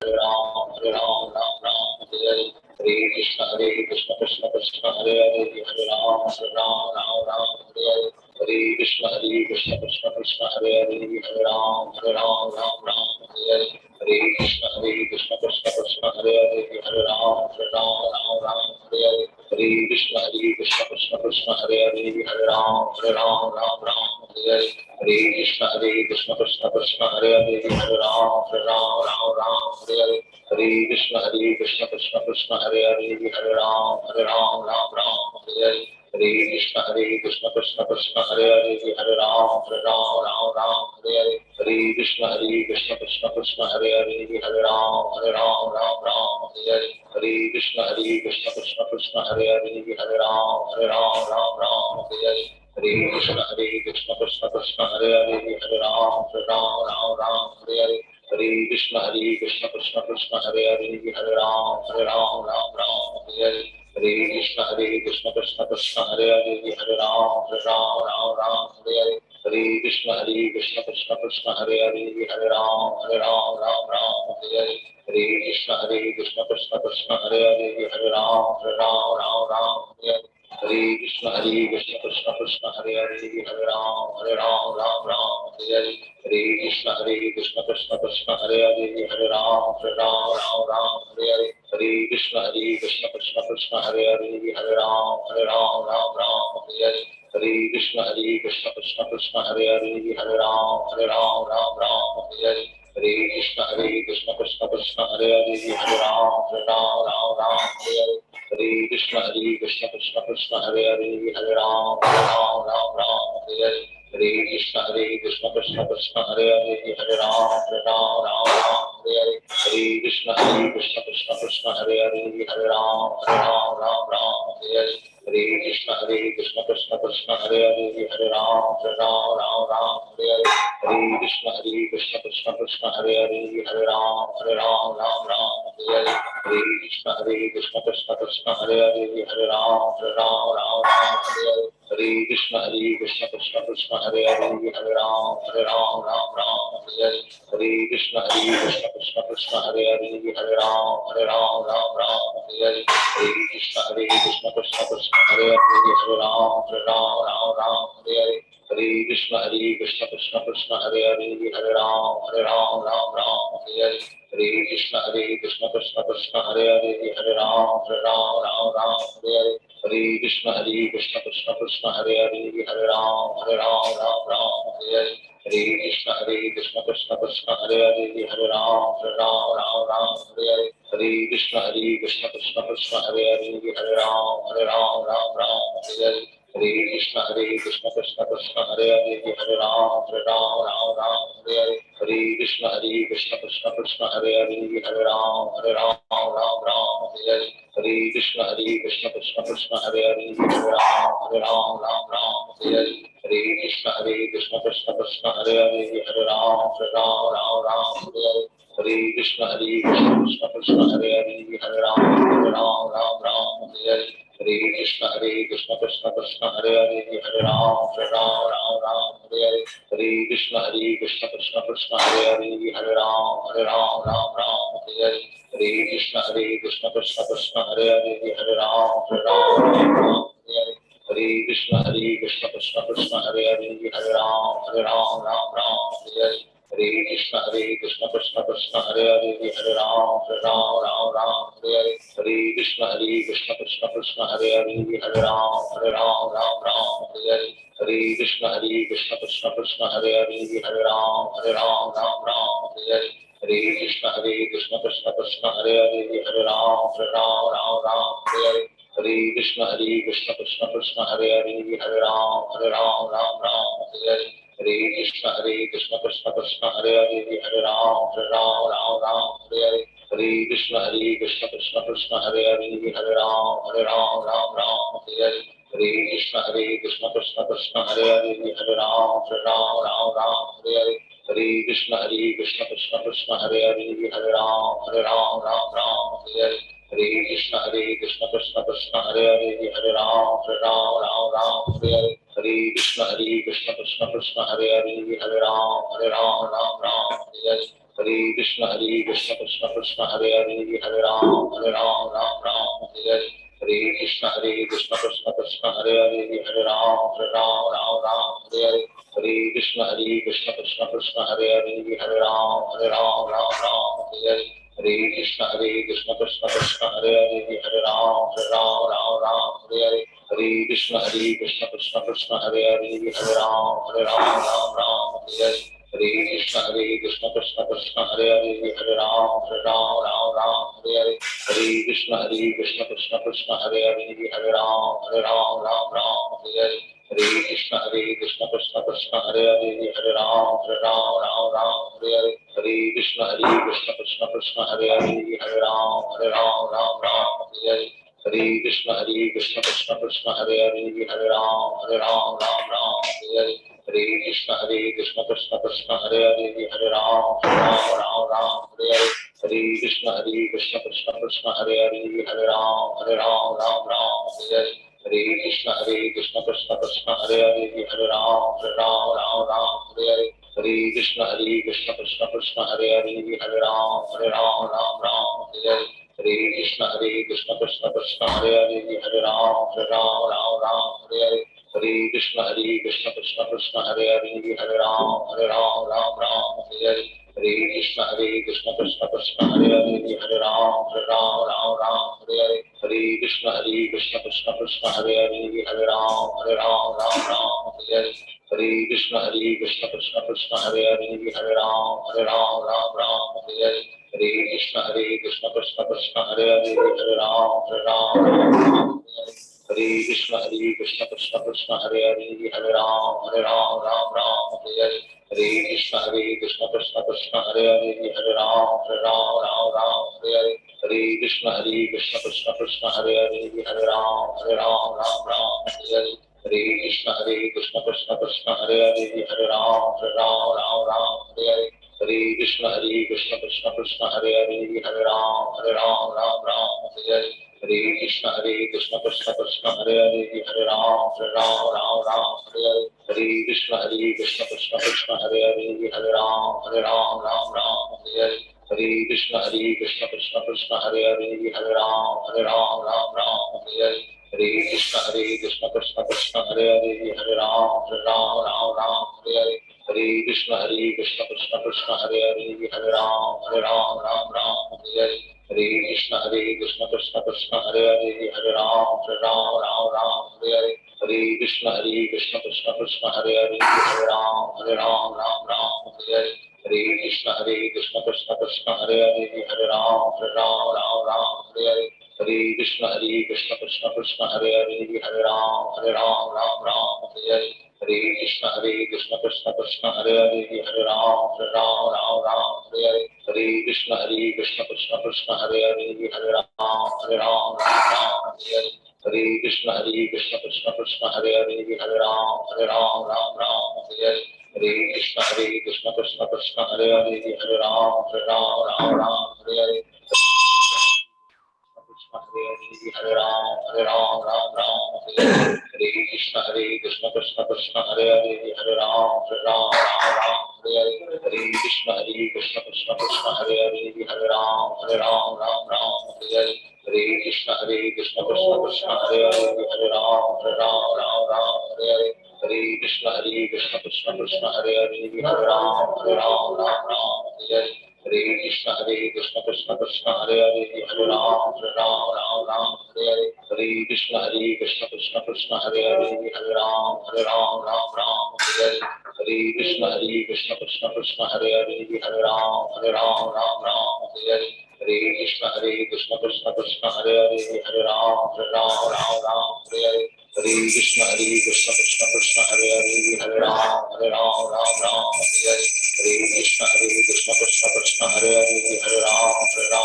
Hare Ram, Ram Ram, Hare Hare, Hare Krishna, Krishna Krishna, Hare Hare, Hare Ram, Ram Ram, Hare Hare, Hare Krishna, Krishna Krishna, Hare Hare, Hare Ram, Ram Ram, Hare Hare, Hare Krishna, Krishna Krishna, Hare Hare, Hare Ram, Ram, Hare Hare, Hare Krishna, Krishna Krishna, Hare Hare, Hare Ram, Ram, Hare Hare, Hare Krishna, Krishna Krishna, Hare Hare, Hare Ram, Ram, Hare Hare, Hare Krishna, Krishna Krishna, Hare Hare, Hare Ram, Ram, Hare Hare, Hare Krishna, Krishna Krishna, Hare Hare, Hare Ram, Ram, Hare Hare, Hare Krishna, Krishna Krishna, Hare Hare, Hare Ram, Ram, Hare Hare, Hare Krishna, Krishna Krishna, Hare Hare, Hare Ram, Ram, Hare Hare, Hare Krishna, Krishna Krishna, Hare Hare, Hare Ram, Ram, Hare Hare, Hare Krishna, Krishna Krishna, Hare Hare, Hare Ram, Ram, Hare Hare, Hare Krishna, Krishna Krishna, Hare Hare, Hare Ram, Ram, Hare Hare, Hare Krishna, Krishna Krishna, Hare Hare, Hare Ram, Ram, Hare Hare, Hare Krishna, Krishna Krishna, Hare Hare, Hare Ram, Ram, Hare Hare, Hare Krishna, Krishna Krishna, Hare Hare, Hare Ram, Ram, Hare Hare, Hare Krishna, Krishna Krishna, Hare Hare, Hare Ram, Ram, Hare Hare, Hare Krishna, Krishna Krishna, Hare Hare, Hare Ram, Ram, Hare Hare, Hare Krishna, Krishna Krishna, Hare Hare, Hare Ram, Ram, Hare Hare, Hare Krishna, Krishna Krishna, Hare Hare, Hare Ram, Ram, Hare Hare, Hare Krishna, Krishna Krishna, Hare Hare, Hare Ram, Ram, Hare Hare, Hare Krishna, Krishna Krishna, Hare Hare, Hare Ram, Hare Hare, Hare Krishna, Krishna Krishna, Hare Hare, Hare Ram, Hare Hare, Hare Krishna, Krishna Krishna, Hare Hare, Hare Ram, Hare Hare, Hare Krishna, Krishna Krishna, Hare Hare, Hare Ram, Hare Hare, Hare Krishna, Krishna Krishna, Hare Hare, Hare Ram, Hare Hare, Hare Krishna, Krishna Krishna, Hare Hare, Hare Ram, Hare Hare, Hare Krishna, Krishna Krishna, Hare Hare, Hare Ram, Hare Hare, Hare Krishna, Krishna Krishna, Hare Hare, Hare Ram, Hare Hare, Hare Krishna, Krishna Krishna, Hare Hare, Hare Ram, Hare Hare, Hare Krishna, Krishna Krishna, Hare Hare, Hare Ram, Hare Hare, Hare Krishna, Krishna Krishna, Hare Hare, Hare Ram, Hare Hare, Hare Krishna, Krishna Krishna, Hare Hare, Hare Ram, Hare Hare, Hare Krishna, Krishna Krishna, Hare Hare, Hare Ram, Hare Hare, Hare Krishna, Krishna Krishna, Hare Hare, Hare Ram, Hare Hare, Hare Krishna, Krishna Krishna, Hare Hare, Hare Ram, Hare Hare, Hare Krishna, Krishna Krishna, Hare Hare, Hare Ram, Hare Hare, Hare Krishna, Krishna Krishna, Hare Hare, Hare Ram, Hare Hare, Hare Krishna, Krishna Krishna, Hare Hare, Hare Ram, Hare Hare, Hare Krishna, Krishna Krishna, Hare Hare, Hare Ram, Hare Hare, Hare Krishna, Krishna Krishna, Hare Hare, Hare Ram, Hare Hare, Hare Krishna, Krishna Krishna, Hare Hare, Hare Ram, Hare Hare, Hare Krishna, Krishna Krishna, Hare Hare, Hare Ram, Hare Hare, Hare Krishna, Krishna Krishna, Hare Hare, Hare Ram, Hare Hare, Hare Krishna, Krishna Krishna, Hare Hare, Hare Ram, Hare Hare, Hare Krishna, Krishna Krishna, Hare Hare, Hare Ram, Hare Hare, Hare Krishna, Krishna Krishna, Hare Hare, Hare Ram, Hare Hare, Hare Krishna, Krishna Krishna, Hare Hare, Hare Ram, Hare Hare, Hare Krishna, Krishna Krishna, Hare Hare, Hare Ram, Hare Hare, Hare Krishna, Krishna Krishna, Hare Hare, Hare Ram, Hare Hare, Hare Krishna, Krishna Krishna, Hare Hare, Hare Ram, Hare Hare, Hare Krishna, Krishna Krishna, Hare Hare, Hare Ram, Hare Hare, Hare Krishna, Krishna Krishna, Hare Hare, Hare Ram, Hare Hare, Hare Krishna, Krishna Krishna, Hare Hare, Hare Ram, Hare Hare, हरे कृष्ण कृष्ण कृष्ण हरे हरे, हरे राम राम राम हरे हरे, हरे कृष्ण कृष्ण कृष्ण हरे हरे, हरे राम राम हरे हरे, हरे कृष्ण कृष्ण कृष्ण हरे हरे, हरे राम राम हरे हरे, हरे कृष्ण कृष्ण कृष्ण हरे हरे, हरे राम हरे हरे, हरे कृष्ण कृष्ण कृष्ण हरे हरे, हरे राम हरे हरे, हरे कृष्ण कृष्ण कृष्ण हरे हरे, हरे राम हरे हरे, हरे कृष्ण कृष्ण कृष्ण हरे हरे, हरे राम हरे हरे, हरे कृष्ण कृष्ण कृष्ण हरे हरे, हरे राम हरे हरे, हरे कृष्ण कृष्ण कृष्ण हरे हरे, हरे राम हरे हरे, हरे कृष्ण कृष्ण कृष्ण हरे हरे, हरे राम हरे हरे, हरे कृष्ण कृष्ण कृष्ण हरे हरे, हरे राम हरे हरे, हरे कृष्ण कृष्ण कृष्ण हरे हरे, हरे राम हरे हरे, हरे कृष्ण कृष्ण कृष्ण हरे हरे, हरे राम हरे हरे, हरे कृष्ण कृष्ण कृष्ण हरे हरे, हरे राम हरे हरे, हरे कृष्ण कृष्ण कृष्ण हरे हरे, हरे राम हरे हरे, हरे कृष्ण कृष्ण कृष्ण हरे हरे, हरे राम हरे हरे, हरे कृष्ण कृष्ण कृष्ण हरे हरे, हरे राम हरे हरे, हरे कृष्ण कृष्ण कृष्ण हरे हरे, हरे राम हरे हरे, हरे कृष्ण कृष्ण कृष्ण हरे हरे, हरे राम हरे हरे, हरे कृष्ण कृष्ण कृष्ण हरे हरे, हरे राम हरे हरे, हरे कृष्ण कृष्ण कृष्ण हरे हरे, हरे राम हरे हरे, हरे कृष्ण कृष्ण कृष्ण हरे हरे, हरे राम हरे हरे, हरे कृष्ण कृष्ण कृष्ण हरे हरे, हरे राम हरे हरे, हरे कृष्ण कृष्ण कृष्ण हरे हरे, हरे राम हरे हरे, हरे कृष्ण कृष्ण कृष्ण हरे हरे, हरे राम हरे हरे, हरे कृष्ण कृष्ण कृष्ण हरे हरे, हरे राम हरे हरे, हरे कृष्ण कृष्ण कृष्ण हरे हरे, हरे राम हरे हरे, हरे कृष्ण कृष्ण कृष्ण हरे हरे, हरे राम हरे हरे, हरे कृष्ण कृष्ण कृष्ण हरे हरे, हरे राम हरे हरे, हरे कृष्ण कृष्ण कृष्ण हरे हरे, हरे राम हरे हरे, हरे कृष्ण कृष्ण कृष्ण हरे हरे, हरे राम हरे हरे, हरे कृष्ण कृष्ण कृष्ण हरे हरे, हरे राम हरे हरे, हरे कृष्ण कृष्ण कृष्ण हरे हरे, हरे राम हरे हरे, हरे कृष्ण कृष्ण कृष्ण हरे हरे, हरे राम हरे हरे, हरे कृष्ण कृष्ण कृष्ण हरे हरे, हरे राम हरे हरे, हरे कृष्ण कृष्ण कृष्ण हरे हरे, हरे राम हरे हरे, हरे कृष्ण कृष्ण कृष्ण हरे हरे, हरे राम हरे हरे, हरे कृष्ण कृष्ण कृष्ण हरे हरे, हरे राम हरे हरे, कृष्ण हरे राम हरे हरे, हरे कृष्ण कृष्ण कृष्ण हरे हरे, हरे राम हरे हरे, हरे कृष्ण कृष्ण कृष्ण हरे हरे, हरे राम हरे हरे, हरे कृष्ण कृष्ण कृष्ण हरे हरे, हरे राम हरे हरे, हरे कृष्ण कृष्ण कृष्ण हरे हरे, हरे राम हरे हरे, हरे कृष्ण कृष्ण कृष्ण हरे हरे, हरे राम हरे हरे, हरे कृष्ण कृष्ण कृष्ण हरे हरे, हरे राम हरे हरे, हरे कृष्ण कृष्ण कृष्ण हरे हरे, हरे राम हरे हरे, हरे कृष्ण कृष्ण कृष्ण हरे हरे, हरे राम हरे हरे, हरे कृष्ण कृष्ण कृष्ण हरे हरे, हरे राम हरे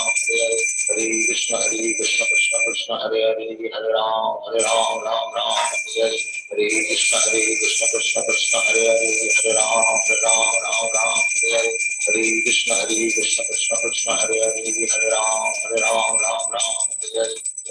हरे, हरे कृष्ण कृष्ण कृष्ण हरे हरे, हरे राम हरे हरे, हरे कृष्ण कृष्ण कृष्ण हरे हरे, हरे राम हरे हरे, हरे कृष्ण कृष्ण कृष्ण हरे हरे, हरे राम हरे हरे, हरे कृष्ण कृष्ण कृष्ण हरे हरे, हरे राम हरे हरे,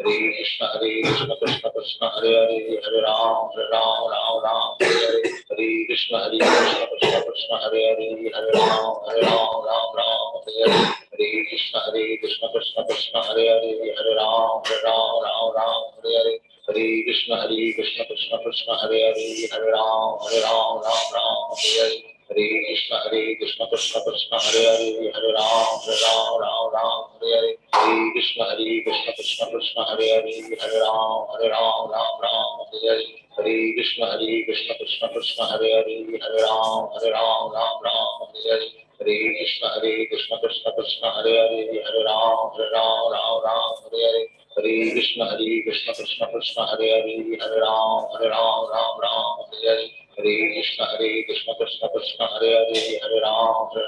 हरे कृष्ण कृष्ण कृष्ण हरे हरे हरे राम राम राम हरे हरे हरे कृष्ण कृष्ण कृष्ण हरे हरे हरे राम राम राम हरे हरे हरे कृष्ण कृष्ण कृष्ण हरे हरे हरे राम राम हरे हरे हरे कृष्ण कृष्ण कृष्ण हरे हरे हरे राम राम हरे हरे हरे कृष्ण कृष्ण कृष्ण हरे हरे हरे राम राम हरे हरे हरे कृष्ण कृष्ण कृष्ण हरे हरे हरे राम राम हरे हरे हरे कृष्ण कृष्ण कृष्ण हरे हरे हरे राम राम हरे हरे हरे कृष्ण कृष्ण कृष्ण हरे हरे हरे राम हरे हरे हरे कृष्ण कृष्ण कृष्ण हरे हरे हरे राम हरे हरे हरे कृष्ण कृष्ण कृष्ण हरे हरे हरे राम हरे हरे हरे कृष्ण कृष्ण कृष्ण हरे हरे हरे राम हरे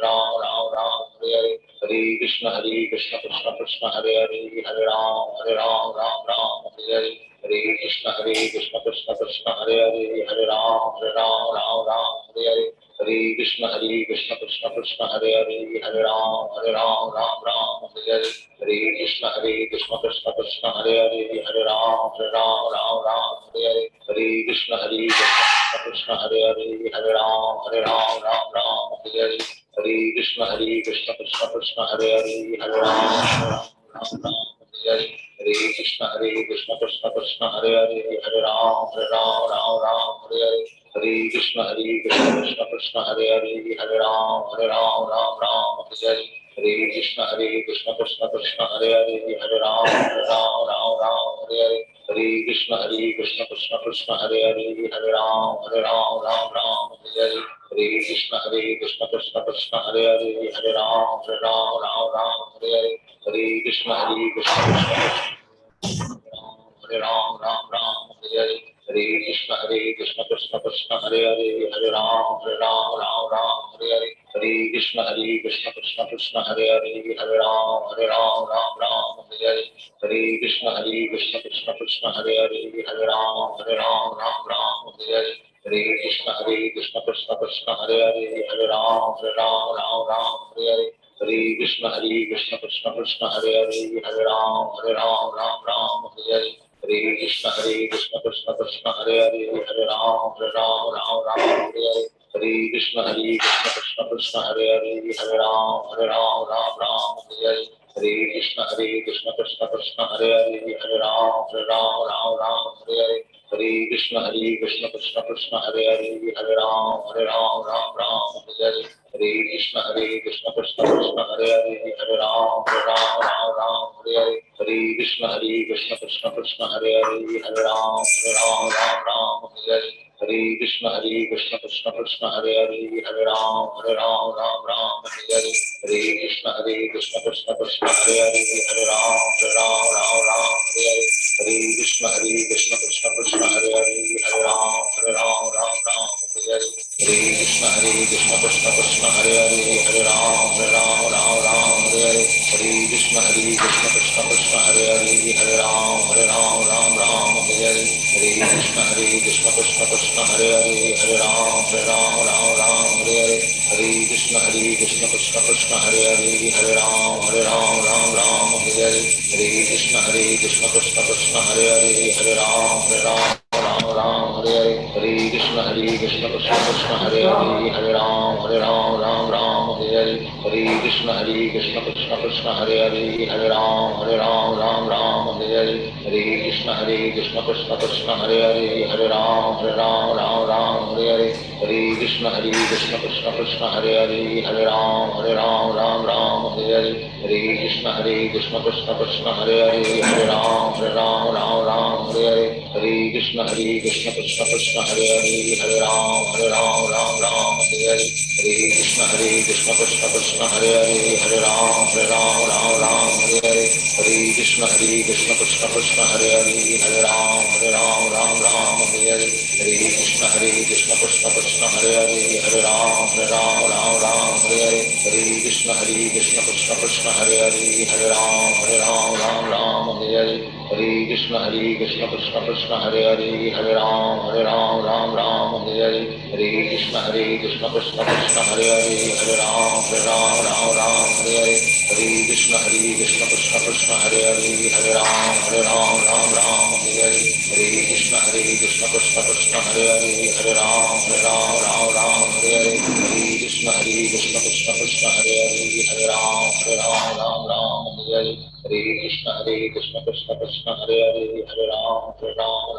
हरे हरे कृष्ण कृष्ण कृष्ण हरे हरे हरे राम हरे हरे हरे कृष्ण कृष्ण कृष्ण हरे हरे हरे राम हरे हरे हरे कृष्ण कृष्ण कृष्ण हरे हरे हरे राम हरे हरे हरे कृष्ण कृष्ण हरे हरे हरे राम हरे हरे हरे कृष्ण कृष्ण कृष्ण हरे हरे हरे राम हरे हरे हरे कृष्ण कृष्ण कृष्ण हरे हरे हरे राम हरे हरे हरे कृष्ण कृष्ण कृष्ण हरे हरे हरे राम हरे हरे हरे कृष्ण कृष्ण कृष्ण हरे हरे हरे राम हरे हरे हरे कृष्ण कृष्ण कृष्ण हरे हरे हरे राम हरे हरे हरे कृष्ण कृष्ण कृष्ण हरे हरे हरे राम हरे हरे हरे कृष्ण कृष्ण हरे Ram Hare Hare Hare Krishna Krishna Krishna Hare Hare Hare Ram Hare Hare Hare Krishna Krishna Krishna Hare Hare Hare Ram Hare Hare Hare Krishna Krishna Krishna Hare Hare Hare Ram Hare Hare Hare Krishna Krishna Krishna Hare Hare Hare Ram Hare Hare Hare Krishna Krishna Krishna Hare Hare Hare Ram Hare Hare Hare Krishna Krishna Krishna Hare Hare Hare Ram Hare Hare Hare Krishna Krishna Krishna Hare Hare Hare Ram Hare Hare Hare Krishna Krishna Krishna Hare Hare Hare Ram Hare Hare Hare Krishna Krishna Krishna Hare Hare Hare Ram Hare Hare Hare Krishna Krishna Krishna Hare Hare Hare Ram Hare Hare Hare Krishna Krishna Krishna Hare Hare Hare Ram Hare Hare Hare Krishna Krishna Krishna Hare Hare Hare Ram Hare Hare Hare Krishna Krishna Krishna Hare Hare Hare Ram Hare Hare Hare Krishna Krishna Krishna Hare Hare Hare Ram Hare Hare Hare Krishna Krishna Krishna Hare Hare Hare Ram Hare Hare Hare Krishna Krishna Krishna Hare Hare Hare Ram Hare Hare Hare Krishna Krishna Krishna Hare Hare Hare Ram Hare Hare Hare Krishna Krishna Krishna Hare Hare Hare Ram Hare Hare Hare Krishna Krishna Krishna Hare Hare Hare Ram Hare Hare Hare Krishna Krishna Krishna Hare Hare Hare Ram Hare Hare Hare Krishna Krishna Krishna Hare Hare Hare Ram Hare Hare Hare Krishna Krishna Krishna Hare Hare Hare Ram Hare Hare Hare Krishna Krishna Krishna Hare Hare Hare Ram Hare Hare Hare Krishna Krishna Krishna Hare Hare Hare Ram Hare Hare Hare Krishna Krishna Krishna Hare Hare Hare Ram Hare Hare Hare Krishna Krishna Krishna Hare Hare Hare Ram Hare Hare Hare Krishna Krishna Krishna Hare Hare Hare Ram Hare Hare Hare Krishna Krishna Krishna Hare Hare Hare Ram Hare Hare Hare Krishna Krishna Krishna Hare Hare Hare Ram Hare Hare Hare Krishna Krishna Krishna Hare Hare Hare Ram Ram Ram Hare Hare Hare Krishna Krishna Krishna Hare Hare Hare Ram Ram Hare Hare Hare Krishna Krishna Krishna Hare Hare Hare Ram Ram Hare Hare Hare Krishna Krishna Krishna Hare Hare Hare Ram Ram Hare Hare Hare Krishna Krishna Krishna Hare Hare Hare Ram Ram Hare Hare Hare Krishna Krishna Krishna Hare Hare Hare Ram Ram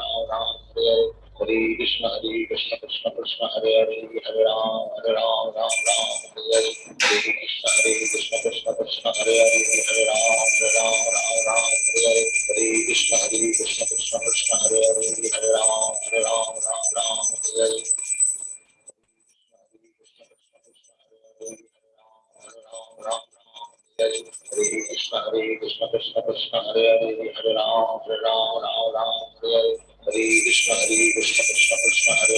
Hare Hare Hare Krishna Krishna Krishna Hare Hare Hare Ram Ram Hare Hare Hare Krishna Krishna Krishna Hare Hare Hare Ram Hare Hare Hare Krishna Krishna Krishna Hare Hare Hare Ram Hare Hare Hare Krishna Krishna Krishna Hare Hare Hare Ram Ram Hare Hare Hare Krishna Krishna Krishna Hare Hare Hare Ram Ram Hare Hare Hare Krishna Krishna Krishna Hare Hare Hare Ram Hare Hare Hare Krishna Krishna Krishna Hare Hare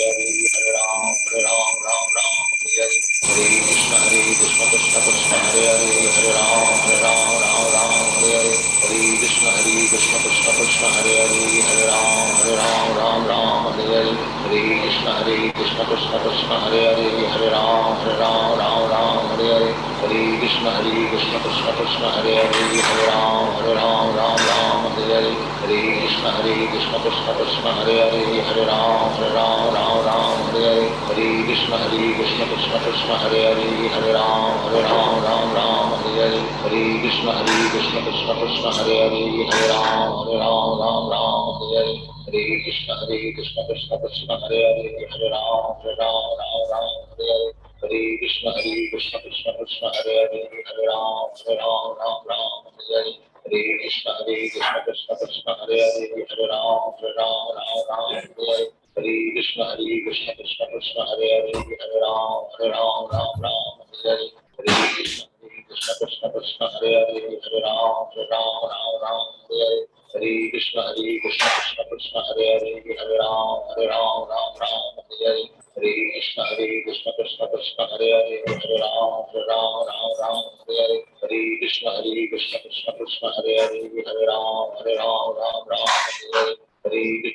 Hare Ram Ram Hare Hare Hare Krishna Krishna Krishna Hare Hare Hare Ram Ram Hare Hare Hare Krishna Krishna Krishna Hare Hare Hare Ram Ram Hare Hare Hare Krishna Krishna Krishna Hare Hare Hare Ram Ram Hare Hare Hare Krishna Krishna Krishna Hare Hare Hare Ram Ram Hare Hare Hare Krishna Krishna Krishna Hare Hare Hare Ram Ram Hare Hare Hare Krishna Krishna Krishna Hare Hare Hare Ram Ram Hare Hare Hare Krishna Krishna Krishna Hare Hare Hare Ram Ram Hare Hare Hare Krishna Krishna Krishna Hare Hare Hare Ram Ram Hare Hare Hare Krishna Krishna Krishna Hare Hare Hare Ram Ram Hare Hare Hare Krishna Krishna Krishna Hare Hare Hare Ram Ram Hare Hare Hare Krishna Krishna Krishna Hare Hare Hare Ram Ram Hare Hare Hare Krishna Krishna Krishna Hare Hare Hare Ram Hare Hare Hare Krishna Krishna Krishna Hare Hare Hare Ram Ram Hare Hare Hare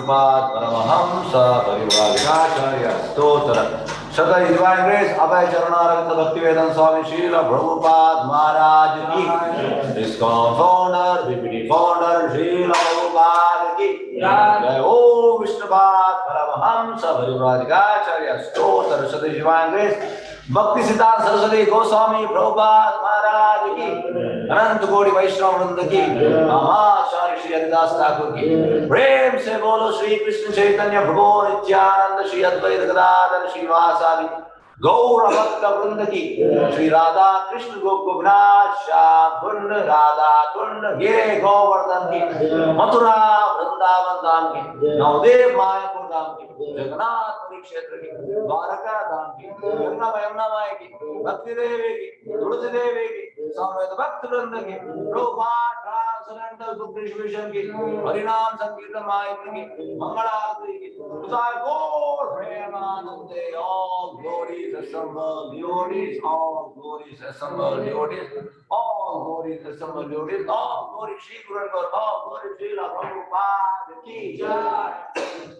Prabhupada Paramahamsa Parivrajacharya Stotra Shata His Divine Grace Abhay Charanaravindra Bhaktivedanta Swami Srila Prabhupada Maharaj Ki ISKCON founder, BPD founder Srila Prabhupada Ki Jai Om Vishnupad Paramahamsa Parivrajacharya Stotra Shata His Divine Grace Bhakti Siddhanta Saraswati Goswami Prabhupada Maharaj Ki अनंत कोटि वैष्णव वृंद की महाचार्य श्री हरिदास ठाकुर की प्रेम से बोलो श्री कृष्ण चैतन्य प्रभु नित्यानंद श्री अद्वैत गदाधर श्रीवासादि गौर भक्त वृंद की श्री राधा कृष्ण गोकुलनाथ श्याम कुंड राधा कुंड गिरे गोवर्धन की मथुरा वृंदावन धाम की नवदेव मायापुर धाम की जगन्नाथ क्षेत्र की द्वारका धाम की यमुना माई की भक्ति देवी की तुलसी देवी की समवेत भक्त वृंद की प्रभुपाद ट्रांसेंडेंटल बुक डिस्ट्रीब्यूशन की हरिनाम संकीर्तन महायज्ञ की मंगल आरती की उदार गौर प्रेमानंदे all glories assemble devotees all glories assemble devotees all glories assemble devotees all glories Shri Guru and Gaur all glories Srila Prabhupada ki jai.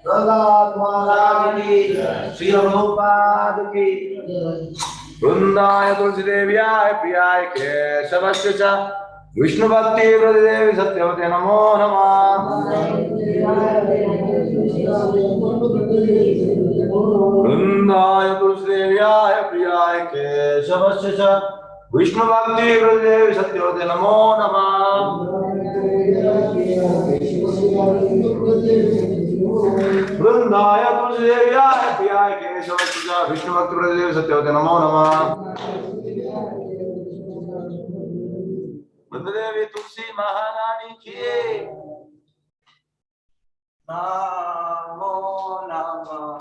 Prahlad महाराज की श्री प्रभुपाद की वृंदाय तुलसी देव्याय प्रियाय केशवस्य च विष्णु भक्ति देवी सत्यवते नमो नमः वृंदाय तुलसी देव्याय प्रियाय केशवस्य च विष्णु भक्ति देवी सत्यवते नमो नमः वृंदाय तुलसी देव्याय प्रियाय केशवस्य च विष्णु भक्ति देवी सत्यवते नमो नमः देवी तुलसी महारानी की नमो नमः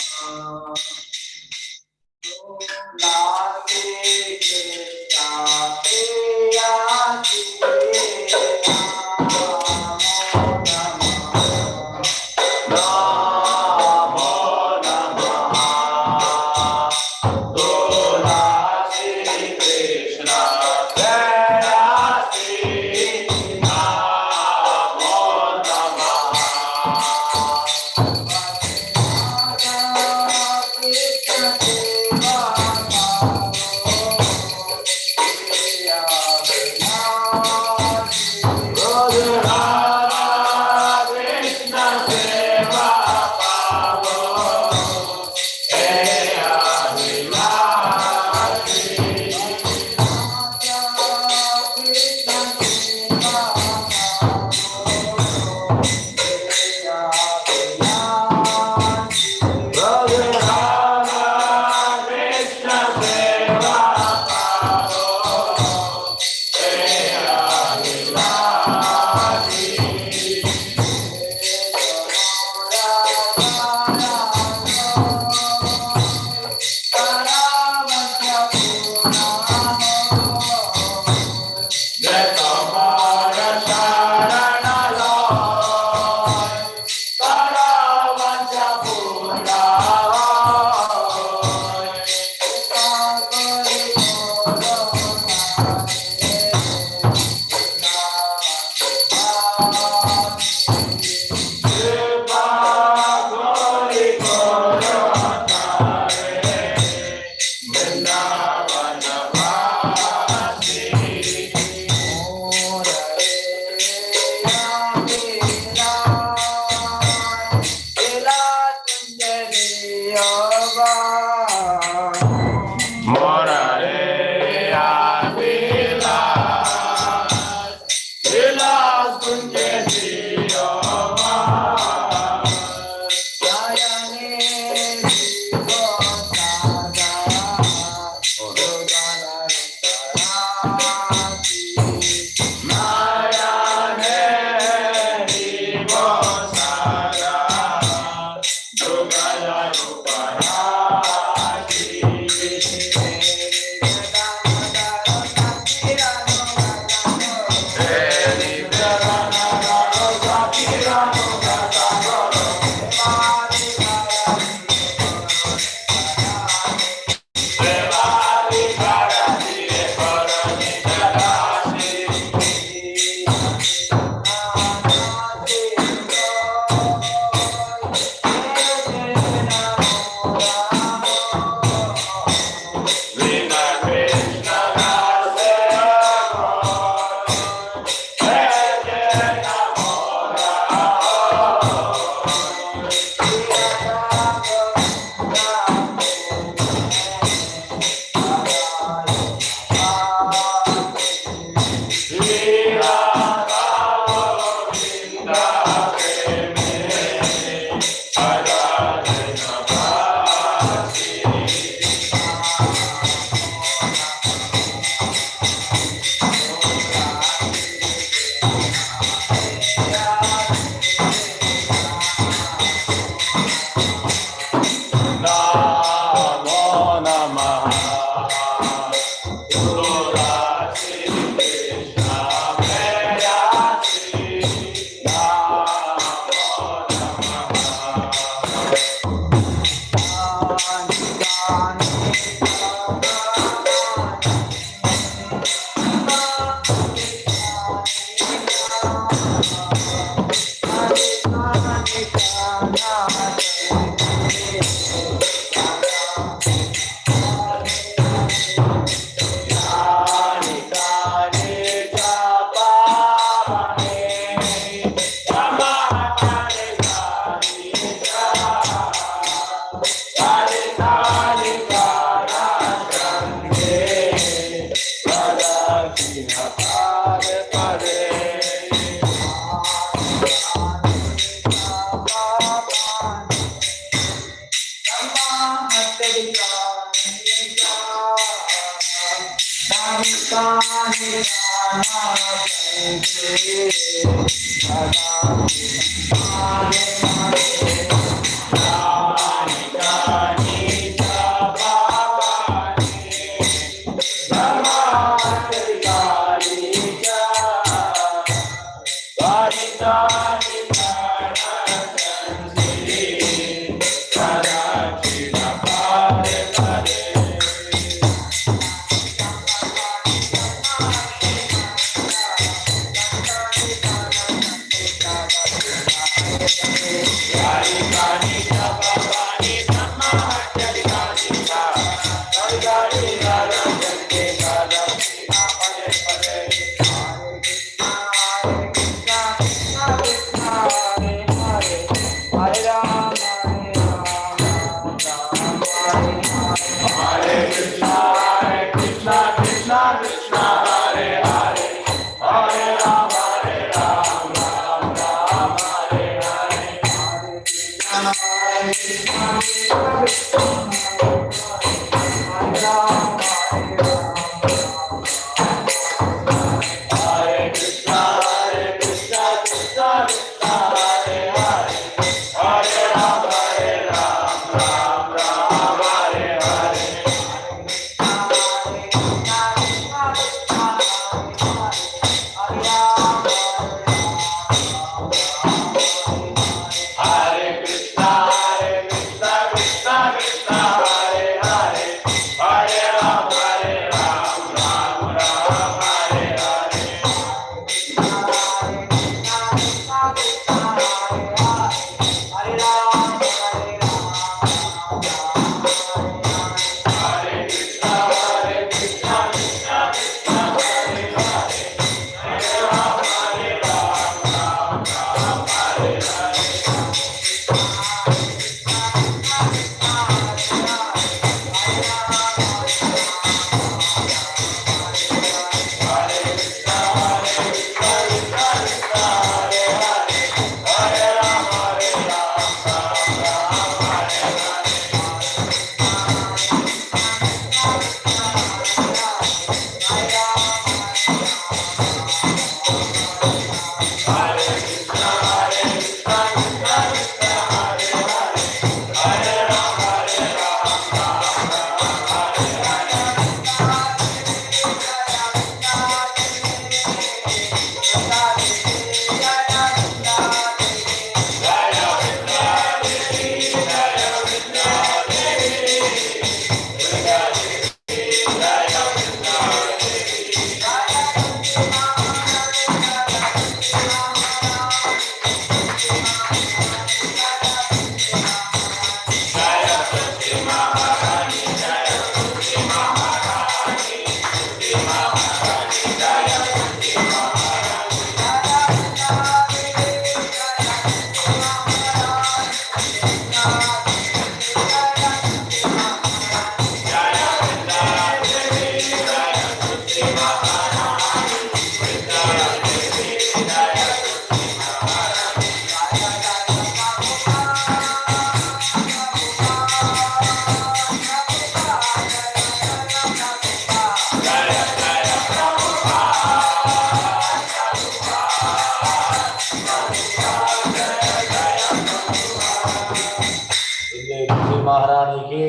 महारानी की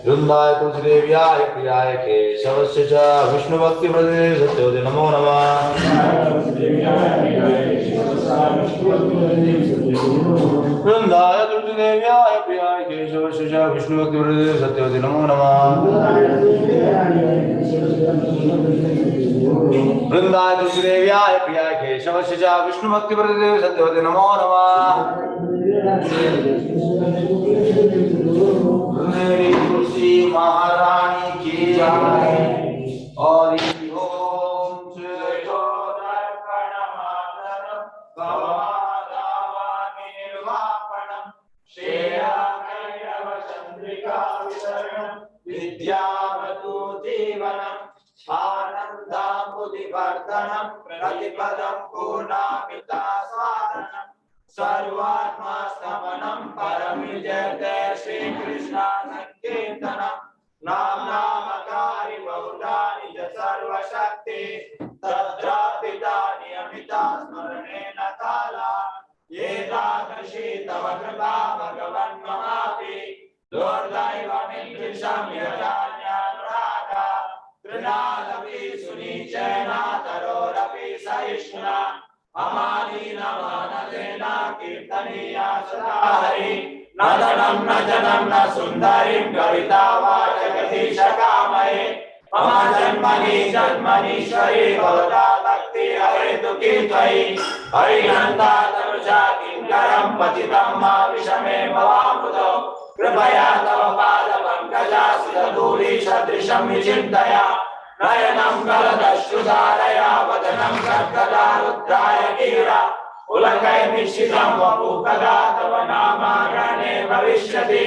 वृंदाय तुलसीदेव्याय प्रियाय केशवस्य च विष्णु भक्ति प्रदे सत्योदय नमो नमः। वृंदाय तुलसीदेव्याय प्रियाय केशवस्य च विष्णु भक्ति प्रदे सत्योदय नमो नमः। वृंदाय तुलसीदेव्याय प्रियाय केशवस्य च विष्णु भक्ति प्रदे सत्योदय नमो नमः। मेरी तुलसी महारानी की जय। और ओम विद्यावतु जीवनम आनंदामुदिवर्धनम प्रतिपदम पूर्णामिता साधनम सर्वात्मा स्तमनम परम विजयते श्री कृष्ण संकीर्तनम नाम नामकारी बहुधा निज सर्वशक्ति तद्रा पिता कीर्तनीया सदा हरि न धनं न जनं न सुन्दरीं कविता वा जगदीशकामये मम जन्मनीश्वरी भवता भक्ति अहेतुकी त्वयि हरिहन्ता तनुजा किङ्करं पतितं मा विषमे भवामृतो कृपया तव पादपङ्कजासितधूली सदृशं विचिन्तया नयनं गलदश्रुधारया वदनं कर्कदा रुद्राय कीरा पुलकैर्निश्चितं वपुः कदा तव नामागणे भविष्यति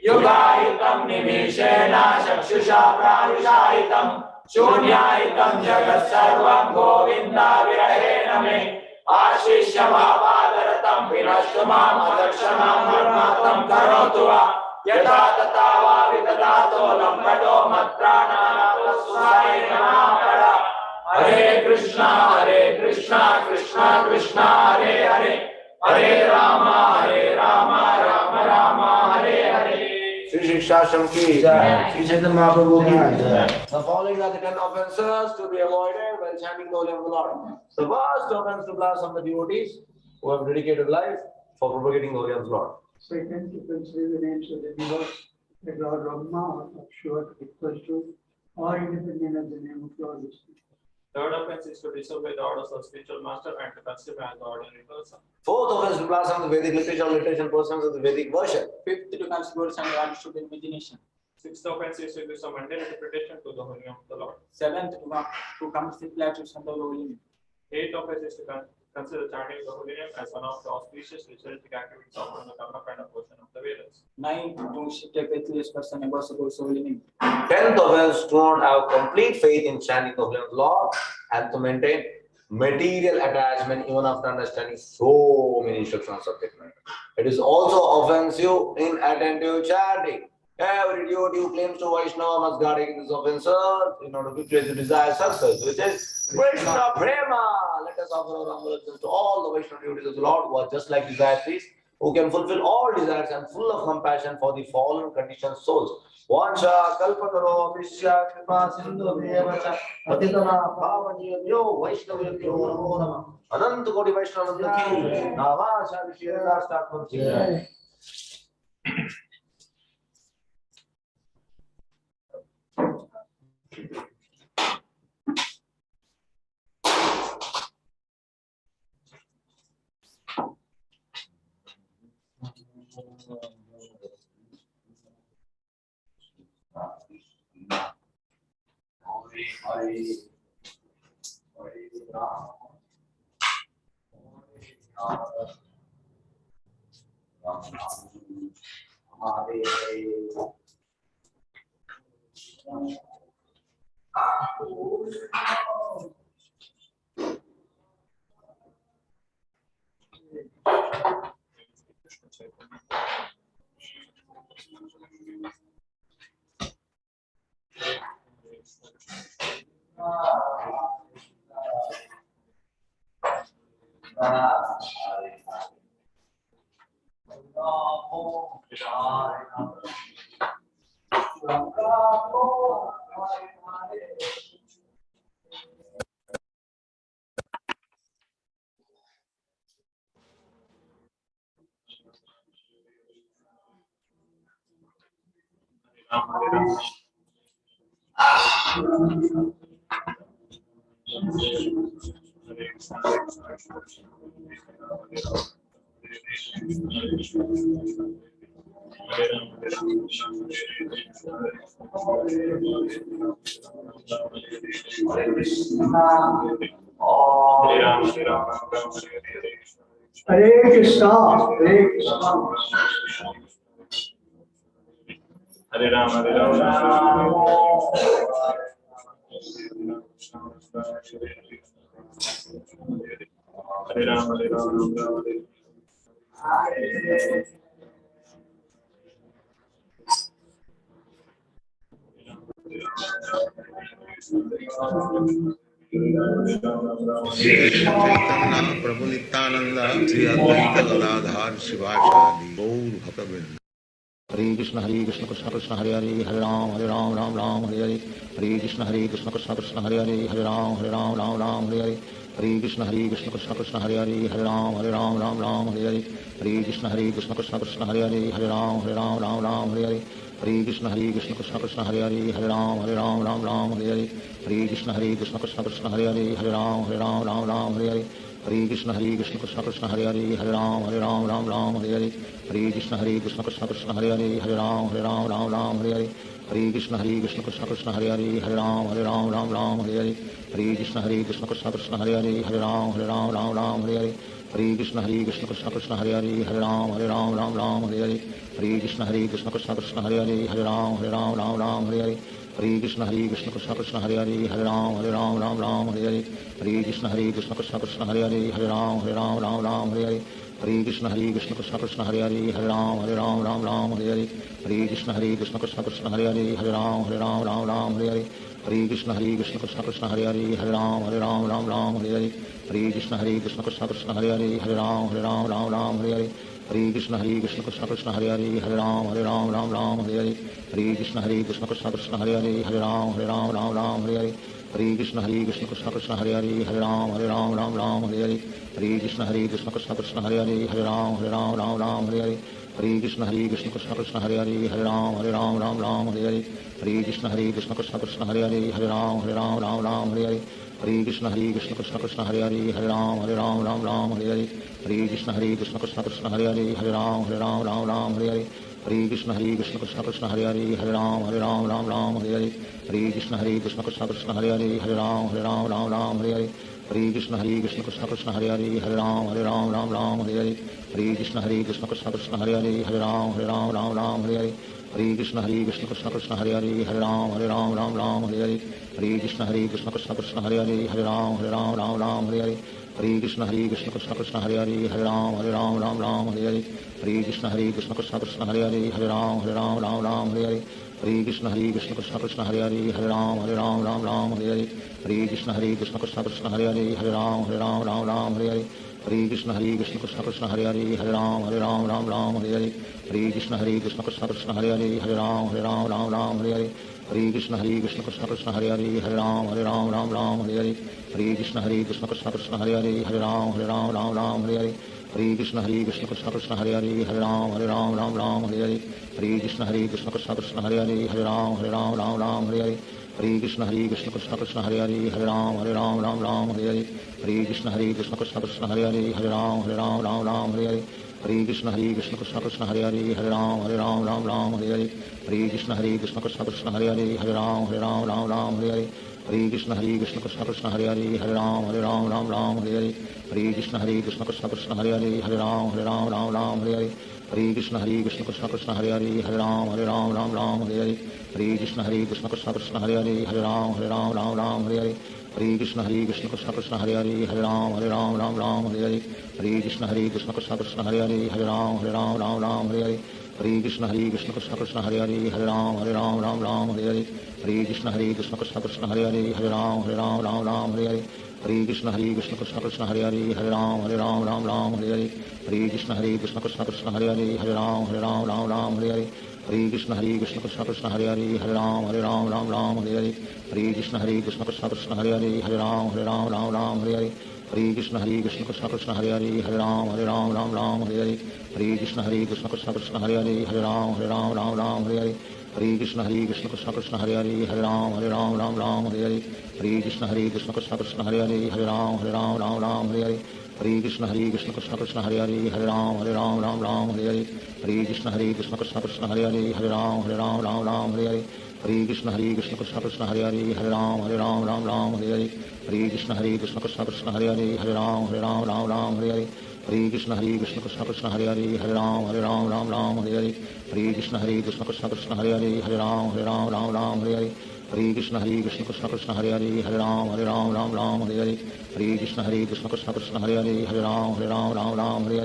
युगायितं निमीषेण चक्षुषा प्राणुषायितं शून्यायितं जगत् सर्वं गोविन्दा विरहेण मे आशिष्य भावादरतं विनष्टु माम् अदक्षमां धर्मार्थं करोतु वा यथा तथा वा विदधातो लम्पटो मत्प्राणानां नमः हरे Krishna Krishna Krishna Hare Hare Hare Ram Ram Ram Hare Hare. Sri Shikshashram ki jai. Sri Chaitanya Mahaprabhu ki jai. The following are the 10 offenses to be avoided while chanting the holy name of the Lord. The first offense to blaspheme the devotees who have dedicated life for propagating the holy name of the Lord. Second, to consider the names of the demigods, the God Brahma or Shiva equals to or independent of the name of Lord Vishnu. Third offense is to disobey the orders of spiritual master and to consider as the ordinary person. Fourth offense to blaspheme the Vedic literature and persons of the Vedic version. Fifth, to consider words and understood imagination. Sixth offense is to give some mundane interpretation to the holy name of the Lord. Seventh, to come simply to the holy name. Eighth offense is to consider chanting the holy name as one of the auspicious ritualistic activities offered in the Karma Kanda portion of the Vedas. Ninth, to take faithless person and worship the holy name. 10th offense to not have complete faith in chanting the holy name of the Lord and to maintain material attachment even after understanding so many instructions of subject matter. It is also offensive in attentive chanting. Every devotee who claims to Vaishnava must guard against this offense in order to create the desired success, which is Krishna Prema. Let us offer our humble obeisances to all the Vaishnava devotees of the Lord who are just like desired priests, who can fulfill all desires and full of compassion for the fallen conditioned souls. Vansha kalpataro vishya kripa sindhu devacha patitana pavanyo Vaishnavyo namo namah. Ananta koti Vaishnava ki navasha vishya stakam ki jai. Hare Krishna, Hare Krishna. Hare Ram, Hare Ram, Hare Ram, Hare Ram, Prabhu Nityanand Shri Advaita Gadadhar Shivacharya Gaur भक्तवृंद। Hare Krishna Krishna Krishna Hare Hare Hare Ram Ram Ram Hare Hare Hare Krishna Krishna Krishna Hare Hare Hare Ram Ram Ram Hare Hare Hare Krishna Krishna Krishna Hare Hare Hare Ram Ram Ram Hare Hare Hare Krishna Krishna Krishna Hare Hare Ram Ram Ram Hare Hare Hare Krishna Krishna Krishna Hare Hare Ram Ram Hare Hare Hare Krishna Krishna Krishna Hare Hare Ram Ram Hare Hare Hare Krishna Krishna Krishna Hare Hare Ram Ram Hare Hare Hare Krishna Krishna Krishna Hare Hare Ram Hare Hare Hare Krishna Krishna Krishna Hare Hare Ram Hare Hare Hare Krishna Krishna Krishna Hare Hare Ram Hare Hare Hare Krishna Krishna Krishna Hare Hare Ram Hare Hare Hare Krishna Krishna Krishna Hare Hare Ram Hare Hare Hare Krishna Krishna Krishna Hare Hare Ram Hare Hare Hare Krishna Krishna Krishna Hare Hare Ram Hare Hare Hare Krishna Krishna Krishna Hare Hare Ram Hare Hare Hare Krishna Krishna Krishna Krishna Hare Hare Ram Hare Hare Hare Krishna Krishna Krishna Hare Hare Ram Hare Hare Hare Krishna Krishna Krishna Krishna Hare Hare Ram Hare Hare Hare Krishna Krishna Krishna Hare Hare Ram Hare Hare Hare Krishna Krishna Krishna Krishna Hare Hare Ram Hare Hare Hare Krishna Krishna Krishna Hare Hare Ram Hare Hare Hare Krishna Krishna Krishna Krishna Hare Hare Ram Hare Hare Hare Krishna Krishna Krishna Hare Hare Ram Hare Hare Hare Krishna Krishna Krishna Krishna Hare Hare Ram Hare Hare Hare Krishna Krishna Krishna Hare Hare Ram Hare Hare Hare Krishna Krishna Krishna Krishna Hare Hare Ram Hare Hare Hare Krishna Krishna Krishna Hare Hare Ram Hare Hare Hare Krishna Krishna Krishna Krishna Hare Hare Ram Hare Hare Hare Krishna Krishna Krishna Hare Hare Ram Hare Hare Hare Krishna Krishna Krishna Krishna Hare Hare Ram Hare Hare Hare Krishna Krishna Krishna Hare Hare Ram Hare Hare Hare Krishna Krishna Krishna Krishna Hare Hare Ram Hare Hare Hare Krishna Krishna Krishna Hare Hare Ram Hare Hare Hare Krishna Krishna Krishna Krishna Hare Hare Ram Hare Hare Hare Krishna Krishna Krishna Hare Hare Ram Hare Hare Hare Krishna Krishna Krishna Krishna Hare Hare Ram Hare Hare Hare Krishna Krishna Krishna Hare Hare Ram Hare Hare Hare Krishna Krishna Krishna Krishna Hare Hare Ram Hare Hare Hare Krishna Krishna Krishna Hare Hare Ram Hare Hare Hare Krishna Krishna Krishna Krishna Hare Hare Ram Hare Hare Hare Krishna Krishna Krishna Hare Hare Ram Hare Hare Hare Krishna Krishna Krishna Krishna Hare Hare Ram Hare Hare Hare Krishna Krishna Krishna Hare Hare Ram Hare Hare Hare Krishna Krishna Krishna Krishna Hare Hare Ram Hare Hare Hare Krishna Krishna Krishna Hare Hare Ram Hare Hare Hare Krishna Krishna Krishna Krishna Hare Hare Ram Hare Hare Hare Krishna Krishna Krishna Hare Hare Ram Hare Hare Hare Krishna Krishna Krishna Krishna Hare Hare Ram Hare Hare Hare Krishna Krishna Krishna Hare Hare Ram Hare Hare Hare Krishna Krishna Krishna Krishna Hare Hare Ram Hare Hare Hare Krishna Krishna Krishna Hare Hare Ram Hare Hare Hare Krishna Krishna Krishna Krishna Hare Hare Ram Hare Hare Hare Krishna Krishna Krishna Hare Hare Ram Hare Hare Hare Krishna Krishna Krishna Krishna Hare Hare Ram Hare Hare Hare Krishna Krishna Krishna Hare Hare Ram Hare Hare Hare Krishna Krishna Krishna Krishna Hare Hare Ram Hare Hare Hare Krishna Krishna Krishna Hare Hare Ram Hare Hare Hare Krishna Krishna Krishna Krishna Hare Hare Ram Hare Hare Hare Krishna Krishna Krishna Hare Hare Ram Hare Hare Hare Krishna Krishna Krishna Krishna Hare Hare Ram Hare Hare Hare Krishna Krishna Krishna Hare Hare Ram Hare Hare Hare Krishna Krishna Krishna Krishna Hare Hare Ram Hare Hare Hare Krishna Krishna Krishna Hare Hare Ram Hare Hare Hare Krishna Krishna Krishna Krishna Hare Hare Ram Hare Hare Hare Krishna Krishna Krishna Hare Hare Ram Hare Hare Hare Krishna Krishna Krishna Krishna Hare Hare Ram Hare Hare Hare Krishna Krishna Krishna Hare Hare Ram Hare Hare Hare Krishna Krishna Krishna Krishna Hare Hare Ram Hare Hare Hare Krishna Krishna Krishna Hare Hare Ram Hare Hare Hare Krishna Krishna Krishna Krishna Hare Hare Ram Hare Hare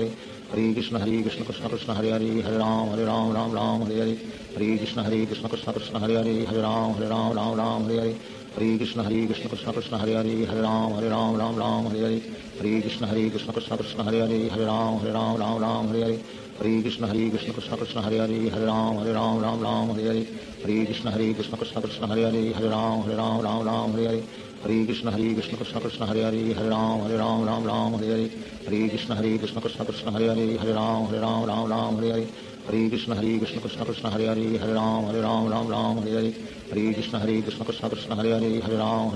Hare Krishna Krishna Krishna Hare Hare Ram Hare Hare Hare Krishna Krishna Krishna Krishna Hare Hare Ram Hare Hare Hare Krishna Krishna Krishna Hare Hare Ram Hare Hare Hare Krishna Krishna Krishna Krishna Hare Hare Ram Hare Hare Hare Krishna Krishna Krishna Hare Hare Ram Hare Hare Hare Krishna Krishna Krishna Krishna Hare Hare Ram Hare Hare Hare Krishna Krishna Krishna Hare Hare Hare Ram Ram Ram Hare Hare Hare Krishna Krishna Krishna Hare Hare Hare Ram Ram Hare Hare Hare Krishna Krishna Krishna Hare Hare Hare Ram Ram Hare Hare Hare Krishna Krishna Krishna Hare Hare Hare Ram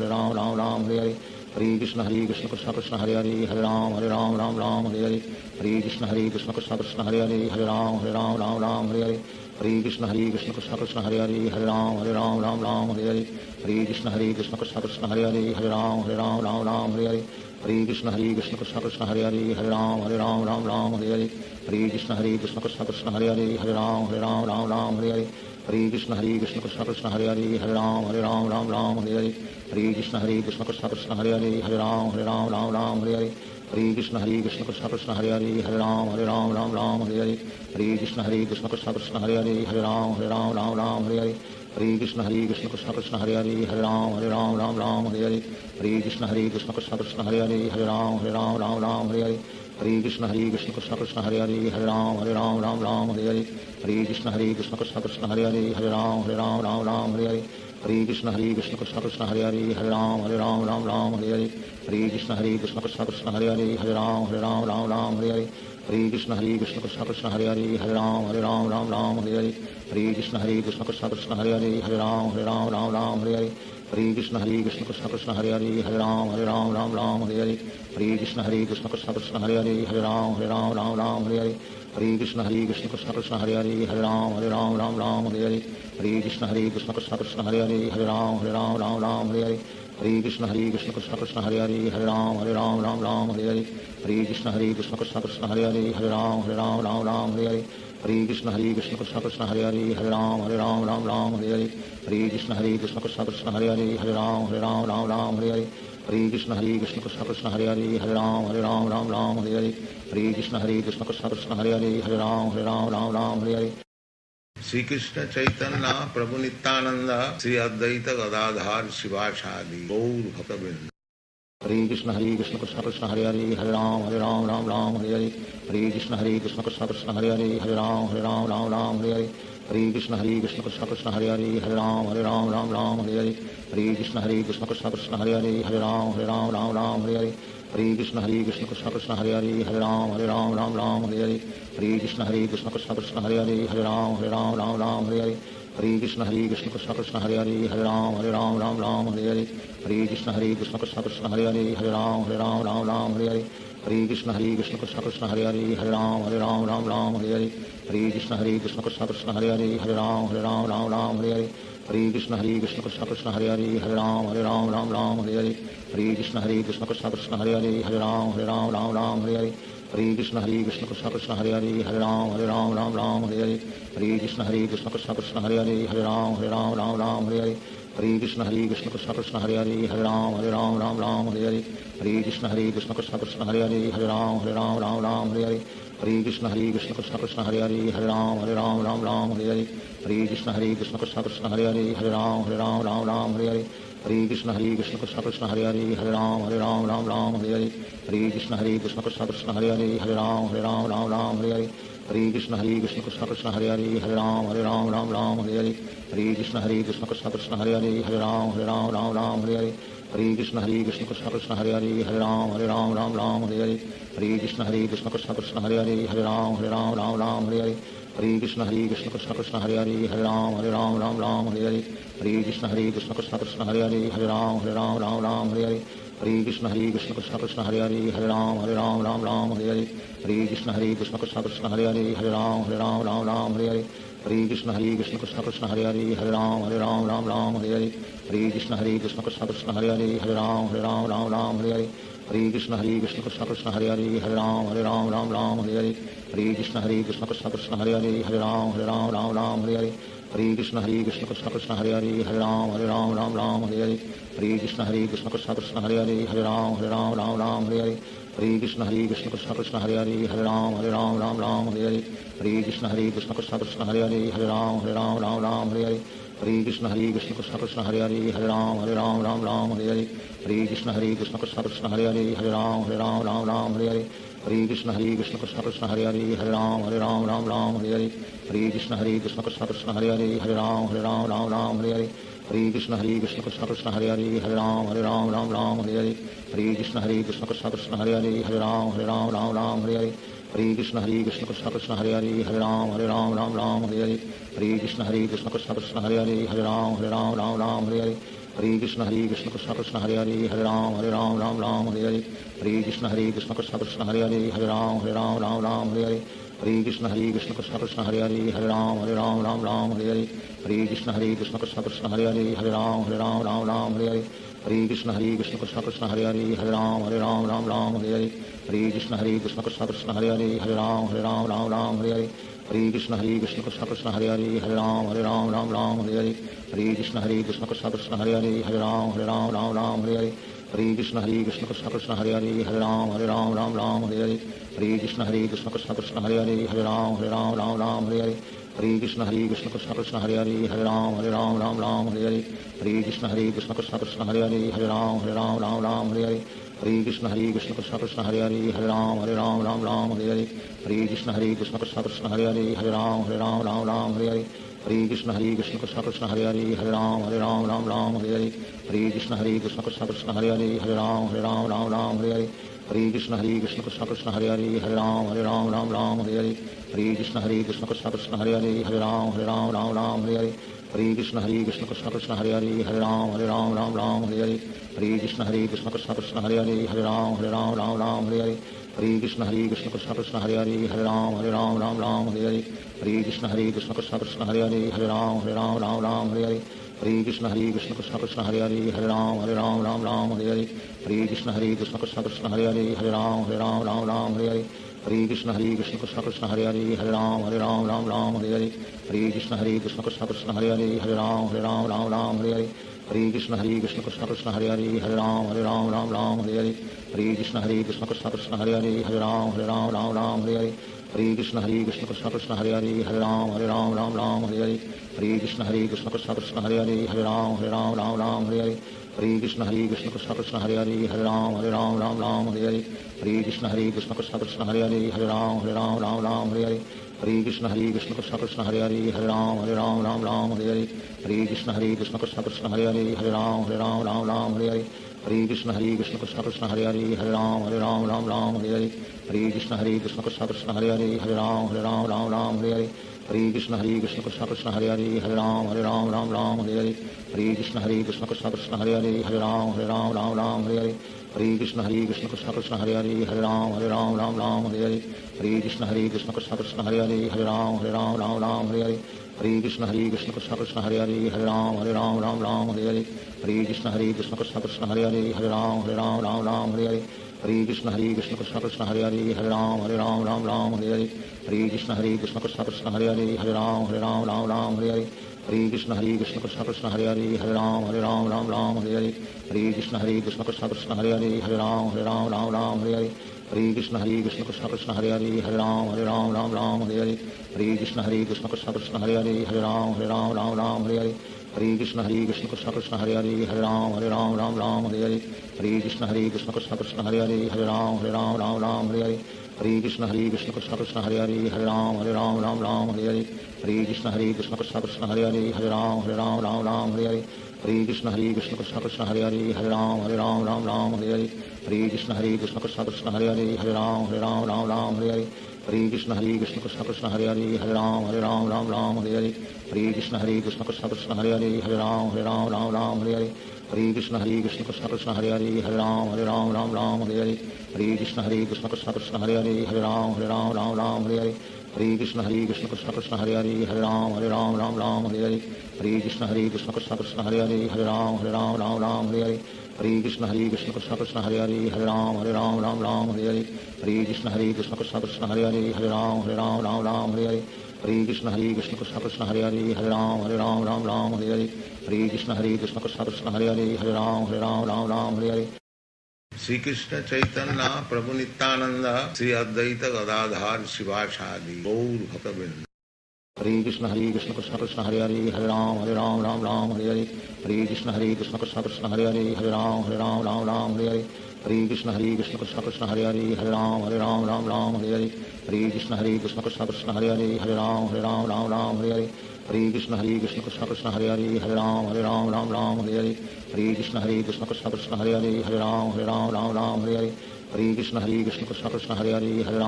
Ram Hare Hare Hare Krishna Krishna Krishna Hare Hare Hare Ram Ram Hare Hare Hare Krishna Krishna Krishna Hare Hare Hare Ram Ram Hare Hare Hare Krishna Krishna Krishna Hare Hare Hare Ram Ram Hare Hare Hare Krishna Krishna Krishna Hare Hare Hare Ram Ram Hare Hare Hare Krishna Krishna Krishna Hare Hare Hare Ram Ram Hare Hare Hare Krishna Krishna Krishna Hare Hare Hare Ram Ram Hare Hare Hare Krishna Krishna Krishna Hare Hare Hare Ram Ram Hare Hare Hare Krishna Krishna Krishna Hare Hare Hare Ram Ram Hare Hare Hare Krishna Krishna Krishna Hare Hare Hare Ram Ram Hare Hare Hare Krishna Krishna Krishna Hare Hare Hare Ram Ram Hare Hare Hare Krishna Krishna Krishna Hare Hare Hare Ram Ram Hare Hare Hare Krishna Krishna Krishna Hare Hare Hare Ram Ram Hare Hare Hare Krishna Krishna Krishna Hare Hare Hare Ram Ram Hare Hare Hare Krishna Krishna Krishna Hare Hare Hare Ram Ram Hare Hare Hare Krishna Krishna Krishna Hare Hare Hare Ram Ram Hare Hare Hare Krishna Krishna Krishna Hare Hare Hare Ram Ram Hare Hare Hare Krishna Krishna Krishna Hare Hare Hare Ram Ram Hare Hare Hare Krishna Krishna Krishna Hare Hare Hare Ram Ram Hare Hare Hare Krishna Krishna Krishna Hare Hare Hare Ram Ram Hare Hare Hare Krishna Krishna Krishna Hare Hare Hare Ram Ram Hare Hare Hare Krishna Krishna Krishna Hare Hare Hare Ram Ram Hare Hare Hare Krishna Krishna Krishna Hare Hare Hare Ram Ram Hare Hare Hare Krishna Krishna Krishna Hare Hare Hare Ram Ram Hare Hare Hare Krishna Krishna Krishna Hare Hare Hare Ram Ram Hare Hare Hare Krishna Krishna Krishna Hare Hare Hare Ram Ram Hare Hare Hare Krishna Krishna Krishna Hare Hare Hare Ram Ram Hare Hare Hare Krishna Krishna Krishna Hare Hare Hare Ram Ram Hare Hare Hare Krishna Krishna Krishna Hare Hare Hare Ram Hare Hare Shri Krishna Chaitanya Prabhu Nityanand Shri Advaita Gadadhar शिवासादि Gaur भक्तवृंद Hare Krishna Krishna Krishna Hare Hare Hare Ram Ram Hare Hare Hare Krishna Krishna Krishna Hare Hare Hare Ram Ram Hare Hare Hare Krishna Krishna Krishna Hare Hare Hare Ram Hare Hare Hare Krishna Krishna Krishna Hare Hare Hare Ram Hare Hare Hare Krishna Krishna Krishna Hare Hare Hare Ram Hare Hare Hare Krishna Krishna Krishna Hare Hare Hare Ram Hare Hare Hare Krishna Krishna Krishna Hare Hare Hare Ram Hare Hare Hare Krishna Krishna Krishna Hare Hare Hare Ram Hare Hare Hare Krishna Krishna Krishna Hare Hare Hare Ram Hare Hare Hare Krishna Krishna Krishna Hare Hare Hare Ram Hare Hare Hare Krishna Krishna Krishna Hare Hare Hare Ram Hare Hare Hare Krishna Krishna Krishna Hare Hare Hare Ram Hare Hare Hare Krishna Krishna Krishna Hare Hare Hare Ram Hare Hare Hare Krishna Krishna Krishna Hare Hare Hare Ram Hare Hare Hare Krishna Krishna Krishna Hare Hare Hare Ram Hare Hare Hare Krishna Krishna Krishna Hare Hare Hare Ram Hare Hare Hare Krishna Krishna Krishna Hare Hare Hare Ram Hare Hare Hare Krishna Krishna Krishna Hare Hare Hare Ram Hare Hare Hare Krishna Krishna Krishna Hare Hare Hare Ram Hare Hare Hare Krishna Krishna Krishna Hare Hare Hare Ram Hare Hare Hare Krishna Krishna Krishna Hare Hare Hare Ram Hare Hare Hare Krishna Krishna Krishna Hare Hare Hare Ram Hare Hare Hare Krishna Krishna Krishna Hare Hare Hare Ram Hare Hare Hare Krishna Krishna Krishna Hare Hare Hare Ram Hare Hare Hare Krishna Krishna Krishna Hare Hare Hare Ram Hare Hare Hare Krishna Krishna Krishna Hare Hare Hare Ram Hare Hare Hare Krishna Krishna Krishna Hare Hare Hare Ram Hare Hare Hare Krishna Krishna Krishna Hare Hare Hare Ram Hare Hare Hare Krishna Krishna Krishna Hare Hare Hare Ram Hare Hare Hare Krishna Krishna Krishna Hare Hare Hare Ram Hare Hare Hare Krishna Krishna Krishna Hare Hare Hare Ram Hare Hare Hare Krishna Krishna Krishna Hare Hare Hare Ram Hare Hare Hare Krishna Krishna Krishna Hare Hare Hare Ram Hare Hare Hare Krishna Krishna Krishna Hare Hare Hare Ram Hare Hare Hare Krishna Krishna Krishna Hare Hare Hare Ram Hare Hare Hare Krishna Krishna Krishna Hare Hare Hare Ram Hare Hare Hare Krishna Krishna Krishna Hare Hare Hare Ram Hare Hare Hare Krishna Krishna Krishna Hare Hare Hare Ram Hare Hare Hare Krishna Krishna Krishna Hare Hare Hare Ram Ram Ram Hare Hare Hare Krishna Krishna Krishna Hare Hare Hare Ram Ram Hare Hare Hare Krishna Krishna Krishna Hare Hare Hare Ram Ram Hare Hare Hare Krishna Krishna Krishna Hare Hare Hare Ram Ram Hare Hare Hare Krishna Krishna Krishna Hare Hare Hare Ram Ram Hare Hare Hare Krishna Krishna Krishna Hare Hare Hare Ram Ram Hare Hare Hare Krishna Krishna Krishna Hare Hare Hare Ram Ram Hare Hare Hare Krishna Krishna Krishna Hare Hare Hare Ram Ram Hare Hare Hare Krishna Krishna Krishna Hare Hare Hare Ram Ram Hare Hare Hare Krishna Krishna Krishna Hare Hare Hare Ram Hare Hare Hare Krishna Krishna Krishna Hare Hare Hare Ram Hare Hare Hare Krishna Krishna Krishna Hare Hare Hare Ram Hare Hare Hare Krishna Krishna Krishna Hare Hare Hare Ram Hare Hare Hare Krishna Krishna Krishna Hare Hare Hare Ram Hare Hare Hare Krishna Krishna Krishna Hare Hare Hare Ram Hare Hare Hare Krishna Krishna Krishna Hare Hare Hare Ram Hare Hare Hare Krishna Krishna Krishna Hare Hare Hare Ram Hare Hare Hare Krishna Krishna Krishna Hare Hare Hare Ram Hare Hare Hare Krishna Krishna Krishna Hare Hare Hare Ram Hare Hare Hare Krishna Krishna Krishna Hare Hare Hare Ram Hare Hare Hare Krishna Krishna Krishna Hare Hare Hare Ram Hare Hare Hare Krishna Krishna Krishna Hare Hare Hare Ram Hare Hare Hare Krishna Krishna Krishna Hare Hare Hare Ram Hare Hare Hare Krishna Krishna Krishna Hare Hare Hare Ram Hare Hare Hare Krishna Krishna Krishna Hare Hare Hare Ram Hare Hare Hare Krishna Krishna Krishna Hare Hare Hare Ram Hare Hare Hare Krishna Krishna Krishna Hare Hare Hare Ram Hare Hare Hare Krishna Krishna Krishna Hare Hare Hare Ram Hare Hare Hare Krishna Krishna Krishna Hare Hare Hare Ram Hare Hare Hare Krishna Krishna Krishna Hare Hare Hare Ram Hare Hare Hare Krishna Krishna Krishna Hare Hare Hare Ram Hare Hare Hare Krishna Krishna Krishna Hare Hare Hare Ram Hare Hare Hare Krishna Krishna Krishna Hare Hare Hare Ram Hare Hare Hare Krishna Krishna Krishna Hare Hare Hare Ram Hare Hare Hare Krishna Krishna Krishna Hare Hare Hare Ram Hare Hare Hare Krishna Krishna Krishna Hare Hare Hare Ram Hare Hare Hare Krishna Krishna Krishna Hare Hare Hare Ram Hare Hare Hare Krishna Krishna Krishna Hare Hare Hare Ram Hare Hare Hare Krishna Krishna Krishna Hare Hare Hare Ram Hare Hare Hare Krishna Krishna Krishna Hare Hare Hare Ram Hare Hare Hare Krishna Krishna Krishna Hare Hare Hare Ram Hare Hare Hare Krishna Krishna Krishna Hare Hare Hare Ram Hare Hare Hare Krishna Krishna Krishna Hare Hare Hare Ram Hare Hare Hare Krishna Krishna Krishna Hare Hare Hare Ram Hare Hare Hare Krishna Krishna Krishna Hare Hare Hare Ram Hare Hare Hare Krishna Krishna Krishna Hare Hare Hare Ram Hare Hare Hare Krishna Krishna Krishna Hare Hare Hare Ram Hare Hare Hare Krishna Krishna Krishna Hare Hare Hare Ram Hare Hare Hare Krishna Krishna Krishna Hare Hare Hare Ram Hare Hare Hare Krishna Krishna Krishna Hare Hare Hare Ram Hare Hare Hare Krishna Krishna Krishna Hare Hare Hare Ram Hare Hare Hare Krishna Krishna Krishna Hare Hare Hare Ram Hare Hare Hare Krishna Krishna Krishna Hare Hare Hare Ram Hare Hare Hare Krishna Krishna Krishna Hare Hare Hare Ram Hare Hare Hare Krishna Krishna Krishna Hare Hare Hare Ram Hare Hare Hare Krishna Krishna Krishna Hare Hare Hare Ram Hare Hare Hare Krishna Krishna Krishna Hare Hare Hare Ram Hare Hare Hare Krishna Krishna Krishna Hare Hare Hare Ram Hare Hare Hare Krishna Krishna Krishna Hare Hare Hare Ram Hare Hare Hare Krishna Krishna Krishna Hare Hare Hare Ram Hare Hare Hare Krishna Krishna Krishna Hare Hare Hare Ram Hare Hare Hare Krishna Krishna Krishna Hare Hare Hare Ram Hare Hare Hare Krishna Krishna Krishna Hare Hare Hare Ram Hare Hare Hare Krishna Krishna Krishna Hare Hare Hare Ram Hare Hare Hare Krishna Krishna Krishna Hare Hare Hare Ram Hare Hare Hare Krishna Krishna Krishna Hare Hare Hare Ram Hare Hare Hare Krishna Krishna Krishna Hare Hare Hare Ram Hare Hare Hare Krishna Krishna Krishna Hare Hare Hare Ram Hare Hare Hare Krishna Krishna Krishna Hare Hare Hare Ram Hare Hare Hare Krishna Krishna Krishna Hare Hare Hare Ram Hare Hare Shri Krishna Chaitanya Prabhu Nityanand Shri Advaita Gadadhar शिवासादि Gaur भक्तवृंद। Hare Krishna Krishna Krishna Hare Hare Hare Ram Hare Hare Hare Krishna Krishna Krishna Hare Hare Hare Ram Hare Hare Hare Krishna Krishna Krishna Hare Hare Hare Ram Ram Ram Hare Hare Hare Krishna Krishna Krishna Hare Hare Hare Ram Ram Hare Hare Hare Krishna Krishna Krishna Hare Hare Hare Ram Ram Hare Hare Hare Krishna Krishna Krishna Hare Hare Hare Ram Ram Hare Hare Hare Krishna Krishna Krishna Hare Hare Hare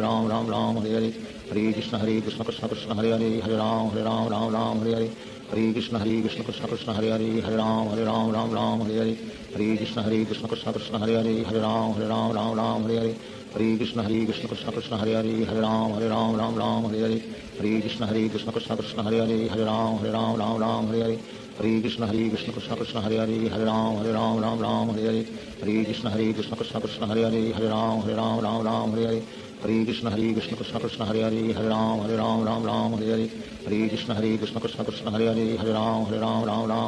Ram Ram Hare Hare Hare Krishna Krishna Krishna Hare Hare Hare Ram Ram Hare Hare Hare Krishna Krishna Krishna Hare Hare Hare Ram Ram Hare Hare Hare Krishna Krishna Krishna Hare Hare Hare Ram Ram Hare Hare Hare Krishna Krishna Krishna Hare Hare Hare Ram Ram Hare Hare Hare Krishna Krishna Krishna Hare Hare Hare Ram Ram Hare Hare Hare Krishna Krishna Krishna Hare Hare Hare Ram Ram Hare Hare Hare Krishna Krishna Krishna Hare Hare Hare Ram Ram Hare Hare Hare Krishna Krishna Krishna Hare Hare Hare Ram Ram Hare Hare Hare Krishna Krishna Krishna Hare Hare Hare Ram Ram Hare Hare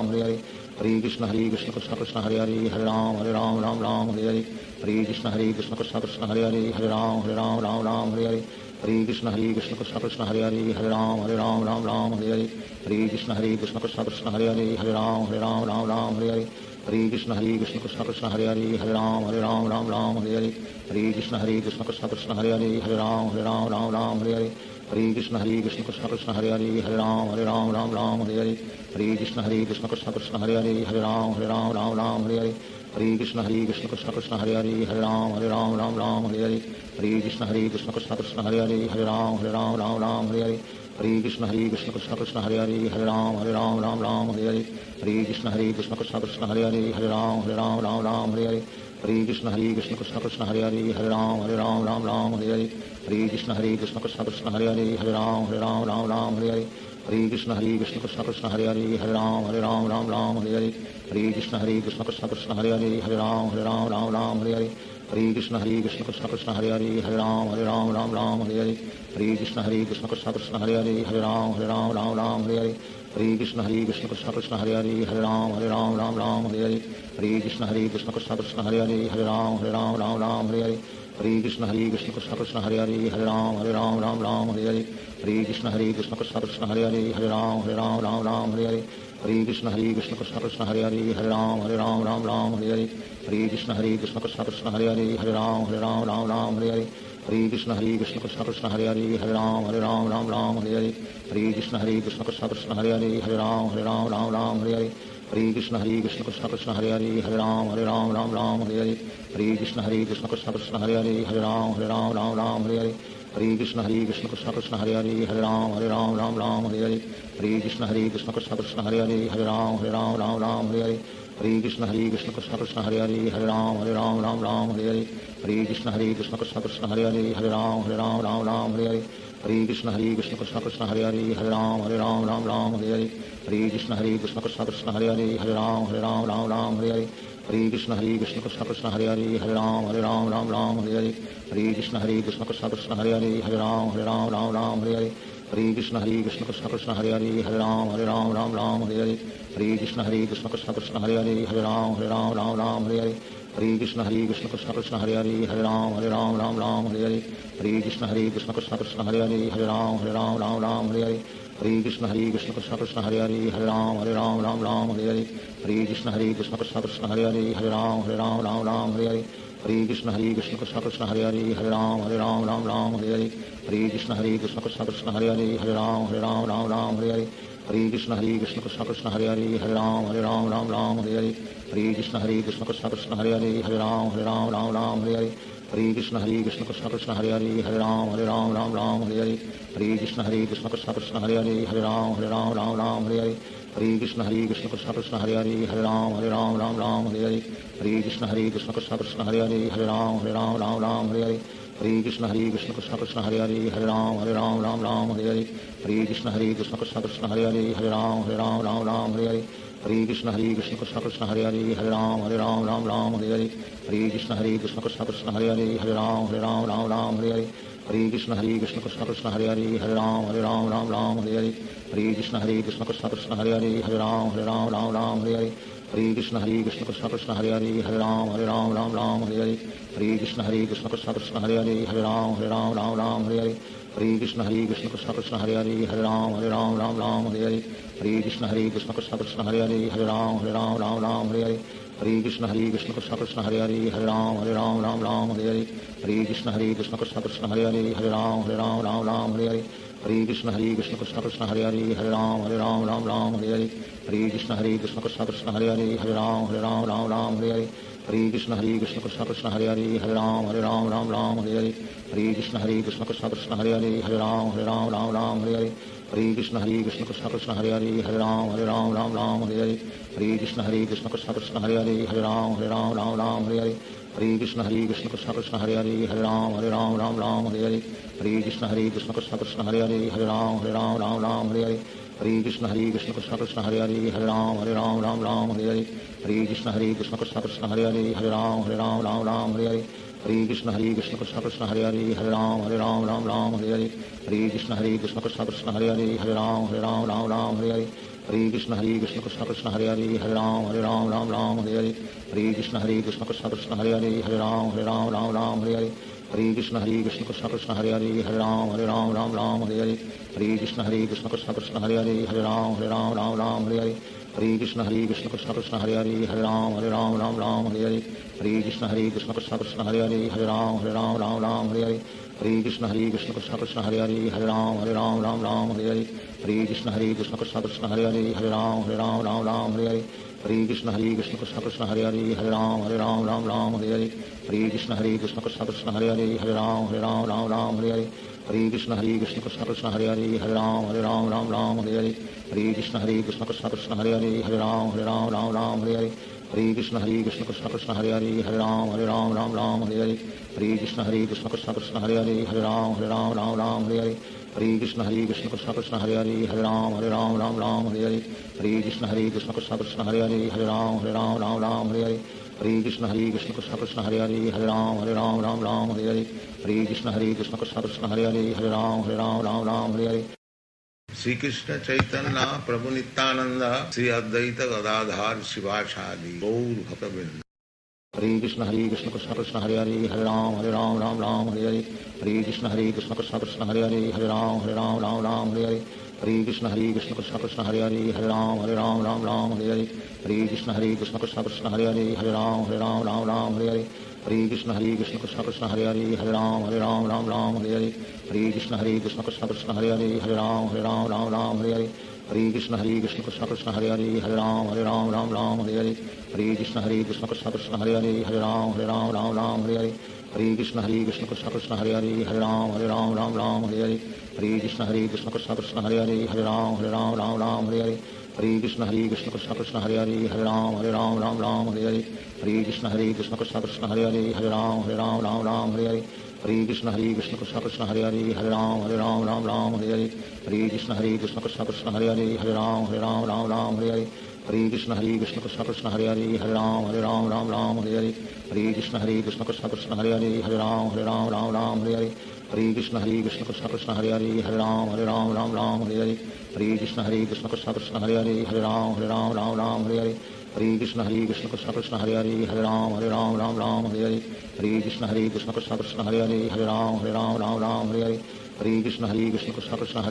Hare Krishna Krishna Krishna Hare Hare Hare Ram Ram Hare Hare Hare Krishna Krishna Krishna Hare Hare Hare Ram Ram Hare Hare Hare Krishna Krishna Krishna Hare Hare Hare Ram Ram Hare Hare Hare Krishna Krishna Krishna Hare Hare Hare Ram Ram Hare Hare Hare Krishna Krishna Krishna Hare Hare Hare Ram Ram Hare Hare Hare Krishna Krishna Krishna Hare Hare Hare Ram Ram Hare Hare Hare Krishna Krishna Krishna Hare Hare Hare Ram Ram Hare Hare Hare Krishna Krishna Krishna Hare Hare Hare Ram Ram Hare Hare Hare Krishna Krishna Krishna Hare Hare Hare Ram Ram Hare Hare Hare Krishna Krishna Krishna Hare Hare Hare Ram Ram Hare Hare Hare Krishna Krishna Krishna Hare Hare Hare Ram Ram Hare Hare Hare Krishna Krishna Krishna Hare Hare Hare Ram Ram Hare Hare Hare Krishna Krishna Krishna Hare Hare Hare Ram Ram Hare Hare Hare Krishna Krishna Krishna Hare Hare Hare Ram Ram Hare Hare Hare Krishna Krishna Krishna Hare Hare Hare Ram Ram Hare Hare Hare Krishna Krishna Krishna Hare Hare Hare Ram Ram Hare Hare Hare Krishna Krishna Krishna Hare Hare Hare Ram Ram Hare Hare Hare Krishna Krishna Krishna Hare Hare Hare Ram Ram Hare Hare Hare Krishna Krishna Krishna Hare Hare Hare Ram Ram Hare Hare Hare Krishna Krishna Krishna Hare Hare Hare Ram Ram Hare Hare Hare Krishna Krishna Krishna Hare Hare Hare Ram Ram Hare Hare Hare Krishna Krishna Krishna Hare Hare Hare Ram Ram Hare Hare Hare Krishna Krishna Krishna Hare Hare Hare Ram Ram Hare Hare Hare Krishna Krishna Krishna Hare Hare Hare Ram Ram Hare Hare Hare Krishna Krishna Krishna Hare Hare Hare Ram Ram Hare Hare Hare Krishna Krishna Krishna Hare Hare Hare Ram Ram Hare Hare Hare Krishna Krishna Krishna Hare Hare Hare Ram Ram Hare Hare Hare Krishna Krishna Krishna Hare Hare Hare Ram Ram Hare Hare Hare Krishna Krishna Krishna Hare Hare Hare Ram Ram Hare Hare Hare Krishna Krishna Krishna Hare Hare Hare Ram Ram Hare Hare Hare Krishna Krishna Krishna Hare Hare Hare Ram Ram Hare Hare Hare Krishna Krishna Krishna Hare Hare Hare Ram Ram Hare Hare Hare Krishna Krishna Krishna Hare Hare Hare Ram Ram Hare Hare Hare Krishna Krishna Krishna Hare Hare Hare Ram Ram Hare Hare Hare Krishna Krishna Krishna Hare Hare Hare Ram Ram Hare Hare Hare Krishna Krishna Krishna Hare Hare Hare Ram Ram Hare Hare Hare Krishna Krishna Krishna Hare Hare Hare Ram Ram Hare Hare Hare Krishna Krishna Krishna Hare Hare Hare Ram Ram Hare Hare Hare Krishna Krishna Krishna Hare Hare Hare Ram Ram Hare Hare Hare Krishna Krishna Krishna Hare Hare Hare Ram Ram Hare Hare Hare Krishna Krishna Krishna Hare Hare Hare Ram Ram Hare Hare Hare Krishna Krishna Krishna Hare Hare Hare Ram Ram Hare Hare Hare Krishna Krishna Krishna Hare Hare Hare Ram Ram Hare Hare Hare Krishna Krishna Krishna Hare Hare Hare Ram Ram Hare Hare Hare Krishna Krishna Krishna Hare Hare Hare Ram Ram Hare Hare Hare Krishna Krishna Krishna Hare Hare Hare Ram Ram Hare Hare Hare Krishna Krishna Krishna Hare Hare Hare Ram Ram Hare Hare Hare Krishna Krishna Krishna Hare Hare Hare Ram Ram Hare Hare Hare Krishna Krishna Krishna Hare Hare Hare Ram Ram Hare Hare Hare Krishna Krishna Krishna Hare Hare Hare Ram Ram Hare Hare Hare Krishna Krishna Krishna Hare Hare Hare Ram Ram Hare Hare Hare Krishna Krishna Krishna Hare Hare Hare Ram Ram Hare Hare Hare Krishna Krishna Krishna Hare Hare Hare Ram Ram Hare Hare Hare Krishna Krishna Krishna Hare Hare Hare Ram Ram Hare Hare Hare Krishna Krishna Krishna Hare Hare Hare Ram Ram Hare Hare Hare Krishna Krishna Krishna Hare Hare Hare Ram Ram Hare Hare Hare Krishna Krishna Krishna Hare Hare Hare Ram Ram Hare Hare Hare Krishna Krishna Krishna Hare Hare Hare Ram Ram Hare Hare Hare Krishna Krishna Krishna Hare Hare Hare Ram Ram Hare Hare Hare Krishna Krishna Krishna Hare Hare Hare Ram Ram Hare Hare Hare Krishna Krishna Krishna Hare Hare Hare Ram Ram Hare Hare Hare Krishna Krishna Krishna Hare Hare Hare Ram Ram Ram Hare Hare Hare Krishna Krishna Krishna Hare Hare Hare Ram Ram Hare Hare Hare Krishna Krishna Krishna Hare Hare Hare Ram Ram Hare Hare Hare Krishna Krishna Krishna Hare Hare Hare Ram Ram Hare Hare Hare Krishna Krishna Krishna Hare Hare Hare Ram Ram Hare Hare Hare Krishna Krishna Krishna Hare Hare Hare Ram Ram Hare Hare Hare Krishna Krishna Krishna Hare Hare Hare Ram Ram Hare Hare Hare Krishna Krishna Krishna Hare Hare Hare Ram Ram Hare Hare Hare Krishna Krishna Krishna Hare Hare Hare Ram Ram Hare Hare Hare Krishna Krishna Krishna Hare Hare Hare Ram Ram Hare Hare Hare Krishna Krishna Krishna Hare Hare Hare Ram Ram Hare Hare Hare Krishna Krishna Krishna Hare Hare Hare Ram Ram Hare Hare Hare Krishna Krishna Krishna Hare Hare Hare Ram Ram Hare Hare Hare Krishna Krishna Krishna Hare Hare Hare Ram Ram Hare Hare Hare Krishna Krishna Krishna Hare Hare Hare Ram Ram Hare Hare Hare Krishna Krishna Krishna Hare Hare Hare Ram Ram Hare Hare Hare Krishna Krishna Krishna Hare Hare Hare Ram Ram Hare Hare Hare Krishna Krishna Krishna Hare Hare Hare Ram Ram Hare Hare Hare Krishna Krishna Krishna Hare Hare Hare Ram Ram Hare Hare Hare Krishna Krishna Krishna Hare Hare Hare Ram Ram Hare Hare Hare Krishna Krishna Krishna Hare Hare Hare Ram Ram Hare Hare Hare Krishna Krishna Krishna Hare Hare Hare Ram Ram Hare Hare Hare Krishna Krishna Krishna Hare Hare Hare Ram Ram Hare Hare Hare Krishna Krishna Krishna Hare Hare Hare Ram Ram Hare Hare Hare Krishna Krishna Krishna Hare Hare Hare Ram Ram Hare Hare Hare Krishna Krishna Krishna Hare Hare Hare Ram Ram Hare Hare Hare Krishna Krishna Krishna Hare Hare Hare Ram Ram Hare Hare Hare Krishna Krishna Krishna Hare Hare Hare Ram Ram Hare Hare Hare Krishna Krishna Krishna Hare Hare Hare Ram Ram Hare Hare Hare Krishna Krishna Krishna Hare Hare Hare Ram Ram Hare Hare Hare Krishna Krishna Krishna Hare Hare Hare Ram Ram Hare Hare Hare Krishna Krishna Krishna Hare Hare Hare Ram Hare Hare Shri Krishna Chaitanya Prabhu Nityanand Shri Advaita Gadadhar Shivacharya Gaur भक्तवृंद Hare Krishna Krishna Krishna Hare Hare Hare Ram Hare Hare Hare Krishna Krishna Krishna Hare Hare Hare Ram Hare Hare Hare Krishna Krishna Krishna Hare Hare Hare Ram Hare Hare Hare Krishna Krishna Krishna Hare Hare Hare Ram Hare Hare Hare Krishna Krishna Krishna Hare Hare Hare Ram Hare Hare Hare Krishna Krishna Krishna Hare Hare Hare Ram Hare Hare Hare Krishna Krishna Krishna Hare Hare Hare Ram Hare Hare Hare Krishna Krishna Krishna Hare Hare Hare Ram Hare Hare Hare Krishna Krishna Krishna Hare Hare Hare Ram Hare Hare Hare Krishna Krishna Krishna Hare Hare Hare Ram Hare Hare Hare Krishna Krishna Krishna Hare Hare Hare Ram Hare Hare Hare Krishna Krishna Krishna Hare Hare Hare Ram Hare Hare Hare Krishna Krishna Krishna Hare Hare Hare Ram Hare Hare Hare Krishna Krishna Krishna Hare Hare Hare Ram Hare Hare Hare Krishna Krishna Krishna Hare Hare Hare Ram Hare Hare Hare Krishna Krishna Krishna Hare Hare Hare Ram Hare Hare Hare Krishna Krishna Krishna Hare Hare Hare Ram Hare Hare Hare Krishna Krishna Krishna Hare Hare Hare Ram Hare Hare Hare Krishna Krishna Krishna Hare Hare Hare Ram Hare Hare Hare Krishna Krishna Krishna Hare Hare Hare Ram Hare Hare Hare Krishna Krishna Krishna Hare Hare Hare Ram Hare Hare Hare Krishna Krishna Krishna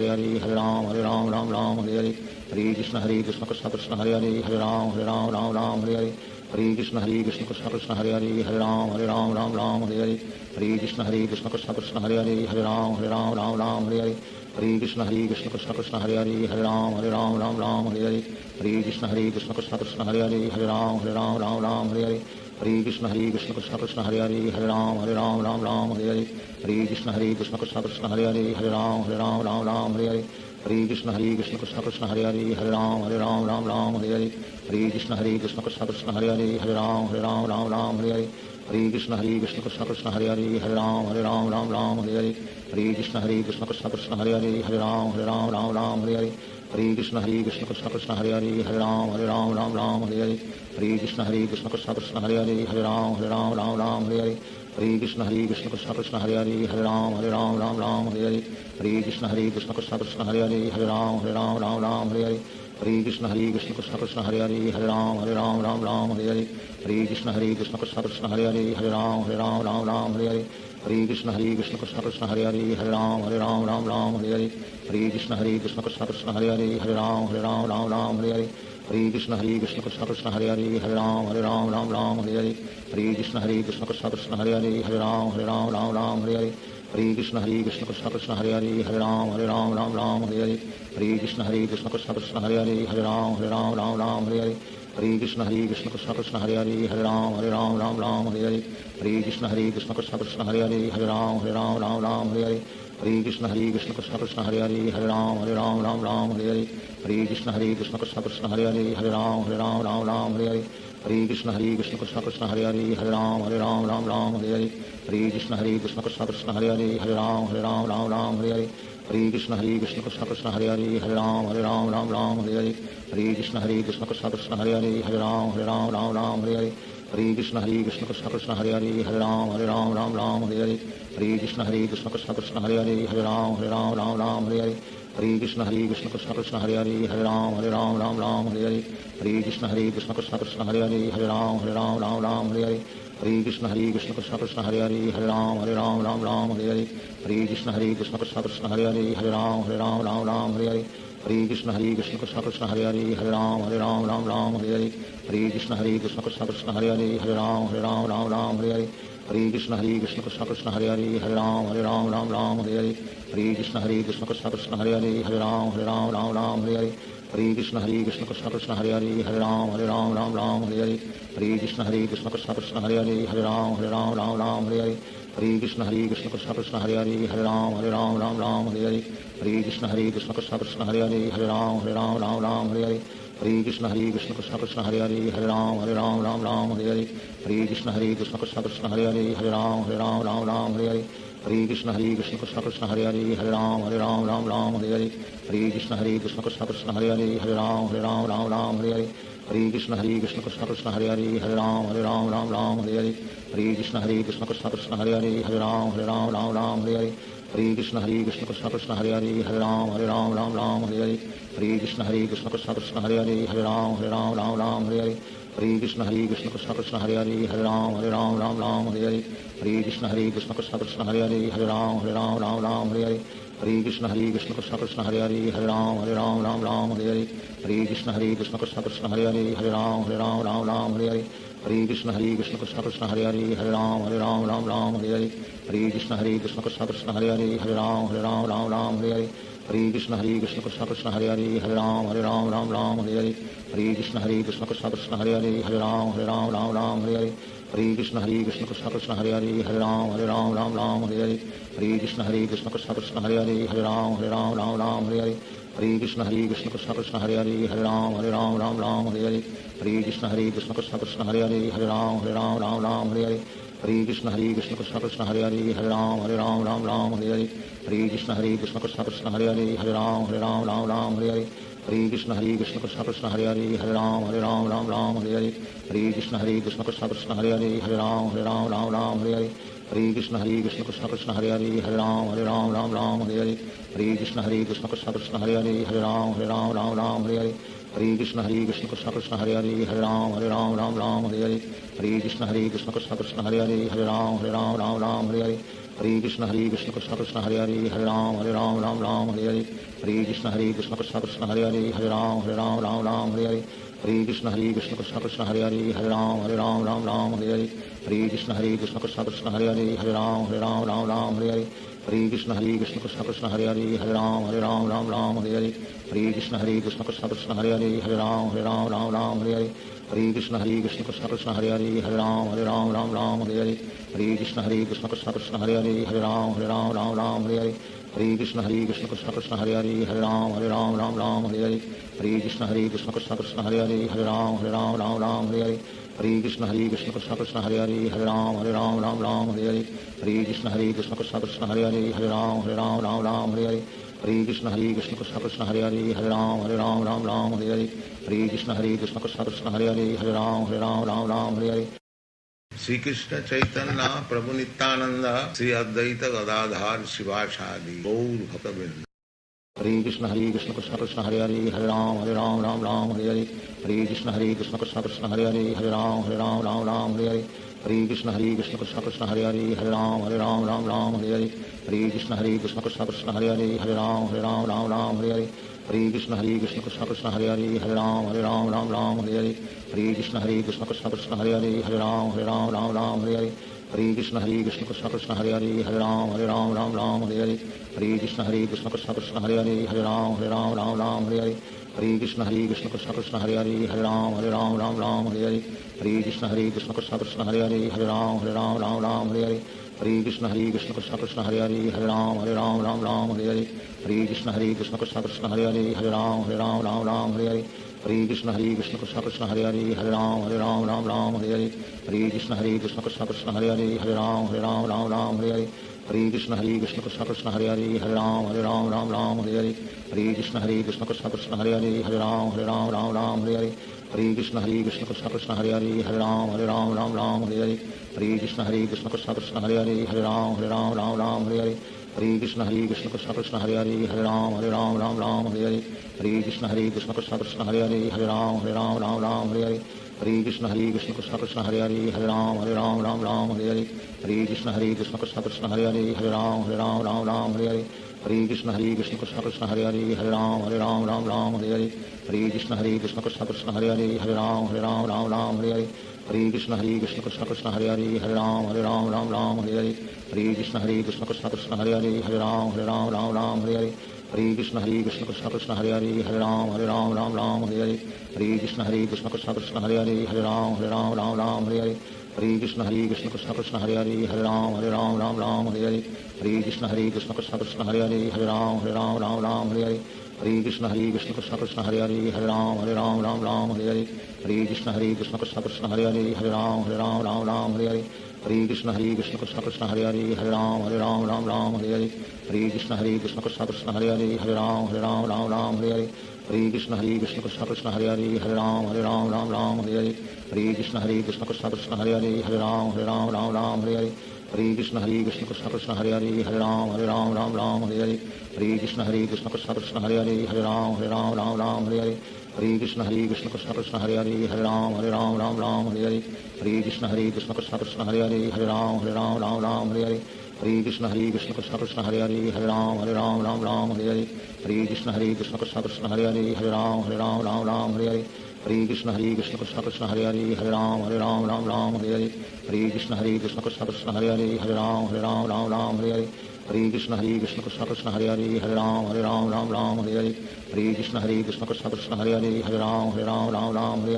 Hare Hare Hare Ram Hare Hare Hare Krishna Krishna Krishna Hare Hare Hare Ram Hare Hare Hare Krishna Krishna Krishna Hare Hare Hare Ram Hare Hare Hare Krishna Krishna Krishna Hare Hare Hare Ram Hare Hare Hare Krishna Krishna Krishna Hare Hare Hare Ram Hare Hare Hare Krishna Krishna Krishna Hare Hare Hare Ram Hare Hare Hare Krishna Krishna Krishna Hare Hare Hare Ram Hare Hare Hare Krishna Krishna Krishna Hare Hare Hare Ram Hare Hare Hare Krishna Krishna Krishna Hare Hare Hare Ram Hare Hare Hare Krishna Krishna Krishna Hare Hare Hare Ram Hare Hare Hare Krishna Krishna Krishna Hare Hare Hare Ram Hare Hare Hare Krishna Krishna Krishna Hare Hare Hare Ram Hare Hare Hare Krishna Krishna Krishna Hare Hare Hare Ram Hare Hare Hare Krishna Krishna Krishna Hare Hare Hare Ram Hare Hare Hare Krishna Krishna Krishna Hare Hare Hare Ram Hare Hare Hare Krishna Krishna Krishna Hare Hare Hare Ram Hare Hare Hare Krishna Krishna Krishna Hare Hare Hare Ram Hare Hare Hare Krishna Krishna Krishna Hare Ram Ram Ram Hare Hare Hare Krishna Krishna Krishna Hare Ram Ram Hare Hare Hare Krishna Krishna Krishna Hare Ram Ram Hare Hare Hare Krishna Krishna Krishna Hare Ram Ram Hare Hare Hare Krishna Krishna Krishna Hare Ram Ram Hare Hare Hare Krishna Krishna Krishna Hare Ram Hare Hare Hare Krishna Krishna Krishna Hare Ram Hare Hare Hare Krishna Krishna Krishna Hare Ram Hare Hare Hare Krishna Krishna Krishna Hare Ram Hare Hare Hare Krishna Krishna Krishna Hare Ram Hare Hare Hare Krishna Krishna Krishna Hare Ram Hare Hare Hare Krishna Krishna Krishna Hare Ram Hare Hare Hare Krishna Krishna Krishna Hare Ram Hare Hare Hare Krishna Krishna Krishna Hare Ram Hare Hare Hare Krishna Krishna Krishna Hare Ram Hare Hare Hare Krishna Krishna Krishna Hare Ram Hare Hare Hare Krishna Krishna Krishna Hare Ram Hare Hare Hare Krishna Krishna Krishna Hare Ram Hare Hare Hare Krishna Krishna Krishna Hare Ram Hare Hare Hare Krishna Krishna Krishna Hare Ram Hare Hare Hare Krishna Krishna Krishna Hare Ram Hare Hare Hare Krishna Krishna Krishna Hare Ram Hare Hare Hare Krishna Krishna Krishna Hare Ram Hare Hare Hare Krishna Krishna Krishna Hare Ram Hare Hare Hare Krishna Krishna Krishna Hare Ram Hare Hare Hare Krishna Krishna Krishna Hare Ram Hare Hare Hare Krishna Krishna Krishna Hare Ram Hare Hare Hare Krishna Krishna Krishna Hare Ram Hare Hare Hare Krishna Krishna Krishna Hare Ram Hare Hare Hare Krishna Krishna Krishna Hare Ram Hare Hare Hare Krishna Krishna Krishna Hare Ram Hare Hare Hare Krishna Krishna Krishna Hare Ram Hare Hare Hare Krishna Krishna Krishna Hare Ram Hare Hare Hare Krishna Krishna Krishna Hare Ram Hare Hare Hare Krishna Krishna Krishna Hare Ram Hare Hare Hare Krishna Krishna Krishna Hare Ram Hare Hare Hare Krishna Krishna Krishna Hare Ram Hare Hare Hare Krishna Krishna Krishna Hare Ram Hare Hare Hare Krishna Krishna Krishna Hare Ram Hare Hare Hare Krishna Krishna Krishna Hare Ram Hare Hare Hare Krishna Krishna Krishna Hare Ram Hare Hare Hare Krishna Krishna Krishna Hare Ram Hare Hare Hare Krishna Krishna Krishna Hare Ram Hare Hare Hare Krishna Krishna Krishna Hare Ram Hare Hare Hare Krishna Krishna Krishna Hare Ram Hare Hare Hare Krishna Krishna Krishna Hare Ram Hare Hare Hare Krishna Krishna Krishna Hare Ram Hare Hare Hare Krishna Krishna Krishna Hare Ram Hare Hare Hare Krishna Krishna Krishna Hare Ram Hare Hare Hare Krishna Krishna Krishna Hare Ram Hare Hare Hare Krishna Krishna Krishna Hare Ram Hare Hare Hare Krishna Krishna Krishna Hare Ram Hare Hare Hare Krishna Krishna Krishna Hare Ram Hare Hare Hare Krishna Krishna Krishna Hare Ram Hare Hare Hare Krishna Krishna Krishna Hare Ram Hare Hare Hare Krishna Krishna Krishna Hare Ram Hare Hare Hare Krishna Krishna Krishna Hare Ram Hare Hare Hare Krishna Krishna Krishna Hare Ram Hare Hare Hare Krishna Krishna Krishna Hare Ram Hare Hare Hare Krishna Krishna Krishna Hare Ram Hare Hare Hare Krishna Krishna Krishna Hare Ram Hare Hare Hare Krishna Krishna Krishna Hare Ram Hare Hare Hare Krishna Krishna Krishna Hare Ram Hare Hare Hare Krishna Krishna Krishna Hare Ram Hare Hare Hare Krishna Krishna Krishna Hare Ram Hare Hare Hare Krishna Krishna Krishna Hare Ram Hare Hare Hare Krishna Krishna Krishna Hare Ram Hare Hare Hare Krishna Krishna Krishna Hare Ram Hare Hare Hare Krishna Krishna Krishna Hare Ram Hare Hare Hare Krishna Krishna Krishna Hare Ram Hare Hare Shri Krishna Chaitanya Prabhu Nityanand Shri Advaita Gadadhar शिवासादि Gaur भक्तवृंद Hare Krishna Krishna Krishna Hare Ram Hare Hare Hare Krishna Krishna Krishna Hare Ram Hare Hare Hare Krishna Krishna Krishna Hare Hare Ram Ram Ram Hare Hare Hare Krishna Krishna Krishna Hare Hare Ram Ram Hare Hare Hare Krishna Krishna Krishna Hare Hare Ram Ram Hare Hare Hare Krishna Krishna Krishna Hare Hare Ram Ram Hare Hare Hare Krishna Krishna Krishna Hare Hare Ram Ram Hare Hare Hare Krishna Krishna Krishna Hare Hare Ram Ram Hare Hare Hare Krishna Krishna Krishna Hare Hare Ram Ram Hare Hare Hare Krishna Krishna Krishna Hare Hare Ram Ram Hare Hare Hare Krishna Krishna Krishna Hare Hare Ram Ram Hare Hare Hare Krishna Krishna Krishna Hare Hare Ram Ram Hare Hare Hare Krishna Krishna Krishna Hare Hare Ram Ram Hare Hare Hare Krishna Krishna Krishna Hare Hare Ram Ram Hare Hare Hare Krishna Krishna Krishna Hare Hare Ram Ram Hare Hare Hare Krishna Krishna Krishna Hare Hare Ram Ram Hare Hare Hare Krishna Krishna Krishna Hare Hare Ram Ram Hare Hare Hare Krishna Krishna Krishna Hare Hare Ram Ram Hare Hare Hare Krishna Krishna Krishna Hare Hare Ram Ram Hare Hare Hare Krishna Krishna Krishna Hare Hare Ram Ram Hare Hare Hare Krishna Krishna Krishna Hare Hare Ram Ram Hare Hare Hare Krishna Krishna Krishna Hare Hare Ram Ram Hare Hare Hare Krishna Krishna Krishna Hare Hare Ram Ram Hare Hare Hare Krishna Krishna Krishna Hare Hare Ram Ram Hare Hare Hare Krishna Krishna Krishna Hare Hare Ram Ram Hare Hare Hare Krishna Krishna Krishna Hare Hare Ram Ram Hare Hare Hare Krishna Krishna Krishna Hare Hare Ram Ram Hare Hare Hare Krishna Krishna Krishna Hare Hare Ram Ram Hare Hare Hare Krishna Krishna Krishna Hare Hare Ram Ram Hare Hare Hare Krishna Krishna Krishna Hare Hare Ram Ram Hare Hare Hare Krishna Krishna Krishna Hare Hare Ram Ram Hare Hare Hare Krishna Krishna Krishna Hare Hare Ram Ram Hare Hare Hare Krishna Krishna Krishna Hare Hare Ram Ram Hare Hare Hare Krishna Krishna Krishna Hare Hare Ram Ram Hare Hare Hare Krishna Krishna Krishna Hare Hare Ram Ram Hare Hare Hare Krishna Krishna Krishna Hare Hare Ram Ram Hare Hare Hare Krishna Krishna Krishna Hare Hare Ram Ram Hare Hare Hare Krishna Krishna Krishna Hare Hare Ram Ram Hare Hare Hare Krishna Krishna Krishna Hare Hare Ram Ram Hare Hare Hare Krishna Krishna Krishna Hare Hare Ram Ram Hare Hare Hare Krishna Krishna Krishna Hare Hare Ram Ram Hare Hare Hare Krishna Krishna Krishna Hare Hare Ram Ram Hare Hare Hare Krishna Krishna Krishna Hare Hare Ram Ram Hare Hare Hare Krishna Krishna Krishna Hare Hare Ram Ram Hare Hare Hare Krishna Krishna Krishna Hare Hare Ram Ram Hare Hare Hare Krishna Krishna Krishna Hare Hare Ram Ram Hare Hare Hare Krishna Krishna Krishna Hare Hare Ram Ram Hare Hare Hare Krishna Krishna Krishna Hare Hare Ram Ram Hare Hare Hare Krishna Krishna Krishna Hare Hare Ram Ram Hare Hare Hare Krishna Krishna Krishna Hare Hare Ram Ram Hare Hare Hare Krishna Krishna Krishna Hare Hare Ram Ram Hare Hare Hare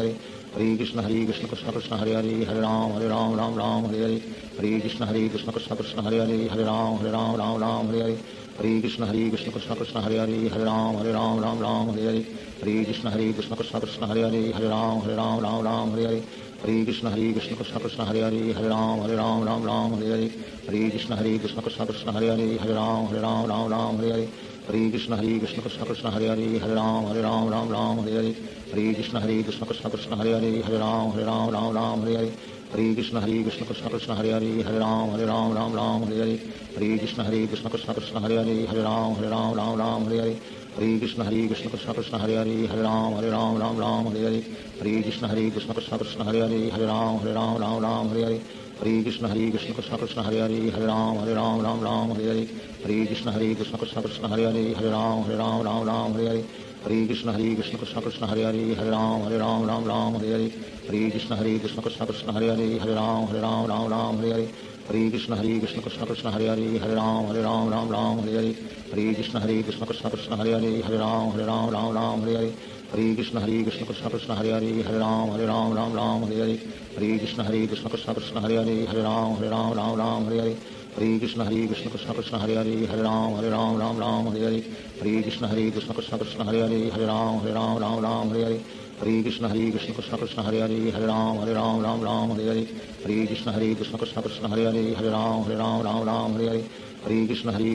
Krishna Krishna Krishna Hare Hare Ram Ram Hare Hare Hare Krishna Krishna Krishna Hare Hare Ram Ram Hare Hare Hare Krishna Krishna Krishna Hare Hare Ram Ram Hare Hare Hare Krishna Krishna Krishna Hare Hare Ram Ram Hare Hare Hare Krishna Krishna Krishna Hare Hare Ram Ram Hare Hare Hare Krishna Krishna Krishna Hare Hare Ram Ram Hare Hare Hare Krishna Krishna Krishna Hare Hare Ram Ram Hare Hare Hare Krishna Krishna Krishna Hare Hare Ram Ram Hare Hare Hare Krishna Krishna Krishna Hare Hare Ram Ram Hare Hare Hare Krishna Krishna Krishna Hare Hare Ram Ram Hare Hare Hare Krishna Krishna Krishna Hare Hare Ram Ram Hare Hare Hare Krishna Krishna Krishna Hare Hare Ram Ram Hare Hare Hare Krishna Krishna Krishna Hare Hare Ram Ram Hare Hare Hare Krishna Krishna Krishna Hare Hare Ram Ram Hare Hare Hare Krishna Krishna Krishna Hare Hare Ram Ram Hare Hare Hare Krishna Krishna Krishna Hare Hare Ram Ram Hare Hare Hare Krishna Krishna Krishna Hare Hare Ram Ram Hare Hare Hare Krishna Krishna Krishna Hare Hare Ram Ram Hare Hare Hare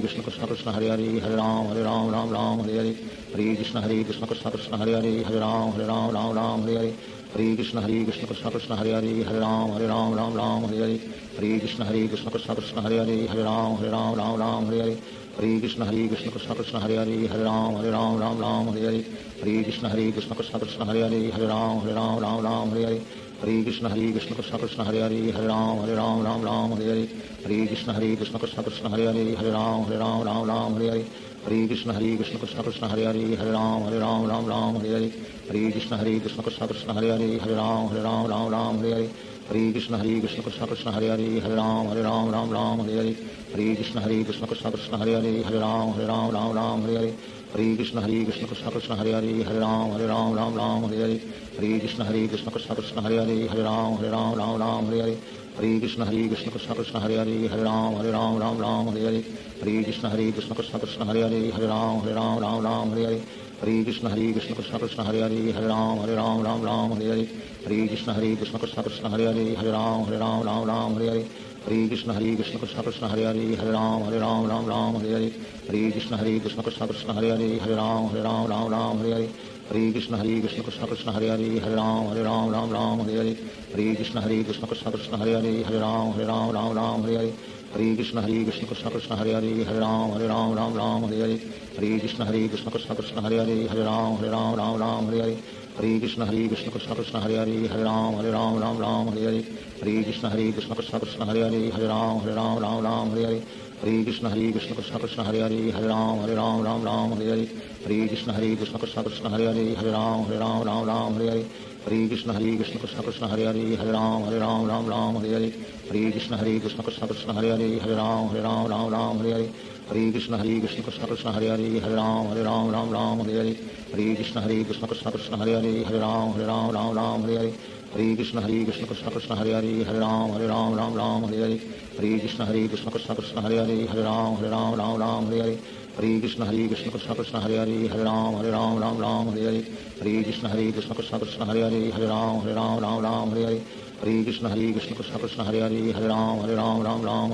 Krishna Krishna Krishna Hare Hare Ram Ram Hare Hare Hare Krishna Krishna Krishna Hare Hare Ram Ram Hare Hare Hare Krishna Krishna Krishna Hare Hare Ram Ram Hare Hare Hare Krishna Krishna Krishna Hare Hare Ram Ram Hare Hare Hare Krishna Krishna Krishna Hare Hare Ram Ram Hare Hare Hare Krishna Krishna Krishna Hare Hare Ram Ram Hare Hare Hare Krishna Krishna Krishna Hare Hare Ram Ram Hare Hare Hare Krishna Krishna Krishna Hare Ram Ram Ram Hare Hare Hare Krishna Krishna Krishna Hare Ram Ram Hare Hare Hare Krishna Krishna Krishna Hare Ram Ram Hare Hare Hare Krishna Krishna Krishna Hare Ram Ram Hare Hare Hare Krishna Krishna Krishna Hare Ram Ram Hare Hare Hare Krishna Krishna Krishna Hare Ram Hare Hare Hare Krishna Krishna Krishna Hare Ram Hare Hare Hare Krishna Krishna Krishna Hare Ram Hare Hare Hare Krishna Krishna Krishna Hare Ram Hare Hare Hare Krishna Krishna Krishna Hare Ram Hare Hare Hare Krishna Krishna Krishna Hare Ram Hare Hare Hare Krishna Krishna Krishna Hare Ram Hare Hare Hare Krishna Krishna Krishna Hare Ram Hare Hare Hare Krishna Krishna Krishna Hare Ram Hare Hare Hare Krishna Krishna Krishna Hare Ram Hare Hare Hare Krishna Krishna Krishna Hare Ram Hare Hare Hare Krishna Krishna Krishna Hare Ram Hare Hare Hare Krishna Krishna Krishna Hare Ram Hare Hare Hare Krishna Krishna Krishna Hare Ram Hare Hare Hare Krishna Krishna Krishna Hare Ram Hare Hare Hare Krishna Krishna Krishna Hare Ram Hare Hare Hare Krishna Krishna Krishna Hare Ram Hare Hare Hare Krishna Krishna Krishna Hare Ram Hare Hare Hare Krishna Krishna Krishna Hare Ram Hare Hare Hare Krishna Krishna Krishna Hare Ram Hare Hare Hare Krishna Krishna Krishna Hare Ram Hare Hare Hare Krishna Krishna Krishna Hare Ram Hare Hare Hare Krishna Krishna Krishna Hare Ram Hare Hare Hare Krishna Krishna Krishna Hare Ram Hare Hare Hare Krishna Krishna Krishna Hare Ram Hare Hare Hare Krishna Krishna Krishna Hare Ram Hare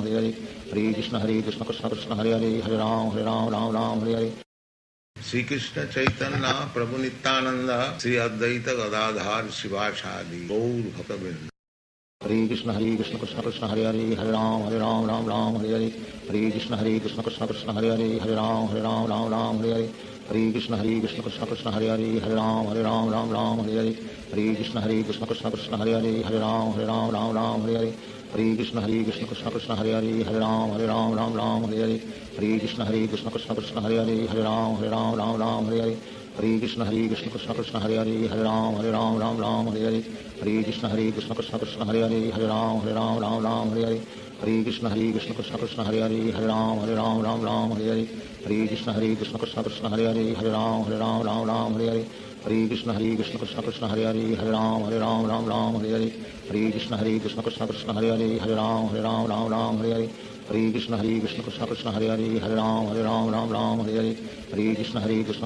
Hare Hare Krishna Krishna Krishna Hare Ram Hare Hare Shri Krishna Chaitanya Prabhu Nityanand Shri Advaita Gadadhar शिवासादि Gaur भक्तवृंद Hare Krishna Krishna Krishna Hare Ram Hare Hare Hare Krishna Krishna Krishna Hare Ram Hare Hare Hare Krishna Krishna Krishna Hare Ram Hare Hare Hare Krishna Krishna Krishna Hare Ram Hare Hare Hare Krishna Krishna Krishna Hare Ram Hare Hare Hare Krishna Krishna Krishna Hare Ram Hare Hare Hare Krishna Krishna Krishna Hare Ram Hare Hare Hare Krishna Krishna Krishna Hare Ram Hare Hare Hare Krishna Krishna Krishna Hare Ram Hare Hare Hare Krishna Krishna Krishna Hare Ram Hare Hare Hare Krishna Krishna Krishna Hare Ram Hare Hare Hare Krishna Krishna Krishna Hare Ram Hare Hare Hare Krishna Krishna Krishna Hare Ram Hare Hare Hare Krishna Krishna Krishna Hare Ram Hare Hare Hare Krishna Krishna Krishna Hare Ram Hare Hare Hare Krishna Krishna Krishna Hare Ram Hare Hare Hare Krishna Krishna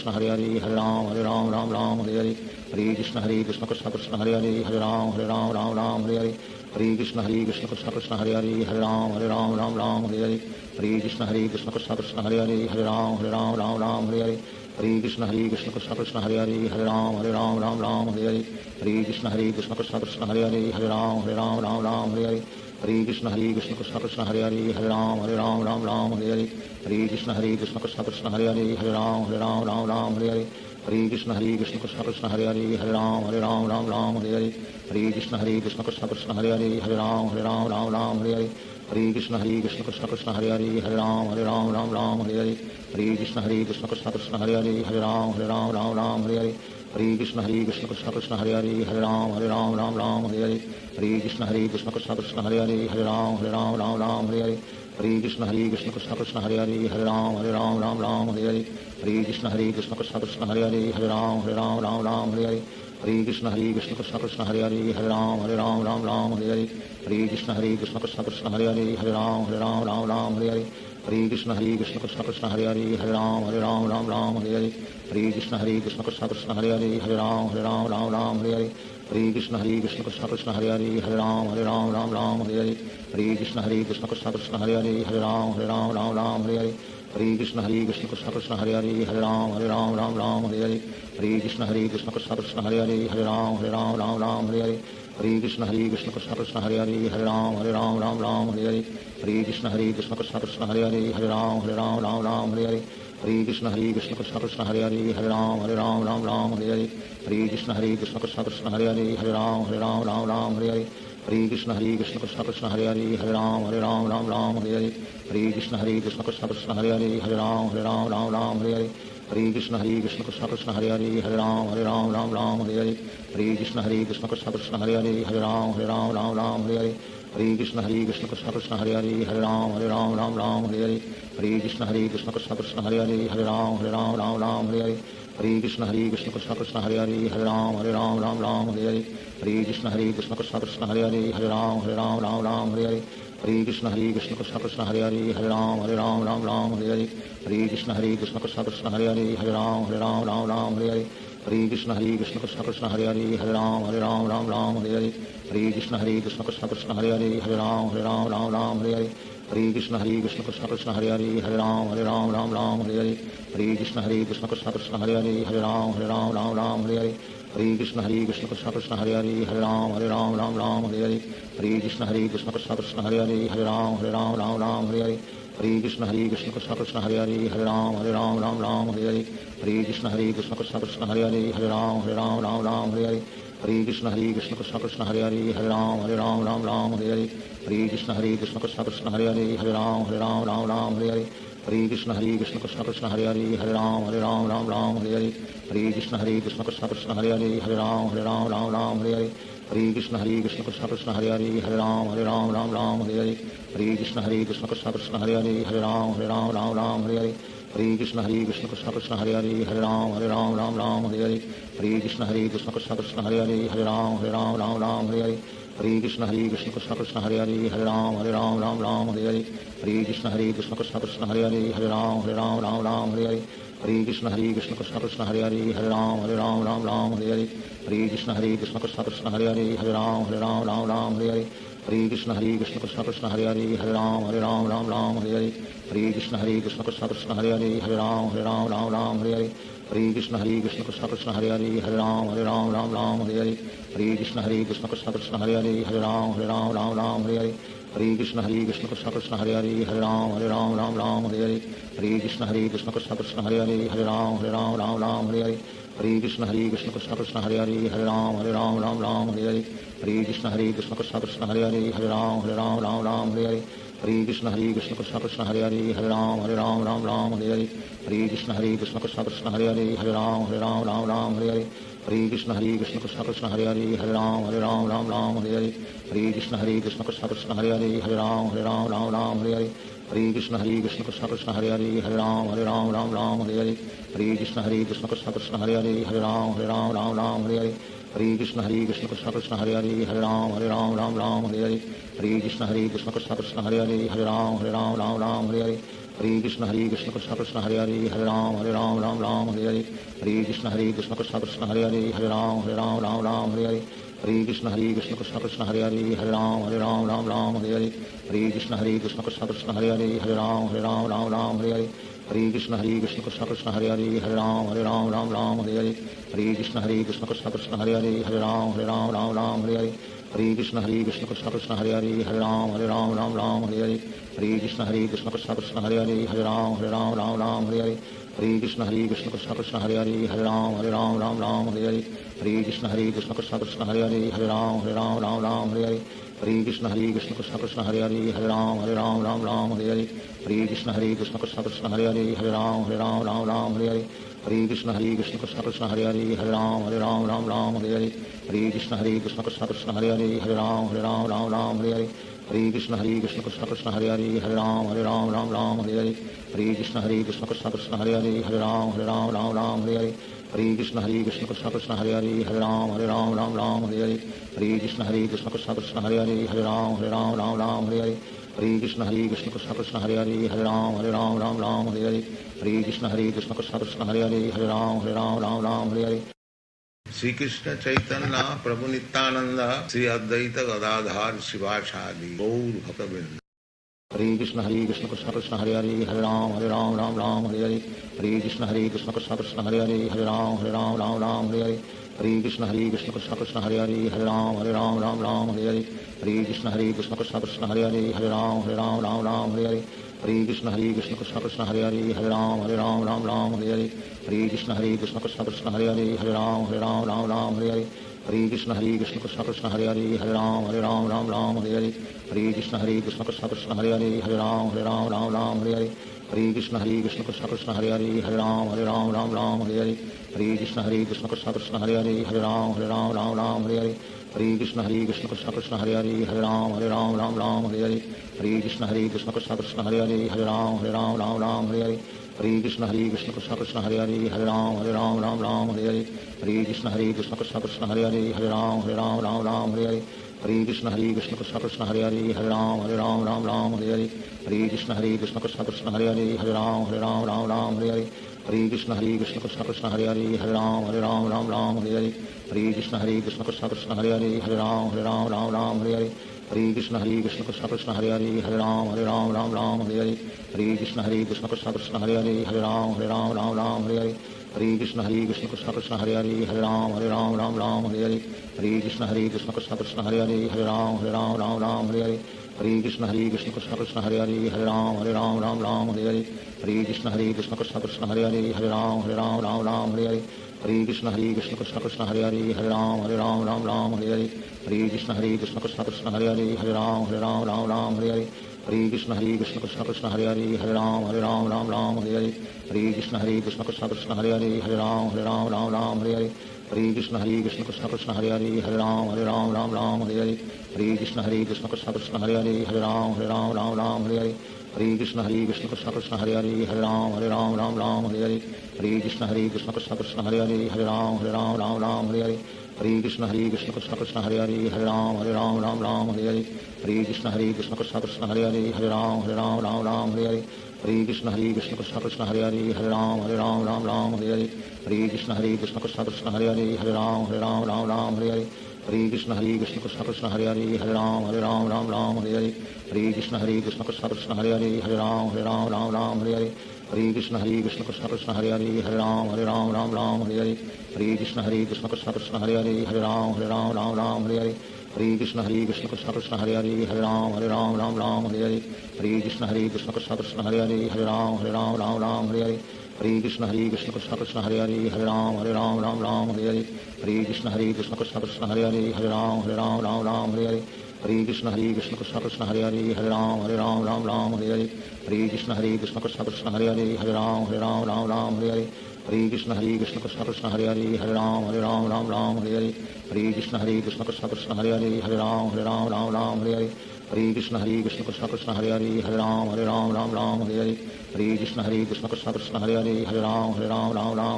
Krishna Hare Ram Hare Hare Hare Krishna Krishna Krishna Hare Ram Hare Hare Hare Krishna Krishna Krishna Hare Ram Hare Hare Hare Krishna Krishna Krishna Hare Ram Hare Hare Hare Krishna Krishna Krishna Hare Ram Hare Hare Hare Krishna Krishna Krishna Hare Ram Hare Hare Hare Krishna Krishna Krishna Hare Ram Hare Hare Hare Krishna Krishna Krishna Hare Ram Hare Hare Hare Krishna Krishna Krishna Hare Ram Hare Hare Hare Krishna Krishna Krishna Hare Ram Hare Hare Hare Krishna Krishna Krishna Hare Ram Hare Hare Hare Krishna Krishna Krishna Hare Ram Hare Hare Hare Krishna Krishna Krishna Hare Ram Hare Hare Hare Krishna Krishna Krishna Hare Ram Hare Hare Hare Krishna Krishna Krishna Hare Ram Hare Hare Hare Krishna Krishna Krishna Hare Ram Hare Hare Hare Krishna Krishna Krishna Hare Ram Hare Hare Hare Krishna Krishna Krishna Hare Ram Hare Hare Hare Krishna Krishna Krishna Hare Ram Hare Hare Hare Krishna Krishna Krishna Hare Ram Hare Hare Hare Krishna Krishna Krishna Hare Ram Hare Hare Hare Krishna Krishna Krishna Hare Ram Hare Hare Hare Krishna Krishna Krishna Hare Ram Hare Hare Hare Krishna Krishna Krishna Hare Ram Hare Hare Hare Krishna Krishna Krishna Hare Hare Ram Ram Ram Hare Hare Hare Krishna Krishna Krishna Hare Hare Ram Ram Hare Hare Hare Krishna Krishna Krishna Hare Hare Ram Ram Hare Hare Hare Krishna Krishna Krishna Hare Hare Ram Ram Hare Hare Hare Krishna Krishna Krishna Hare Hare Ram Ram Hare Hare Hare Krishna Krishna Krishna Hare Hare Ram Ram Hare Hare Hare Krishna Krishna Krishna Hare Hare Ram Ram Hare Hare Hare Krishna Krishna Krishna Krishna Hare Hare Ram Ram Hare Hare Hare Krishna Krishna Krishna Krishna Hare Hare Ram Ram Hare Hare Hare Krishna Krishna Krishna Krishna Hare Hare Ram Ram Hare Hare Hare Krishna Krishna Krishna Krishna Hare Hare Ram Ram Hare Hare Hare Krishna Krishna Krishna Krishna Hare Hare Ram Ram Hare Hare Hare Krishna Krishna Krishna Krishna Hare Hare Ram Ram Hare Hare Hare Krishna Krishna Krishna Krishna Hare Hare Ram Ram Hare Hare Hare Krishna Krishna Krishna Krishna Hare Hare Ram Ram Hare Hare Hare Krishna Krishna Krishna Krishna Hare Hare Ram Ram Hare Hare Hare Krishna Krishna Krishna Krishna Hare Hare Ram Ram Hare Hare Hare Krishna Krishna Krishna Krishna Hare Hare Ram Ram Hare Hare Hare Krishna Krishna Krishna Krishna Hare Hare Ram Ram Hare Hare Hare Krishna Krishna Krishna Krishna Hare Hare Ram Ram Hare Hare Hare Krishna Krishna Krishna Krishna Hare Hare Ram Ram Hare Hare Hare Krishna Krishna Krishna Krishna Hare Hare Ram Ram Hare Hare Hare Krishna Krishna Krishna Krishna Hare Hare Ram Ram Hare Hare Hare Krishna Krishna Krishna Krishna Hare Hare Ram Ram Hare Hare Hare Krishna Krishna Krishna Krishna Hare Hare Ram Ram Hare Hare Hare Krishna Krishna Krishna Krishna Hare Hare Ram Ram Hare Hare Hare Krishna Krishna Krishna Krishna Hare Hare Ram Ram Hare Hare Hare Krishna Krishna Krishna Krishna Hare Hare Ram Ram Hare Hare Hare Krishna Krishna Krishna Krishna Hare Hare Ram Ram Hare Hare Hare Krishna Krishna Krishna Krishna Hare Hare Ram Ram Hare Hare Hare Krishna Krishna Krishna Krishna Hare Hare Ram Ram Hare Hare Hare Krishna Krishna Krishna Krishna Hare Hare Ram Ram Hare Hare Hare Krishna Krishna Krishna Krishna Hare Hare Ram Ram Hare Hare Hare Krishna Krishna Krishna Krishna Hare Hare Ram Ram Hare Hare Hare Krishna Krishna Krishna Krishna Hare Hare Ram Ram Hare Hare Hare Krishna Krishna Krishna Krishna Hare Hare Ram Ram Hare Hare Hare Krishna Krishna Krishna Krishna Hare Hare Ram Ram Hare Hare Hare Krishna Krishna Krishna Krishna Hare Hare Ram Ram Hare Hare Hare Krishna Krishna Krishna Krishna Hare Hare Ram Ram Hare Hare Hare Krishna Krishna Krishna Krishna Hare Hare Ram Ram Hare Hare Hare Krishna Krishna Krishna Krishna Hare Hare Ram Ram Hare Hare Hare Krishna Krishna Krishna Krishna Hare Hare Ram Ram Hare Hare Hare Krishna Krishna Krishna Krishna Hare Hare Ram Ram Hare Hare Hare Krishna Krishna Krishna Krishna Hare Hare Ram Ram Hare Hare Hare Krishna Krishna Krishna Krishna Hare Hare Ram Ram Hare Hare Hare Krishna Krishna Krishna Krishna Hare Hare Ram Ram Hare Hare Hare Krishna Krishna Krishna Krishna Hare Hare Ram Ram Hare Hare Hare Krishna Krishna Krishna Krishna Hare Hare Ram Ram Hare Hare Hare Krishna Krishna Krishna Krishna Hare Hare Ram Ram Hare Hare Hare Krishna Krishna Krishna Krishna Hare Hare Ram Ram Hare Hare Hare Krishna Krishna Krishna Krishna Hare Hare Ram Ram Hare Hare Hare Krishna Krishna Krishna Krishna Hare Hare Ram Ram Hare Hare Hare Krishna Krishna Krishna Krishna Hare Hare Ram Ram Hare Hare Hare Krishna Krishna Krishna Krishna Hare Hare Ram Ram Hare Hare Hare Krishna Krishna Krishna Krishna Hare Hare Ram Ram Hare Hare Hare Krishna Krishna Krishna Krishna Hare Hare Ram Ram Hare Hare Hare Krishna Krishna Krishna Krishna Hare Hare Ram Ram Hare Hare Hare Krishna Krishna Krishna Krishna Hare Hare Ram Ram Hare Hare Hare Krishna Krishna Krishna Krishna Hare Hare Ram Ram Hare Hare Hare Krishna Krishna Krishna Krishna Hare Hare Ram Ram Hare Hare Hare Krishna Krishna Krishna Krishna Hare Hare Ram Ram Hare Hare Hare Krishna Krishna Krishna Krishna Hare Hare Ram Ram Hare Hare Hare Krishna Krishna Krishna Krishna Hare Hare Ram Ram Hare Hare Hare Krishna Krishna Krishna Krishna Hare Hare Ram Ram Hare Hare Hare Krishna Krishna Krishna Krishna Hare Hare Ram Ram Hare Hare Hare Krishna Krishna Krishna Krishna Hare Hare Ram Ram Hare Hare Hare Krishna Krishna Krishna Krishna Hare Hare Ram Ram Hare Hare Hare Krishna Krishna Krishna Krishna Hare Hare Ram Ram Hare Hare Shri Krishna Chaitanya Prabhu Nityanand Shri Advaita Gadadhar Shivacharya Gaur भक्तवृंद। Hare Krishna Krishna Krishna Hare Hare Ram Hare Hare Hare Krishna Krishna Krishna Krishna Hare Hare Ram Hare Hare Hare Krishna Krishna Krishna Hare Hare Ram Ram Hare Hare Hare Krishna Krishna Krishna Krishna Hare Hare Ram Hare Hare Hare Krishna Krishna Krishna Hare Hare Hare Ram Ram Ram Hare Hare Hare Krishna Krishna Krishna Hare Hare Hare Ram Ram Hare Hare Hare Krishna Krishna Krishna Hare Hare Hare Ram Ram Hare Hare Hare Krishna Krishna Krishna Hare Hare Hare Ram Ram Hare Hare Hare Krishna Krishna Krishna Hare Hare Hare Ram Ram Hare Hare Hare Krishna Krishna Krishna Hare Hare Hare Ram Ram Hare Hare Hare Krishna Krishna Krishna Hare Hare Hare Ram Ram Hare Hare Hare Krishna Krishna Krishna Hare Hare Hare Ram Ram Hare Hare Hare Krishna Krishna Krishna Hare Hare Hare Ram Ram Hare Hare Hare Krishna Krishna Krishna Hare Hare Hare Ram Ram Hare Hare Hare Krishna Krishna Krishna Hare Hare Hare Ram Ram Hare Hare Hare Krishna Krishna Krishna Hare Hare Hare Ram Ram Hare Hare Hare Krishna Krishna Krishna Hare Hare Hare Ram Hare Hare Hare Krishna Krishna Krishna Hare Hare Hare Ram Hare Hare Hare Krishna Krishna Krishna Hare Hare Hare Ram Hare Hare Hare Krishna Krishna Krishna Hare Hare Hare Ram Hare Hare Hare Krishna Krishna Krishna Hare Hare Hare Ram Hare Hare Hare Krishna Krishna Krishna Hare Hare Hare Ram Hare Hare Hare Krishna Krishna Krishna Hare Hare Hare Ram Hare Hare Hare Krishna Krishna Krishna Hare Hare Hare Ram Hare Hare Hare Krishna Krishna Krishna Hare Hare Hare Ram Hare Hare Hare Krishna Krishna Krishna Hare Hare Hare Ram Hare Hare Hare Krishna Krishna Krishna Hare Hare Hare Ram Hare Hare Hare Krishna Krishna Krishna Hare Hare Hare Ram Hare Hare Hare Krishna Krishna Krishna Hare Hare Hare Ram Hare Hare Hare Krishna Krishna Krishna Hare Hare Hare Ram Hare Hare Hare Krishna Krishna Krishna Hare Hare Hare Ram Hare Hare Hare Krishna Krishna Krishna Hare Hare Hare Ram Hare Hare Hare Krishna Krishna Krishna Hare Hare Hare Ram Hare Hare Hare Krishna Krishna Krishna Hare Hare Hare Ram Hare Hare Hare Krishna Krishna Krishna Hare Hare Hare Ram Hare Hare Hare Krishna Krishna Krishna Hare Hare Hare Ram Hare Hare Hare Krishna Krishna Krishna Hare Hare Hare Ram Hare Hare Hare Krishna Krishna Krishna Hare Hare Hare Ram Hare Hare Hare Krishna Krishna Krishna Hare Hare Hare Ram Hare Hare Hare Krishna Krishna Krishna Hare Hare Hare Ram Hare Hare Hare Krishna Krishna Krishna Hare Hare Hare Ram Hare Hare Hare Krishna Krishna Krishna Hare Hare Hare Ram Hare Hare Hare Krishna Krishna Krishna Hare Hare Hare Ram Hare Hare Hare Krishna Krishna Krishna Hare Hare Hare Ram Hare Hare Hare Krishna Krishna Krishna Hare Hare Hare Ram Hare Hare Hare Krishna Krishna Krishna Hare Hare Hare Ram Hare Hare Hare Krishna Krishna Krishna Hare Hare Hare Ram Hare Hare Hare Krishna Krishna Krishna Hare Hare Hare Ram Hare Hare Hare Krishna Krishna Krishna Hare Hare Hare Ram Hare Hare Hare Krishna Krishna Krishna Hare Hare Hare Ram Hare Hare Hare Krishna Krishna Krishna Hare Hare Hare Ram Hare Hare Hare Krishna Krishna Krishna Hare Hare Hare Ram Hare Hare Hare Krishna Krishna Krishna Hare Hare Hare Ram Hare Hare Hare Krishna Krishna Krishna Hare Hare Hare Ram Hare Hare Hare Krishna Krishna Krishna Hare Hare Hare Ram Hare Hare Hare Krishna Krishna Krishna Hare Hare Hare Ram Hare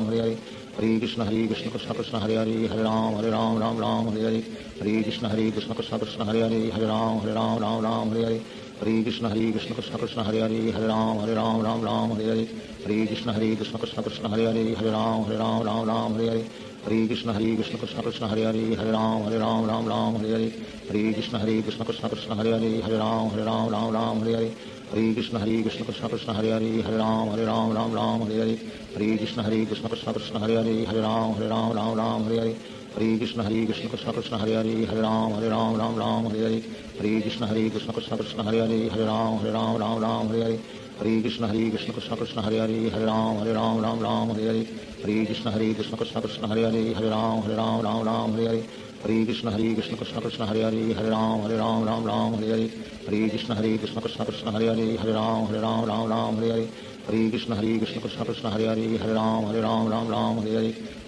Hare Hare Krishna Krishna Krishna Hare Hare Hare Ram Hare Hare Hare Krishna Krishna Krishna Hare Hare Hare Ram Hare Hare Hare Krishna Krishna Krishna Hare Hare Hare Ram Hare Hare Hare Krishna Krishna Krishna Hare Hare Hare Ram Hare Hare Hare Krishna Krishna Krishna Hare Hare Hare Ram Hare Hare Hare Krishna Krishna Krishna Hare Hare Hare Ram Hare Hare Hare Krishna Krishna Krishna Hare Hare Hare Ram Hare Hare Hare Krishna Krishna Krishna Hare Hare Hare Ram Hare Hare Hare Krishna Krishna Krishna Hare Hare Hare Ram Hare Hare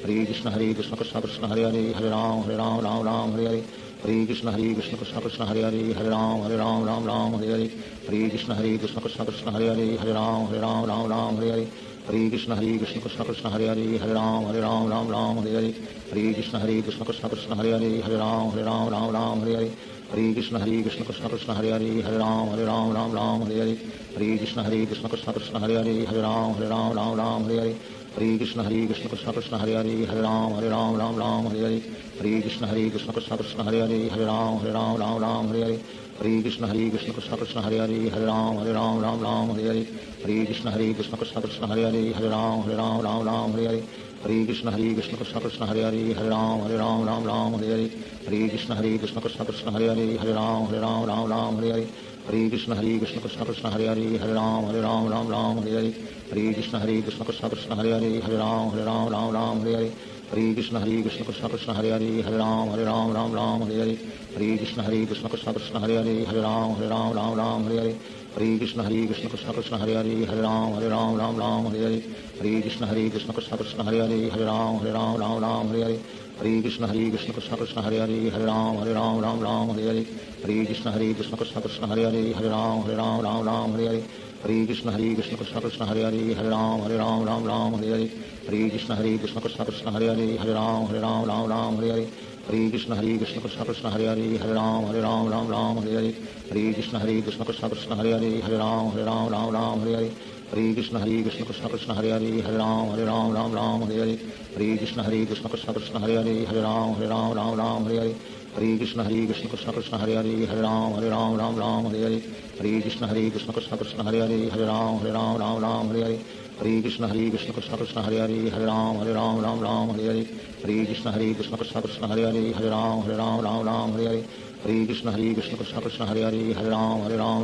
Hare Krishna Krishna Krishna Hare Hare Hare Ram Hare Hare Hare Krishna Krishna Krishna Hare Hare Hare Ram Hare Hare Hare Krishna Krishna Krishna Hare Hare Hare Ram Hare Hare Hare Krishna Krishna Krishna Hare Hare Hare Ram Hare Hare Hare Krishna Krishna Krishna Hare Hare Hare Ram Hare Hare Hare Krishna Krishna Krishna Hare Hare Hare Ram Hare Hare Hare Krishna Krishna Krishna Hare Hare Hare Ram Hare Hare Hare Krishna Krishna Krishna Hare Hare Hare Ram Hare Hare Hare Krishna Krishna Krishna Hare Hare Hare Ram Hare Hare Hare Krishna Krishna Krishna Hare Hare Hare Ram Hare Hare Hare Krishna Krishna Krishna Hare Hare Hare Ram Hare Hare Hare Krishna Krishna Krishna Hare Hare Hare Ram Hare Hare Hare Krishna Krishna Krishna Hare Hare Hare Ram Hare Hare Hare Krishna Krishna Krishna Hare Ram Ram Ram Hare Hare Hare Krishna Krishna Krishna Hare Ram Ram Hare Hare Hare Krishna Krishna Krishna Hare Ram Ram Hare Hare Hare Krishna Krishna Krishna Hare Ram Ram Hare Hare Hare Krishna Krishna Krishna Hare Ram Ram Hare Hare Hare Krishna Krishna Krishna Hare Ram Ram Hare Hare Hare Krishna Krishna Krishna Hare Ram Ram Hare Hare Hare Krishna Krishna Krishna Hare Ram Ram Hare Hare Hare Krishna Krishna Krishna Hare Ram Ram Hare Hare Hare Krishna Krishna Krishna Hare Ram Ram Hare Hare Hare Krishna Krishna Krishna Hare Ram Ram Hare Hare Hare Krishna Krishna Krishna Hare Ram Hare Hare Hare Krishna Krishna Krishna Hare Ram Ram Hare Hare Hare Krishna Krishna Krishna Hare Ram Hare Hare Hare Krishna Krishna Krishna Hare Ram Hare Hare Hare Krishna Krishna Krishna Hare Ram Hare Hare Hare Krishna Krishna Krishna Hare Ram Hare Hare Hare Krishna Krishna Krishna Hare Ram Hare Hare Hare Krishna Krishna Krishna Hare Ram Hare Hare Hare Krishna Krishna Krishna Hare Ram Hare Hare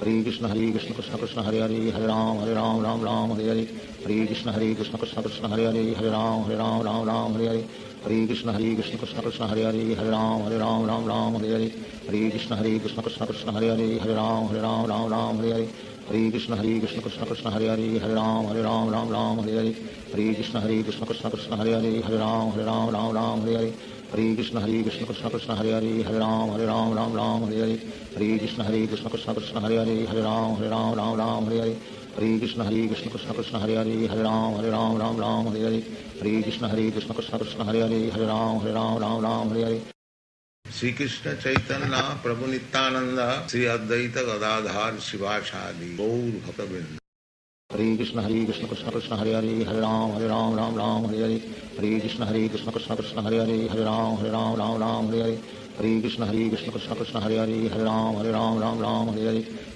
Hare Krishna Krishna Krishna Hare Ram Hare Hare Hare Krishna Krishna Krishna Hare Ram Hare Hare Hare Krishna Krishna Krishna Hare Ram Hare Hare Hare Krishna Krishna Krishna Hare Ram Hare Hare Hare Krishna Krishna Krishna Hare Ram Hare Hare Hare Krishna Krishna Krishna Hare Ram Hare Hare Hare Krishna Krishna Krishna Hare Ram Hare Hare Hare Krishna Krishna Krishna Hare Ram Hare Hare Hare Krishna Krishna Krishna Hare Ram Hare Hare Hare Krishna Krishna Krishna Hare Ram Hare Hare Shri Krishna Chaitanya Prabhu Nityanand Shri Advaita Gadadhar शिवासादि Gaur भक्तवृंद Hare Krishna Krishna Krishna Hare Ram Ram Hare Hare Hare Krishna Krishna Krishna Hare Ram Hare Hare Hare Krishna Krishna Krishna Hare Ram Hare Hare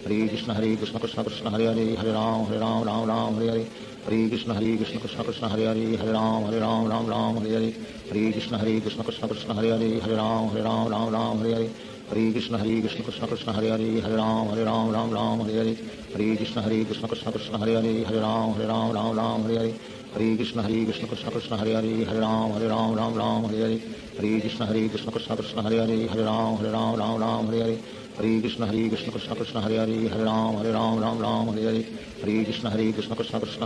Hare Krishna Krishna Krishna Hare Ram Hare Hare Hare Krishna Krishna Krishna Hare Ram Hare Hare Hare Krishna Krishna Krishna Hare Ram Hare Hare Hare Krishna Krishna Krishna Hare Ram Hare Hare Hare Krishna Krishna Krishna Hare Ram Hare Hare Hare Krishna Krishna Krishna Hare Ram Hare Hare Hare Krishna Krishna Krishna Hare Ram Hare Hare Hare Krishna Krishna Krishna Hare Ram Hare Hare Hare Krishna Krishna Krishna Hare Ram Hare Hare Hare Krishna Krishna Krishna Hare Ram Hare Hare Hare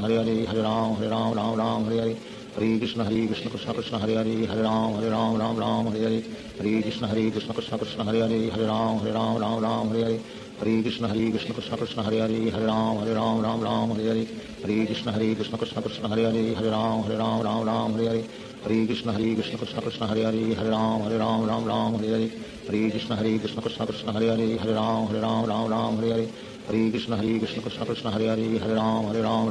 Krishna Krishna Krishna Hare Ram Hare Hare Hare Krishna Krishna Krishna Hare Ram Hare Hare Hare Krishna Krishna Krishna Hare Ram Hare Hare Hare Krishna Krishna Krishna Hare Ram Hare Hare Hare Krishna Krishna Krishna Hare Ram Hare Hare Hare Krishna Krishna Krishna Hare Ram Hare Hare Hare Krishna Krishna Krishna Hare Ram Hare Hare Hare Krishna Krishna Krishna Hare Ram Hare Hare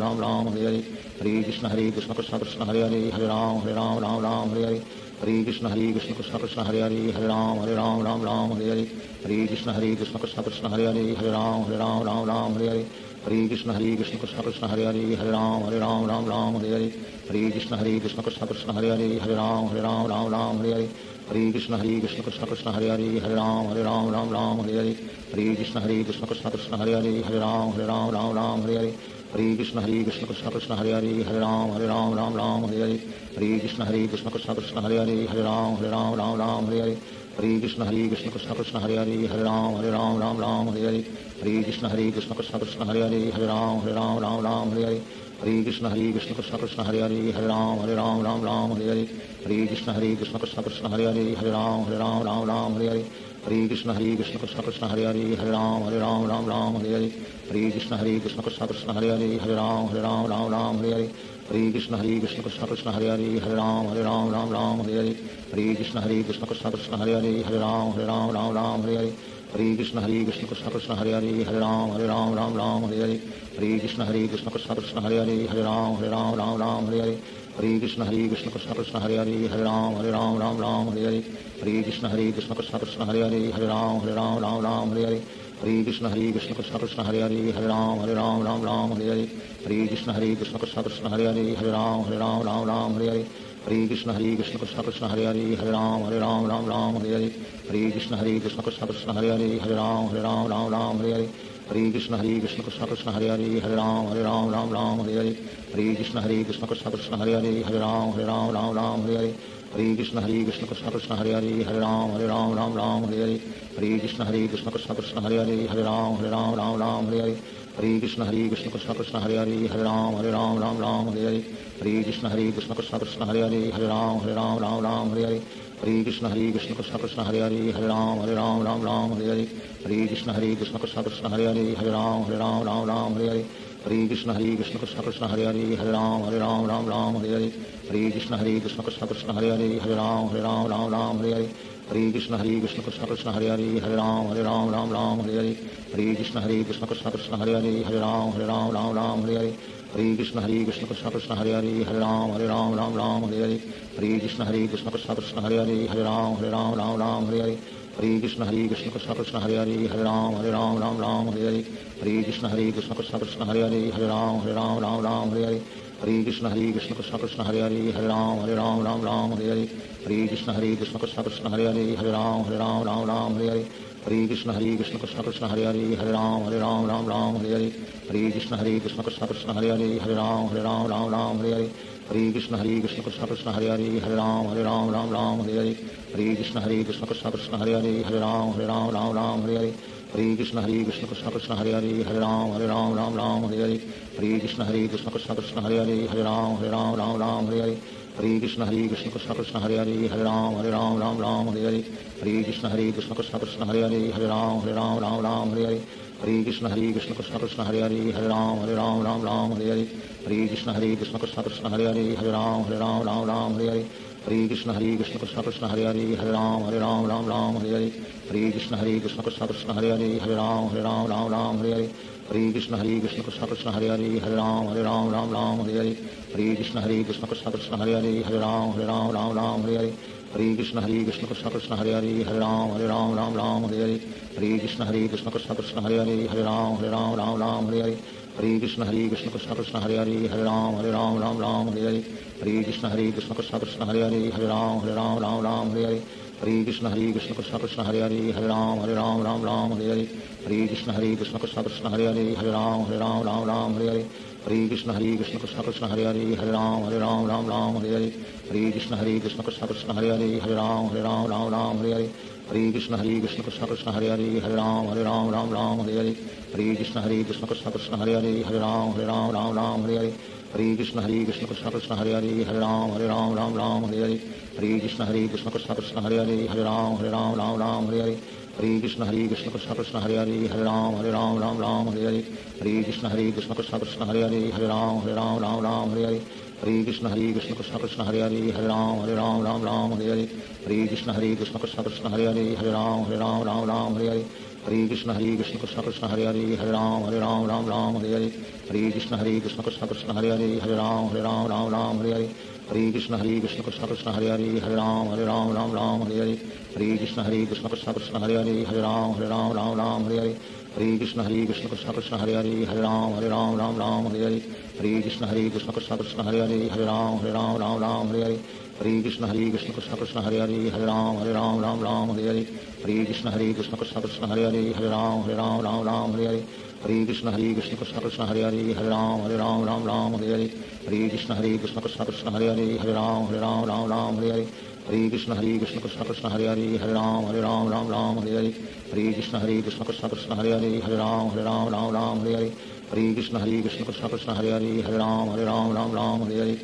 Hare Krishna Krishna Krishna Hare Ram Hare Hare Hare Krishna Krishna Krishna Hare Ram Hare Hare Hare Krishna Krishna Krishna Hare Ram Hare Hare Hare Krishna Krishna Krishna Hare Ram Hare Hare Hare Krishna Krishna Krishna Hare Ram Hare Hare Hare Krishna Krishna Krishna Hare Ram Hare Hare Hare Krishna Krishna Krishna Hare Ram Hare Hare Hare Krishna Krishna Krishna Hare Ram Hare Hare Hare Krishna Krishna Krishna Hare Ram Hare Hare Hare Krishna Krishna Krishna Hare Ram Hare Hare Hare Krishna Krishna Krishna Hare Ram Hare Hare Hare Krishna Krishna Krishna Hare Ram Hare Hare Hare Krishna Krishna Krishna Hare Ram Hare Hare Hare Krishna Krishna Krishna Hare Ram Hare Hare Hare Krishna Krishna Krishna Hare Ram Hare Hare Hare Krishna Krishna Krishna Hare Ram Hare Hare Hare Krishna Krishna Krishna Hare Ram Hare Hare Hare Krishna Krishna Krishna Hare Ram Hare Hare Hare Krishna Krishna Krishna Hare Ram Hare Hare Hare Krishna Krishna Krishna Hare Ram Hare Hare Hare Krishna Krishna Krishna Hare Ram Hare Hare Hare Krishna Krishna Krishna Hare Hare Ram Ram Ram Hare Hare Hare Krishna Krishna Krishna Hare Hare Ram Ram Hare Hare Hare Krishna Krishna Krishna Hare Hare Ram Ram Hare Hare Hare Krishna Krishna Krishna Hare Hare Ram Ram Hare Hare Hare Krishna Krishna Krishna Hare Hare Ram Ram Hare Hare Hare Krishna Krishna Krishna Hare Hare Ram Ram Hare Hare Hare Krishna Krishna Krishna Hare Hare Ram Ram Hare Hare Hare Krishna Krishna Krishna Hare Hare Ram Ram Hare Hare Hare Krishna Krishna Krishna Hare Hare Ram Ram Hare Hare Hare Krishna Krishna Krishna Hare Hare Ram Ram Hare Hare Hare Krishna Krishna Krishna Hare Hare Ram Ram Hare Hare Hare Krishna Krishna Krishna Hare Hare Ram Ram Hare Hare Hare Krishna Krishna Krishna Hare Hare Ram Ram Hare Hare Hare Krishna Krishna Krishna Hare Hare Ram Ram Hare Hare Hare Krishna Krishna Krishna Hare Hare Ram Ram Hare Hare Hare Krishna Krishna Krishna Hare Hare Ram Ram Hare Hare Hare Krishna Krishna Krishna Hare Hare Ram Ram Hare Hare Hare Krishna Krishna Krishna Hare Hare Ram Ram Hare Hare Hare Krishna Krishna Krishna Hare Hare Ram Ram Hare Hare Hare Krishna Krishna Krishna Hare Hare Ram Ram Hare Hare Hare Krishna Krishna Krishna Hare Hare Ram Ram Hare Hare Hare Krishna Krishna Krishna Hare Hare Ram Ram Hare Hare Hare Krishna Krishna Krishna Hare Hare Ram Ram Hare Hare Hare Krishna Krishna Krishna Hare Hare Ram Ram Hare Hare Hare Krishna Krishna Krishna Hare Hare Ram Ram Hare Hare Hare Krishna Krishna Krishna Hare Hare Ram Ram Hare Hare Hare Krishna Krishna Krishna Hare Hare Ram Ram Hare Hare Hare Krishna Krishna Krishna Hare Hare Ram Ram Hare Hare Hare Krishna Krishna Krishna Hare Hare Ram Ram Hare Hare Hare Krishna Krishna Krishna Hare Hare Ram Ram Hare Hare Hare Krishna Krishna Krishna Hare Hare Ram Ram Hare Hare Hare Krishna Krishna Krishna Hare Hare Ram Ram Hare Hare Hare Krishna Krishna Krishna Hare Hare Ram Ram Hare Hare Hare Krishna Krishna Krishna Hare Hare Ram Ram Hare Hare Hare Krishna Krishna Krishna Hare Hare Ram Ram Hare Hare Hare Krishna Krishna Krishna Hare Hare Ram Ram Hare Hare Hare Krishna Krishna Krishna Hare Hare Ram Ram Hare Hare Hare Krishna Krishna Krishna Hare Hare Ram Ram Hare Hare Hare Krishna Krishna Krishna Hare Hare Ram Ram Hare Hare Hare Krishna Krishna Krishna Hare Hare Ram Ram Hare Hare Hare Krishna Krishna Krishna Hare Hare Ram Ram Hare Hare Hare Krishna Krishna Krishna Hare Hare Ram Ram Hare Hare Hare Krishna Krishna Krishna Hare Hare Ram Ram Hare Hare Hare Krishna Krishna Krishna Hare Hare Ram Ram Hare Hare Hare Krishna Krishna Krishna Hare Hare Ram Ram Hare Hare Hare Krishna Krishna Krishna Hare Hare Ram Ram Hare Hare Hare Krishna Krishna Krishna Hare Hare Ram Ram Hare Hare Hare Krishna Krishna Krishna Hare Hare Ram Ram Hare Hare Hare Krishna Krishna Krishna Hare Hare Ram Ram Hare Hare Hare Krishna Krishna Krishna Hare Hare Ram Ram Hare Hare Hare Krishna Krishna Krishna Hare Hare Ram Ram Hare Hare Hare Krishna Krishna Krishna Hare Hare Ram Ram Hare Hare Hare Krishna Krishna Krishna Hare Hare Ram Ram Hare Hare Hare Krishna Krishna Krishna Hare Hare Ram Ram Hare Hare Hare Krishna Krishna Krishna Hare Hare Ram Ram Hare Hare Hare Krishna Krishna Krishna Hare Hare Ram Ram Hare Hare Hare Krishna Krishna Krishna Hare Hare Ram Ram Hare Hare Hare Krishna Krishna Krishna Hare Hare Ram Ram Hare Hare Hare Krishna Krishna Krishna Hare Hare Ram Ram Hare Hare Hare Krishna Krishna Krishna Hare Hare Ram Ram Hare Hare Hare Krishna Krishna Krishna Hare Hare Ram Ram Hare Hare Hare Krishna Krishna Krishna Hare Hare Ram Ram Hare Hare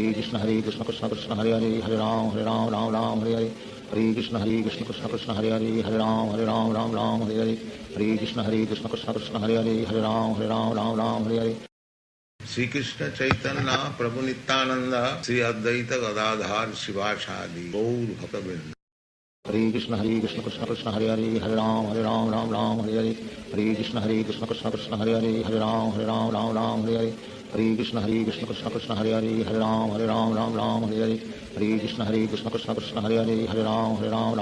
Hare Krishna Krishna Krishna Hare Hare Ram Ram Hare Hare Hare Krishna Krishna Krishna Hare Hare Ram Ram Hare Hare Hare Krishna Krishna Krishna Hare Hare Ram Ram Hare Hare Hare Krishna Krishna Krishna Hare Hare Ram Ram Hare Hare Shri Krishna Chaitanya Prabhu Nityanand Shri Advaita Gadadhar शिवासादि Gaur भक्तवृंद। Hare Krishna Krishna Krishna Hare Hare Ram Ram Hare Hare Hare Krishna Krishna Krishna Hare Hare Ram Ram Hare Hare Hare Krishna Krishna Krishna Hare Hare Ram Ram Hare Hare Hare Krishna Krishna Krishna Hare Hare Ram Ram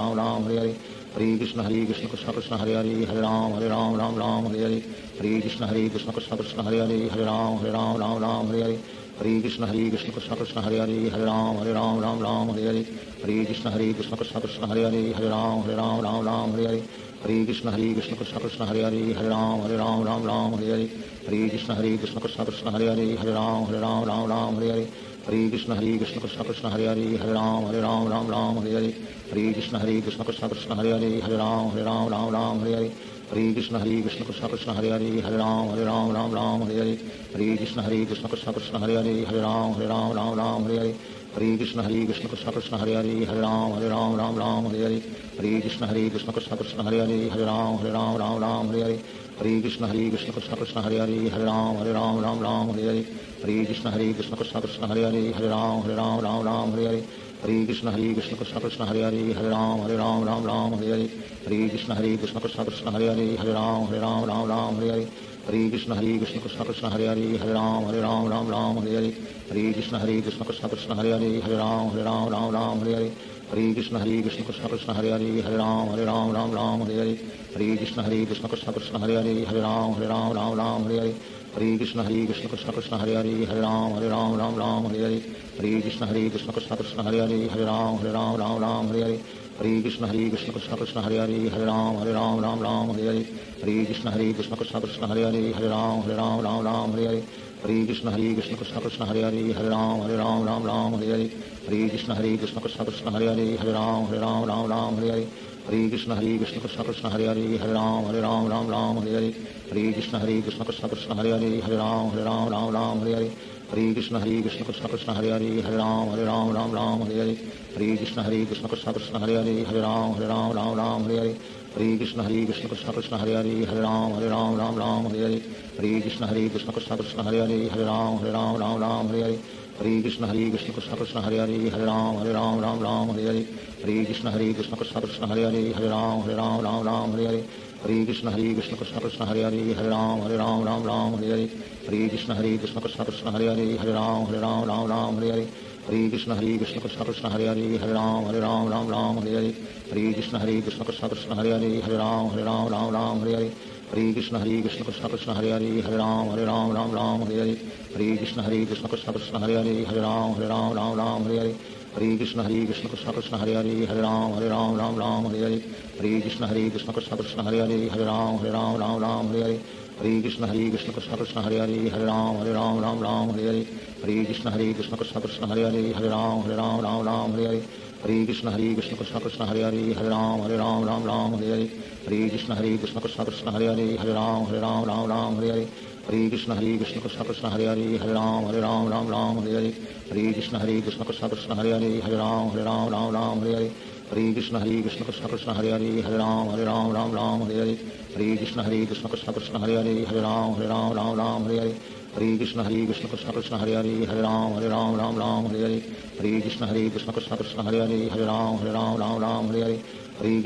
Hare Hare Hare Krishna Krishna Krishna Hare Hare Ram Ram Hare Hare Hare Krishna Krishna Krishna Hare Hare Ram Ram Hare Hare Hare Krishna Krishna Krishna Hare Hare Hare Ram Ram Ram Hare Hare Hare Krishna Krishna Krishna Hare Hare Hare Ram Ram Hare Hare Hare Krishna Krishna Krishna Hare Hare Hare Ram Ram Hare Hare Hare Krishna Krishna Krishna Hare Hare Hare Ram Ram Hare Hare Hare Krishna Krishna Krishna Hare Hare Hare Ram Ram Hare Hare Hare Krishna Krishna Krishna Hare Hare Hare Ram Ram Hare Hare Hare Krishna Krishna Krishna Hare Hare Hare Ram Ram Hare Hare Hare Krishna Krishna Krishna Hare Hare Hare Ram Ram Hare Hare Hare Krishna Krishna Krishna Hare Hare Hare Ram Ram Hare Hare Hare Krishna Krishna Krishna Hare Hare Hare Ram Ram Hare Hare Hare Krishna Krishna Krishna Hare Hare Hare Ram Ram Hare Hare Hare Krishna Krishna Krishna Hare Hare Hare Ram Ram Hare Hare Hare Krishna Krishna Krishna Hare Hare Hare Ram Ram Hare Hare Hare Krishna Krishna Krishna Hare Hare Hare Ram Ram Hare Hare Hare Krishna Krishna Krishna Hare Hare Hare Ram Ram Hare Hare Hare Krishna Krishna Krishna Hare Hare Hare Ram Ram Hare Hare Hare Krishna Krishna Krishna Hare Hare Hare Ram Ram Hare Hare Hare Krishna Krishna Krishna Hare Hare Hare Ram Ram Hare Hare Hare Krishna Krishna Krishna Hare Hare Hare Ram Ram Hare Hare Hare Krishna Krishna Krishna Hare Hare Hare Ram Ram Hare Hare Hare Krishna Krishna Krishna Hare Hare Hare Ram Ram Hare Hare Hare Krishna Krishna Krishna Hare Hare Hare Ram Ram Hare Hare Hare Krishna Krishna Krishna Hare Hare Hare Ram Ram Hare Hare Hare Krishna Krishna Krishna Hare Hare Hare Ram Ram Hare Hare Hare Krishna Krishna Krishna Hare Hare Hare Ram Ram Hare Hare Hare Krishna Krishna Krishna Hare Hare Hare Ram Ram Hare Hare Hare Krishna Krishna Krishna Hare Hare Hare Ram Ram Hare Hare Hare Krishna Krishna Krishna Hare Hare Hare Ram Ram Hare Hare Hare Krishna Krishna Krishna Hare Hare Hare Ram Ram Hare Hare Hare Krishna Krishna Krishna Hare Hare Hare Ram Ram Hare Hare Hare Krishna Krishna Krishna Hare Hare Hare Ram Ram Hare Hare Hare Krishna Krishna Krishna Hare Hare Hare Ram Ram Hare Hare Hare Krishna Krishna Krishna Hare Hare Hare Ram Ram Hare Hare Hare Krishna Krishna Krishna Hare Hare Hare Ram Ram Hare Hare Hare Krishna Krishna Krishna Hare Hare Hare Ram Ram Hare Hare Hare Krishna Krishna Krishna Hare Hare Hare Ram Ram Hare Hare Hare Krishna Krishna Krishna Hare Hare Hare Ram Ram Hare Hare Hare Krishna Krishna Krishna Hare Hare Hare Ram Ram Hare Hare Hare Krishna Krishna Krishna Hare Hare Hare Ram Ram Hare Hare Hare Krishna Krishna Krishna Hare Hare Hare Ram Ram Hare Hare Hare Krishna Krishna Krishna Hare Hare Hare Ram Ram Hare Hare Hare Krishna Krishna Krishna Hare Hare Hare Ram Ram Hare Hare Hare Krishna Krishna Krishna Hare Hare Hare Ram Ram Hare Hare Hare Krishna Krishna Krishna Hare Hare Hare Ram Ram Hare Hare Hare Krishna Krishna Krishna Hare Hare Hare Ram Ram Hare Hare Hare Krishna Krishna Krishna Hare Hare Hare Ram Ram Hare Hare Hare Krishna Krishna Krishna Hare Hare Hare Ram Ram Hare Hare Hare Krishna Krishna Krishna Hare Hare Hare Ram Ram Hare Hare Hare Krishna Krishna Krishna Hare Hare Hare Ram Ram Hare Hare Hare Krishna Krishna Krishna Hare Hare Hare Ram Ram Hare Hare Hare Krishna Krishna Krishna Hare Hare Hare Ram Ram Hare Hare Hare Krishna Krishna Krishna Hare Hare Hare Ram Ram Hare Hare Hare Krishna Krishna Krishna Hare Hare Hare Ram Ram Hare Hare Hare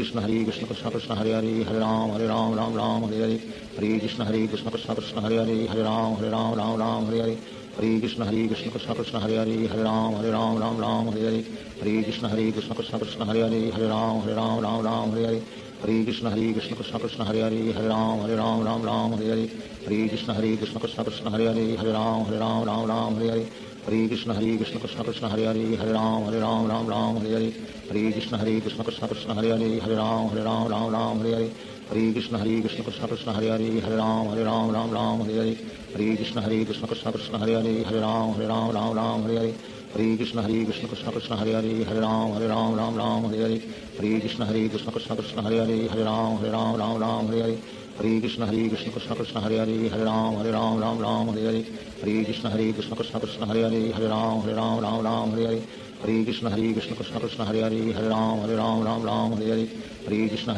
Krishna Krishna Krishna Hare Hare Hare Ram Ram Hare Hare Hare Krishna Krishna Krishna Hare Hare Hare Ram Ram Hare Hare Hare Krishna Krishna Krishna Hare Hare Hare Ram Ram Hare Hare Hare Krishna Krishna Krishna Hare Hare Hare Ram Ram Hare Hare Hare Krishna Krishna Krishna Hare Hare Hare Ram Ram Hare Hare Hare Krishna Krishna Krishna Hare Hare Hare Ram Ram Hare Hare Hare Krishna Krishna Krishna Hare Hare Hare Ram Ram Hare Hare Hare Krishna Krishna Krishna Hare Hare Hare Ram Ram Hare Hare Hare Krishna Krishna Krishna Hare Hare Hare Ram Ram Hare Hare Hare Krishna Krishna Krishna Hare Hare Hare Ram Ram Hare Hare Hare Krishna Krishna Krishna Hare Hare Hare Ram Ram Hare Hare Hare Krishna Krishna Krishna Hare Hare Hare Ram Ram Hare Hare Hare Krishna Krishna Krishna Hare Hare Hare Ram Ram Hare Hare Hare Krishna Krishna Krishna Hare Hare Hare Ram Ram Hare Hare Hare Krishna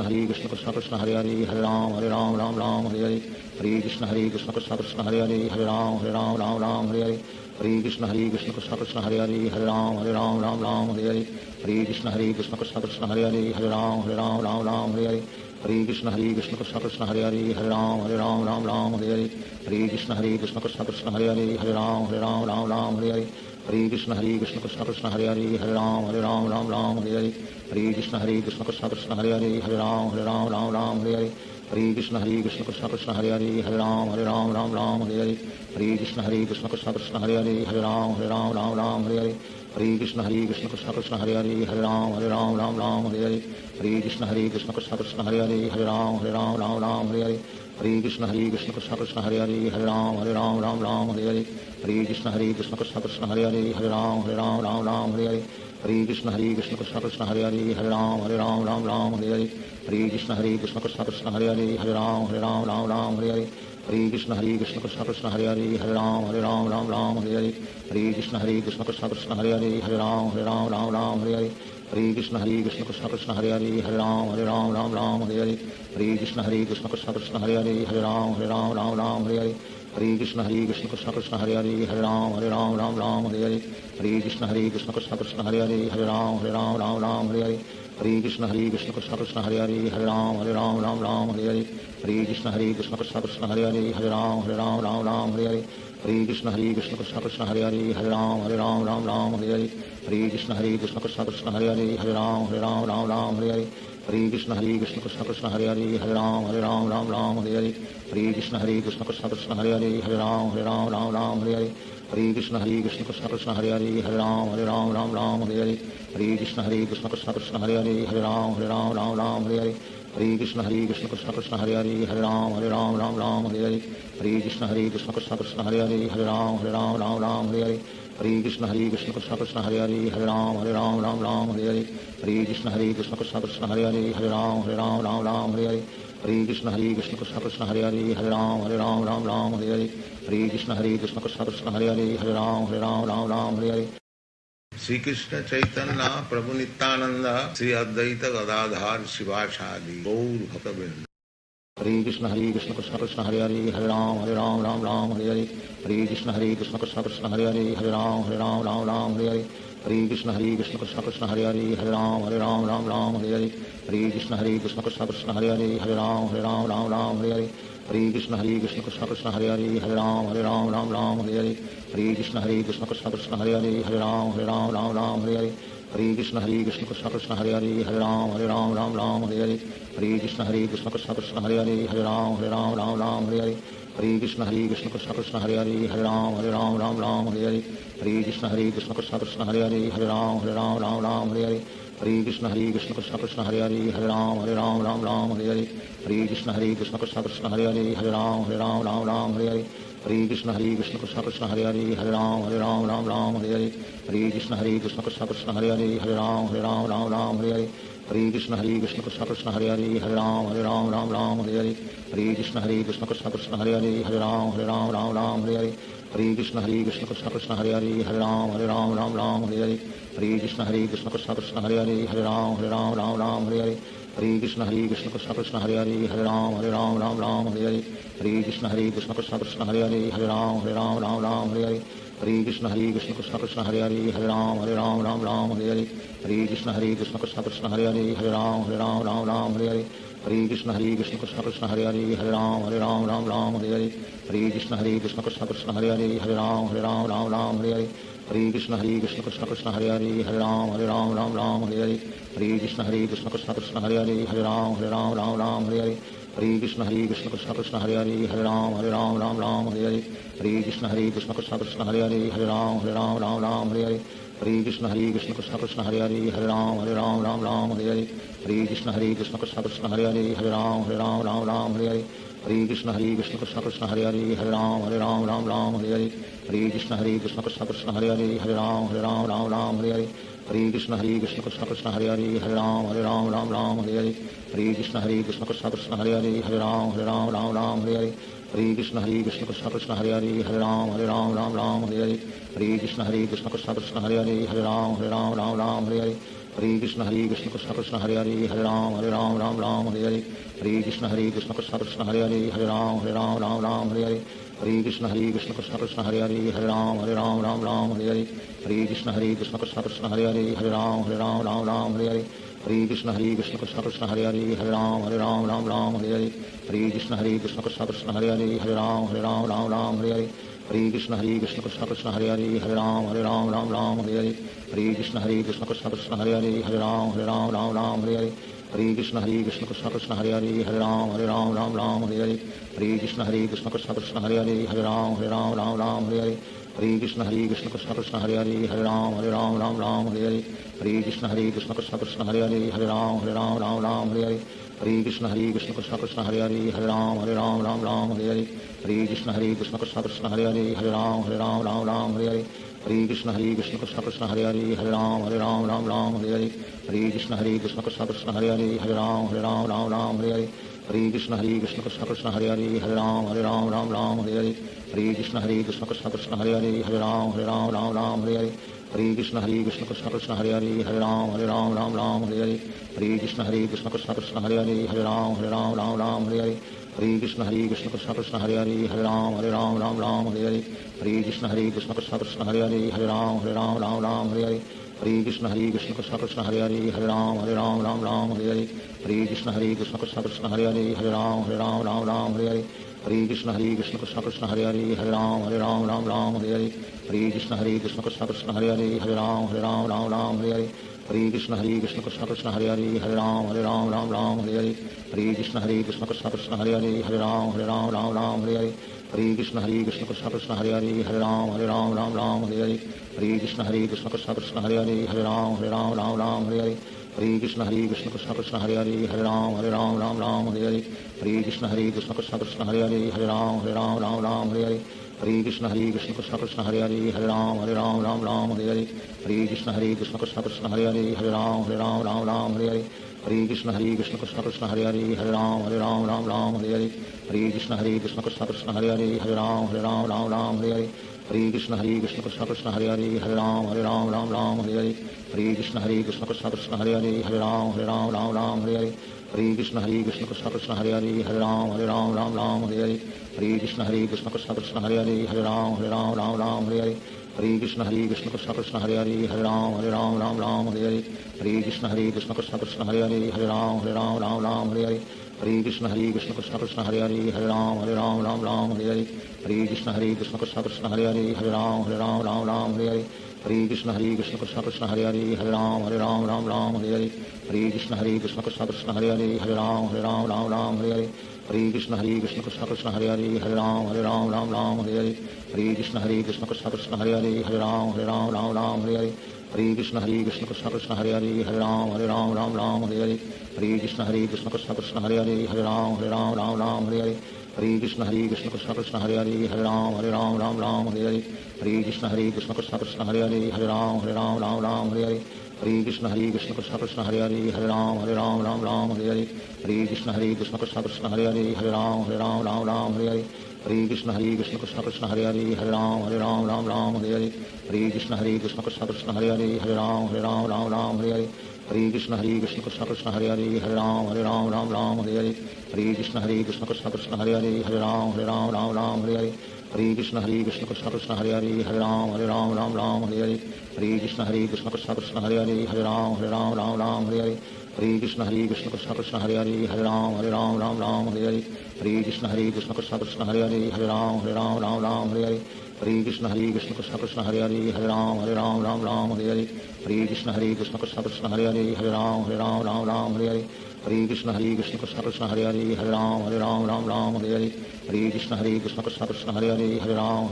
Krishna Krishna Hare Hare Hare Ram Ram Hare Hare Hare Krishna Krishna Krishna Hare Hare Hare Ram Ram Hare Hare Hare Krishna Krishna Krishna Hare Hare Hare Ram Ram Hare Hare Hare Krishna Krishna Krishna Hare Hare Hare Ram Ram Hare Hare Hare Krishna Krishna Krishna Hare Hare Hare Ram Ram Hare Hare Hare Krishna Krishna Krishna Hare Hare Hare Ram Ram Hare Hare Hare Hare Krishna Krishna Krishna Hare Hare Hare Ram Ram Ram Hare Hare Hare Krishna Krishna Krishna Hare Hare Hare Ram Ram Hare Hare Hare Krishna Krishna Krishna Hare Hare Hare Ram Ram Hare Hare Hare Krishna Krishna Krishna Hare Hare Hare Ram Ram Hare Hare Hare Krishna Krishna Krishna Hare Hare Hare Ram Ram Hare Hare Hare Krishna Krishna Krishna Hare Hare Hare Ram Ram Hare Hare Hare Krishna Krishna Krishna Hare Hare Hare Ram Ram Hare Hare Hare Krishna Krishna Krishna Hare Hare Hare Ram Ram Hare Hare Hare Krishna Krishna Krishna Hare Hare Hare Ram Ram Hare Hare Hare Krishna Krishna Krishna Hare Hare Hare Ram Ram Hare Hare Hare Krishna Krishna Krishna Hare Hare Hare Ram Ram Hare Hare Hare Krishna Krishna Krishna Hare Hare Hare Ram Ram Hare Hare Hare Krishna Krishna Krishna Hare Hare Hare Ram Ram Hare Hare Hare Krishna Krishna Krishna Hare Hare Hare Ram Ram Hare Hare Hare Krishna Krishna Krishna Hare Hare Hare Ram Ram Hare Hare Hare Krishna Krishna Krishna Hare Hare Hare Ram Ram Hare Hare Hare Krishna Krishna Krishna Hare Hare Hare Ram Ram Hare Hare Hare Krishna Krishna Krishna Hare Hare Hare Ram Ram Hare Hare Hare Krishna Krishna Krishna Hare Hare Hare Ram Ram Hare Hare Hare Krishna Krishna Krishna Hare Hare Hare Ram Ram Hare Hare Hare Krishna Krishna Krishna Hare Hare Hare Ram Ram Hare Hare Hare Krishna Krishna Krishna Hare Hare Hare Ram Ram Hare Hare Hare Krishna Krishna Krishna Hare Hare Hare Ram Ram Hare Hare Hare Krishna Krishna Krishna Hare Hare Hare Ram Ram Hare Hare Hare Krishna Krishna Krishna Hare Hare Hare Ram Ram Hare Hare Hare Krishna Krishna Krishna Hare Hare Hare Ram Ram Hare Hare Hare Krishna Krishna Krishna Hare Hare Hare Ram Ram Hare Hare Hare Krishna Krishna Krishna Hare Hare Hare Ram Ram Hare Hare Hare Krishna Krishna Krishna Hare Hare Hare Ram Ram Hare Hare Hare Krishna Krishna Krishna Hare Hare Hare Ram Hare Hare Shri Krishna Chaitanya Prabhu Nityanand Shri Advaita Gadadhar शिवासादि Gaur भक्तवृंद। Hare Krishna Krishna Krishna Hare Hare Hare Ram Ram Hare Hare Hare Krishna Krishna Krishna Hare Hare Hare Ram Ram Hare Hare Hare Krishna Krishna Krishna Hare Hare Hare Ram Hare Hare Hare Krishna Krishna Krishna Hare Hare Hare Ram Hare Hare Hare Krishna Krishna Krishna Hare Hare Hare Ram Hare Hare Hare Krishna Krishna Krishna Hare Hare Hare Ram Hare Hare Hare Krishna Krishna Krishna Hare Hare Hare Ram Hare Hare Hare Krishna Krishna Krishna Hare Hare Hare Ram Hare Hare Hare Krishna Krishna Krishna Hare Hare Hare Ram Hare Hare Hare Krishna Krishna Krishna Hare Hare Hare Ram Hare Hare Hare Krishna Krishna Krishna Hare Hare Hare Ram Hare Hare Hare Krishna Krishna Krishna Hare Hare Hare Ram Hare Hare Hare Krishna Krishna Krishna Hare Hare Hare Ram Hare Hare Hare Krishna Krishna Krishna Hare Hare Hare Ram Hare Hare Hare Krishna Krishna Krishna Hare Hare Hare Ram Hare Hare Hare Krishna Krishna Krishna Hare Hare Hare Ram Hare Hare Hare Krishna Krishna Krishna Hare Hare Hare Ram Hare Hare Hare Krishna Krishna Krishna Hare Hare Hare Ram Hare Hare Hare Krishna Krishna Krishna Hare Hare Hare Ram Hare Hare Hare Krishna Krishna Krishna Hare Hare Hare Ram Hare Hare Hare Krishna Krishna Krishna Hare Hare Hare Ram Hare Hare Hare Krishna Krishna Krishna Hare Hare Hare Ram Hare Hare Hare Krishna Krishna Krishna Hare Hare Hare Ram Hare Hare Hare Krishna Krishna Krishna Hare Hare Hare Ram Hare Hare Hare Krishna Krishna Krishna Hare Hare Hare Ram Hare Hare Hare Krishna Krishna Krishna Hare Hare Hare Ram Hare Hare Hare Krishna Krishna Krishna Hare Hare Hare Ram Hare Hare Hare Krishna Krishna Krishna Hare Hare Hare Ram Hare Hare Hare Krishna Krishna Krishna Hare Hare Hare Ram Hare Hare Hare Krishna Krishna Krishna Hare Hare Hare Ram Hare Hare Hare Krishna Krishna Krishna Hare Hare Hare Ram Hare Hare Hare Krishna Krishna Krishna Hare Hare Hare Ram Hare Hare Hare Krishna Krishna Krishna Hare Hare Hare Ram Hare Hare Hare Krishna Krishna Krishna Hare Hare Hare Ram Hare Hare Hare Krishna Krishna Krishna Hare Hare Hare Ram Hare Hare Hare Krishna Krishna Krishna Hare Hare Hare Ram Hare Hare Hare Krishna Krishna Krishna Hare Hare Hare Ram Hare Hare Hare Krishna Krishna Krishna Hare Hare Hare Ram Hare Hare Hare Krishna Krishna Krishna Hare Hare Hare Ram Hare Hare Hare Krishna Krishna Krishna Hare Hare Hare Ram Hare Hare Hare Krishna Krishna Krishna Hare Hare Hare Ram Hare Hare Hare Krishna Krishna Krishna Hare Hare Hare Ram Hare Hare Hare Krishna Krishna Krishna Hare Hare Hare Ram Hare Hare Hare Krishna Krishna Krishna Hare Hare Hare Ram Ram Ram Hare Hare Hare Krishna Krishna Krishna Hare Hare Hare Ram Ram Ram Hare Hare Hare Krishna Krishna Krishna Hare Hare Hare Ram Ram Hare Hare Hare Krishna Krishna Krishna Hare Hare Hare Ram Ram Hare Hare Hare Krishna Krishna Krishna Hare Hare Hare Ram Ram Hare Hare Hare Krishna Krishna Krishna Hare Hare Hare Ram Ram Hare Hare Hare Krishna Krishna Krishna Hare Hare Hare Ram Ram Hare Hare Hare Krishna Krishna Krishna Hare Hare Hare Ram Ram Hare Hare Hare Krishna Krishna Krishna Hare Hare Hare Ram Ram Hare Hare Hare Krishna Krishna Krishna Hare Hare Hare Ram Ram Hare Hare Hare Krishna Krishna Krishna Hare Hare Hare Ram Ram Hare Hare Hare Krishna Krishna Krishna Hare Hare Hare Ram Ram Hare Hare Hare Krishna Krishna Krishna Hare Hare Hare Ram Ram Hare Hare Hare Krishna Krishna Krishna Hare Hare Hare Ram Ram Hare Hare Hare Krishna Krishna Krishna Hare Hare Hare Ram Ram Hare Hare Hare Krishna Krishna Krishna Hare Hare Hare Ram Ram Hare Hare Hare Krishna Krishna Krishna Hare Hare Hare Ram Ram Hare Hare Hare Krishna Krishna Krishna Hare Hare Hare Ram Ram Hare Hare Hare Krishna Krishna Krishna Hare Hare Hare Ram Ram Hare Hare Hare Krishna Krishna Krishna Hare Hare Hare Ram Ram Hare Hare Hare Krishna Krishna Krishna Hare Hare Hare Ram Ram Hare Hare Hare Krishna Krishna Krishna Hare Hare Hare Ram Ram Hare Hare Hare Krishna Krishna Krishna Hare Hare Hare Ram Ram Hare Hare Hare Krishna Krishna Krishna Hare Hare Hare Ram Ram Hare Hare Hare Krishna Krishna Krishna Hare Hare Hare Ram Ram Hare Hare Hare Krishna Krishna Krishna Hare Hare Hare Ram Ram Hare Hare Hare Krishna Krishna Krishna Hare Hare Hare Ram Ram Hare Hare Hare Krishna Krishna Krishna Hare Hare Hare Ram Ram Hare Hare Hare Krishna Krishna Krishna Hare Hare Hare Ram Ram Hare Hare Hare Krishna Krishna Krishna Hare Hare Hare Ram Ram Hare Hare Hare Krishna Krishna Krishna Hare Hare Hare Ram Ram Hare Hare Hare Krishna Krishna Krishna Hare Hare Hare Ram Ram Hare Hare Hare Krishna Krishna Krishna Hare Hare Hare Ram Ram Hare Hare Hare Krishna Krishna Krishna Hare Hare Hare Ram Ram Hare Hare Hare Krishna Krishna Krishna Hare Hare Hare Ram Ram Hare Hare Hare Krishna Krishna Krishna Hare Hare Hare Ram Ram Hare Hare Hare Krishna Krishna Krishna Hare Hare Hare Ram Ram Hare Hare Hare Krishna Krishna Krishna Hare Hare Hare Ram Ram Hare Hare Hare Krishna Krishna Krishna Hare Hare Hare Ram Ram Hare Hare Hare Krishna Krishna Krishna Hare Hare Hare Ram Ram Hare Hare Hare Krishna Krishna Krishna Hare Hare Hare Ram Ram Hare Hare Hare Krishna Krishna Krishna Hare Hare Hare Ram Ram Hare Hare Hare Krishna Krishna Krishna Hare Hare Hare Ram Ram Hare Hare Hare Krishna Krishna Krishna Hare Hare Hare Ram Ram Hare Hare Hare Krishna Krishna Krishna Hare Hare Hare Ram Ram Hare Hare Hare Krishna Krishna Krishna Hare Hare Hare Ram Ram Hare Hare Hare Krishna Krishna Krishna Hare Hare Hare Ram Ram Hare Hare Hare Krishna Krishna Krishna Hare Hare Hare Ram Ram Hare Hare Hare Krishna Krishna Krishna Hare Hare Hare Ram Ram Hare Hare Hare Krishna Krishna Krishna Hare Hare Hare Ram Ram Hare Hare Hare Krishna Krishna Krishna Hare Hare Hare Ram Ram Hare Hare Hare Krishna Krishna Krishna Hare Hare Hare Ram Ram Hare Hare Hare Krishna Krishna Krishna Hare Hare Hare Ram Ram Hare Hare Hare Krishna Krishna Krishna Hare Hare Hare Ram Ram Hare Hare Hare Krishna Krishna Krishna Hare Hare Hare Ram Ram Hare Hare Hare Krishna Krishna Krishna Hare Hare Hare Ram Ram Hare Hare Hare Krishna Krishna Krishna Hare Hare Hare Ram Ram Hare Hare Hare Krishna Krishna Krishna Hare Hare Hare Ram Ram Hare Hare Hare Krishna Krishna Krishna Hare Hare Hare Ram Ram Hare Hare Hare Krishna Krishna Krishna Hare Hare Hare Ram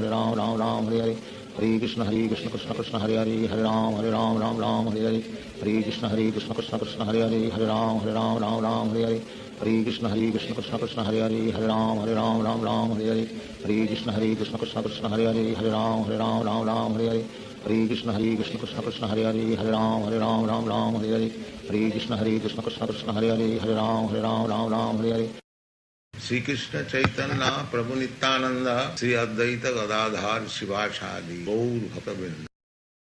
Ram Hare Hare Hare Krishna Krishna Krishna Hare Hare Hare Ram Ram Hare Hare Hare Krishna Krishna Krishna Hare Hare Hare Ram Ram Hare Hare Hare Krishna Krishna Krishna Hare Hare Hare Ram Ram Hare Hare Hare Krishna Krishna Krishna Hare Hare Hare Ram Ram Hare Hare Hare Krishna Krishna Krishna Hare Hare Hare Ram Ram Hare Hare Hare Krishna Krishna Krishna Hare Hare Hare Ram Ram Hare Hare Shri Krishna Chaitanya Prabhu Nityanand Shri Advaita Gadadhar शिवासादि Gaur भक्तवृंद।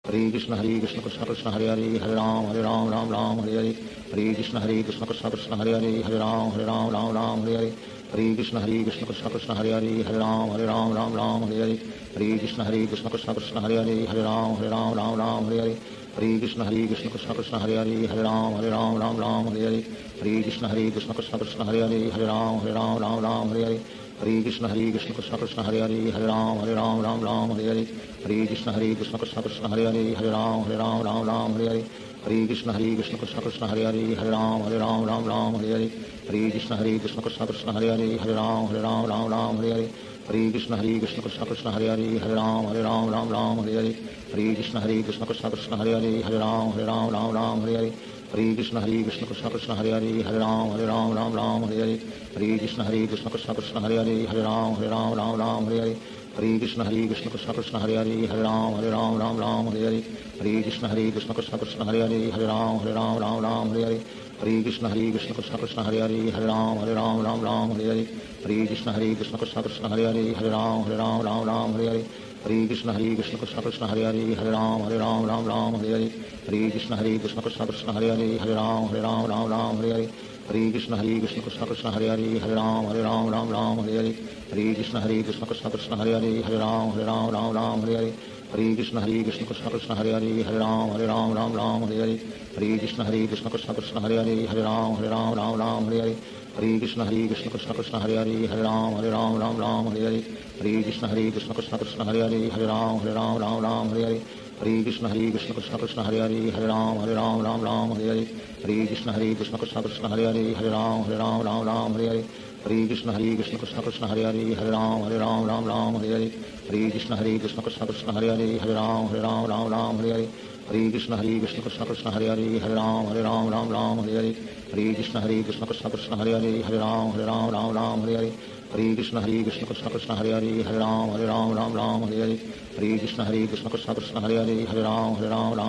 Hare Krishna Krishna Krishna Hare Hare Hare Ram Hare Hare Hare Krishna Krishna Krishna Hare Hare Hare Ram Hare Hare Hare Krishna Krishna Krishna Hare Hare Hare Ram Hare Hare Hare Krishna Krishna Krishna Hare Hare Hare Ram Hare Hare Hare Krishna Krishna Krishna Hare Hare Hare Ram Hare Hare Hare Krishna Krishna Krishna Hare Hare Hare Ram Hare Hare Hare Krishna Krishna Krishna Hare Hare Hare Ram Ram Ram Hare Hare Hare Krishna Krishna Krishna Hare Hare Hare Ram Ram Hare Hare Hare Krishna Krishna Krishna Hare Hare Hare Ram Ram Hare Hare Hare Krishna Krishna Krishna Hare Hare Hare Ram Ram Hare Hare Hare Krishna Krishna Krishna Hare Hare Hare Ram Ram Hare Hare Hare Krishna Krishna Krishna Hare Hare Hare Ram Ram Hare Hare Hare Krishna Krishna Krishna Hare Hare Hare Ram Hare Hare Hare Krishna Krishna Krishna Hare Hare Hare Ram Hare Hare Hare Krishna Krishna Krishna Hare Hare Hare Ram Hare Hare Hare Krishna Krishna Krishna Hare Hare Hare Ram Hare Hare Hare Krishna Krishna Krishna Hare Hare Hare Ram Hare Hare Hare Krishna Krishna Krishna Hare Hare Hare Ram Hare Hare Hare Krishna Krishna Krishna Hare Hare Hare Ram Hare Hare Hare Krishna Krishna Krishna Hare Hare Hare Ram Hare Hare Hare Krishna Krishna Krishna Hare Hare Hare Ram Hare Hare Hare Krishna Krishna Krishna Hare Hare Hare Ram Hare Hare Hare Krishna Krishna Krishna Hare Hare Hare Ram Hare Hare Hare Krishna Krishna Krishna Hare Hare Hare Ram Hare Hare Hare Krishna Krishna Krishna Hare Hare Hare Ram Hare Hare Hare Krishna Krishna Krishna Hare Hare Hare Ram Hare Hare Hare Hare Krishna Krishna Krishna Hare Hare Hare Ram Hare Hare Hare Krishna Krishna Krishna Hare Hare Hare Ram Hare Hare Hare Krishna Krishna Krishna Hare Hare Hare Ram Hare Hare Hare Krishna Krishna Krishna Hare Hare Hare Ram Hare Hare Hare Krishna Krishna Krishna Hare Hare Hare Ram Hare Hare Hare Krishna Krishna Krishna Hare Hare Hare Ram Hare Hare Hare Krishna Krishna Krishna Hare Hare Hare Ram Hare Hare Hare Krishna Krishna Krishna Hare Hare Hare Ram Hare Hare Hare Krishna Krishna Krishna Hare Hare Hare Ram Hare Hare Hare Krishna Krishna Krishna Hare Hare Hare Ram Hare Hare Hare Krishna Krishna Krishna Hare Hare Hare Ram Hare Hare Hare Krishna Krishna Krishna Hare Hare Hare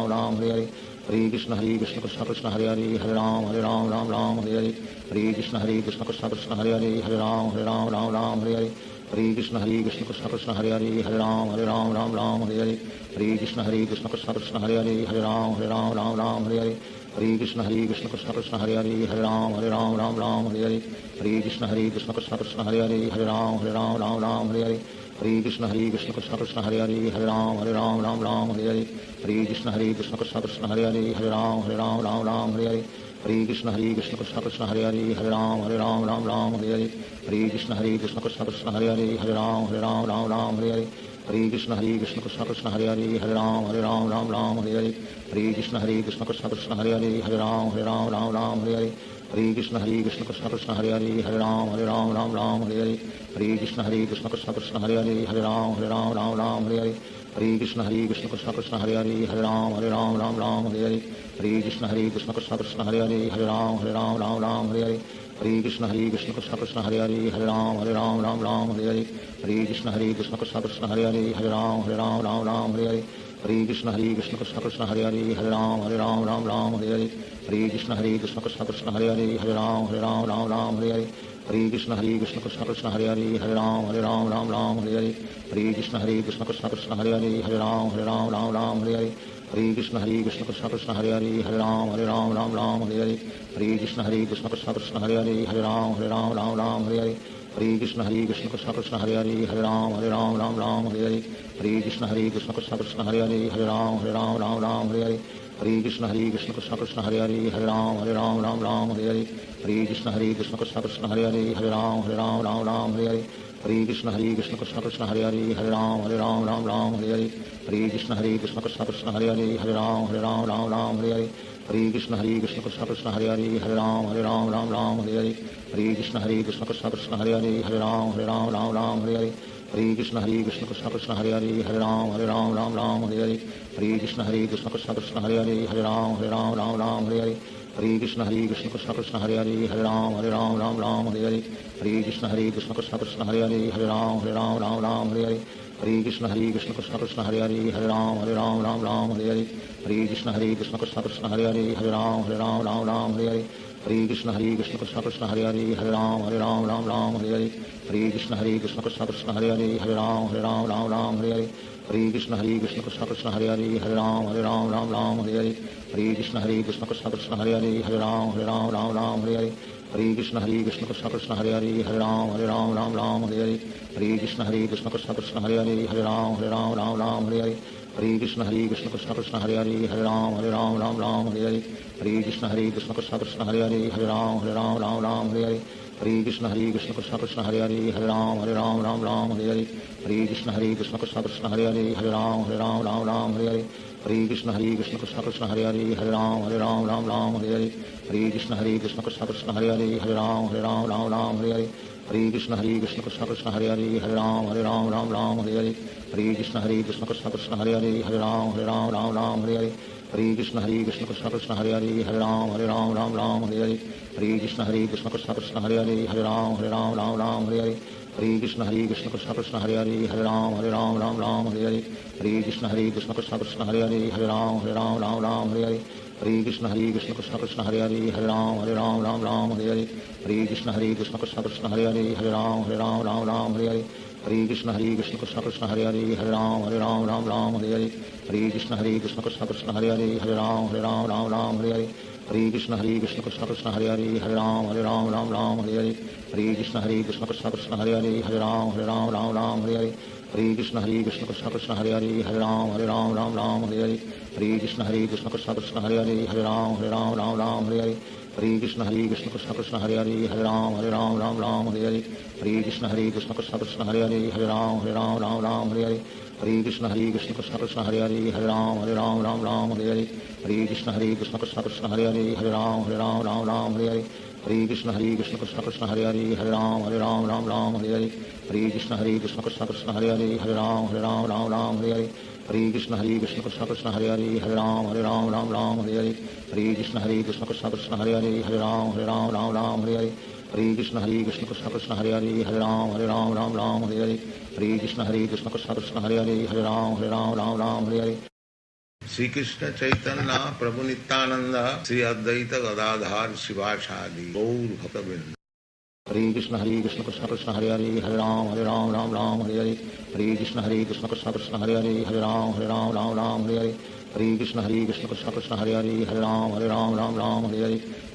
Ram Hare Hare Hare Krishna Krishna Krishna Hare Hare Hare Ram Hare Hare Hare Krishna Krishna Krishna Hare Hare Hare Ram Hare Hare Hare Krishna Krishna Krishna Hare Hare Hare Ram Hare Hare Hare Krishna Krishna Krishna Hare Hare Hare Ram Hare Hare Hare Krishna Krishna Krishna Hare Hare Hare Ram Hare Hare Hare Krishna Krishna Krishna Hare Hare Hare Ram Hare Hare Hare Krishna Krishna Krishna Hare Hare Hare Ram Hare Hare Hare Krishna Krishna Krishna Hare Hare Hare Ram Hare Hare Hare Krishna Krishna Krishna Hare Hare Hare Ram Hare Hare Hare Krishna Krishna Krishna Hare Hare Hare Ram Hare Hare Hare Krishna Krishna Krishna Hare Hare Hare Ram Hare Hare Hare Krishna Krishna Krishna Hare Hare Hare Ram Hare Hare Hare Krishna Krishna Krishna Hare Hare Hare Ram Hare Hare Hare Krishna Krishna Krishna Hare Hare Hare Ram Hare Hare Hare Krishna Krishna Krishna Hare Hare Hare Ram Hare Hare Hare Krishna Krishna Krishna Hare Hare Hare Ram Hare Hare Hare Krishna Krishna Krishna Hare Hare Hare Ram Hare Hare Hare Krishna Krishna Krishna Hare Hare Hare Ram Hare Hare Hare Krishna Krishna Krishna Hare Hare Hare Ram Hare Hare Hare Krishna Krishna Krishna Hare Hare Hare Ram Hare Hare Hare Krishna Krishna Krishna Hare Hare Hare Ram Hare Hare Hare Krishna Krishna Krishna Hare Hare Hare Ram Hare Hare Hare Krishna Krishna Krishna Hare Hare Hare Ram Hare Hare Hare Krishna Krishna Krishna Hare Hare Hare Ram Hare Hare Hare Krishna Krishna Krishna Hare Hare Hare Ram Hare Hare Hare Krishna Krishna Krishna Hare Hare Hare Ram Hare Hare Hare Krishna Krishna Krishna Hare Hare Hare Ram Hare Hare Hare Krishna Krishna Krishna Hare Hare Hare Ram Hare Hare Hare Krishna Krishna Krishna Hare Hare Hare Ram Hare Hare Hare Krishna Krishna Krishna Hare Hare Hare Ram Hare Hare Hare Krishna Krishna Krishna Hare Hare Hare Ram Hare Hare Hare Krishna Krishna Krishna Hare Hare Hare Ram Hare Hare Hare Krishna Krishna Krishna Hare Hare Hare Ram Hare Hare Hare Krishna Krishna Krishna Hare Hare Hare Ram Hare Hare Hare Krishna Krishna Krishna Hare Hare Hare Ram Hare Hare Hare Krishna Krishna Krishna Hare Hare Hare Ram Hare Hare Hare Krishna Krishna Krishna Hare Hare Hare Ram Hare Hare Hare Krishna Krishna Krishna Hare Hare Hare Ram Hare Hare Hare Krishna Krishna Krishna Hare Hare Hare Ram Hare Hare Hare Krishna Krishna Krishna Hare Hare Hare Ram Hare Hare Hare Hare Krishna Krishna Krishna Hare Hare Hare Ram Ram Ram Hare Hare Hare Krishna Krishna Krishna Hare Hare Hare Ram Ram Hare Hare Hare Krishna Krishna Krishna Hare Hare Hare Ram Ram Hare Hare Hare Krishna Krishna Krishna Hare Hare Hare Ram Ram Hare Hare Hare Krishna Krishna Krishna Hare Hare Hare Ram Ram Hare Hare Hare Krishna Krishna Krishna Hare Hare Hare Ram Ram Hare Hare Hare Krishna Krishna Krishna Hare Hare Hare Ram Ram Hare Hare Hare Krishna Krishna Krishna Hare Hare Hare Ram Ram Hare Hare Hare Krishna Krishna Krishna Hare Hare Hare Ram Ram Hare Hare Hare Krishna Krishna Krishna Hare Hare Hare Ram Ram Hare Hare Hare Krishna Krishna Krishna Hare Hare Hare Ram Ram Hare Hare Hare Krishna Krishna Krishna Hare Hare Hare Ram Ram Hare Hare Hare Krishna Krishna Krishna Hare Hare Hare Ram Ram Hare Hare Hare Krishna Krishna Krishna Hare Hare Hare Ram Ram Hare Hare Hare Krishna Krishna Krishna Hare Hare Hare Ram Ram Hare Hare Hare Krishna Krishna Krishna Hare Hare Hare Ram Ram Hare Hare Hare Krishna Krishna Krishna Hare Hare Hare Ram Ram Hare Hare Hare Krishna Krishna Krishna Hare Hare Hare Ram Ram Hare Hare Hare Krishna Krishna Krishna Hare Hare Hare Ram Hare Hare Hare Krishna Krishna Krishna Hare Hare Hare Ram Hare Hare Hare Krishna Krishna Krishna Hare Hare Hare Ram Hare Hare Hare Krishna Krishna Krishna Hare Hare Hare Ram Hare Hare Hare Krishna Krishna Krishna Hare Hare Hare Ram Hare Hare Hare Krishna Krishna Krishna Hare Hare Hare Ram Hare Hare Hare Krishna Krishna Krishna Hare Hare Hare Ram Hare Hare Hare Krishna Krishna Krishna Hare Hare Hare Ram Hare Hare Hare Krishna Krishna Krishna Hare Hare Hare Ram Hare Hare Hare Krishna Krishna Krishna Hare Hare Hare Ram Hare Hare Hare Krishna Krishna Krishna Hare Hare Hare Ram Hare Hare Hare Krishna Krishna Krishna Hare Hare Hare Ram Hare Hare Shri Krishna Chaitanya Prabhu Nityanand Shri Advaita Gadadhar Shivacharya Gaur भक्तवृंद। Hare Krishna Krishna Krishna Hare Hare Hare Ram Hare Hare Hare Krishna Krishna Krishna Hare Hare Hare Ram Hare Hare Hare Krishna Krishna Krishna Hare Hare Hare Ram Hare Hare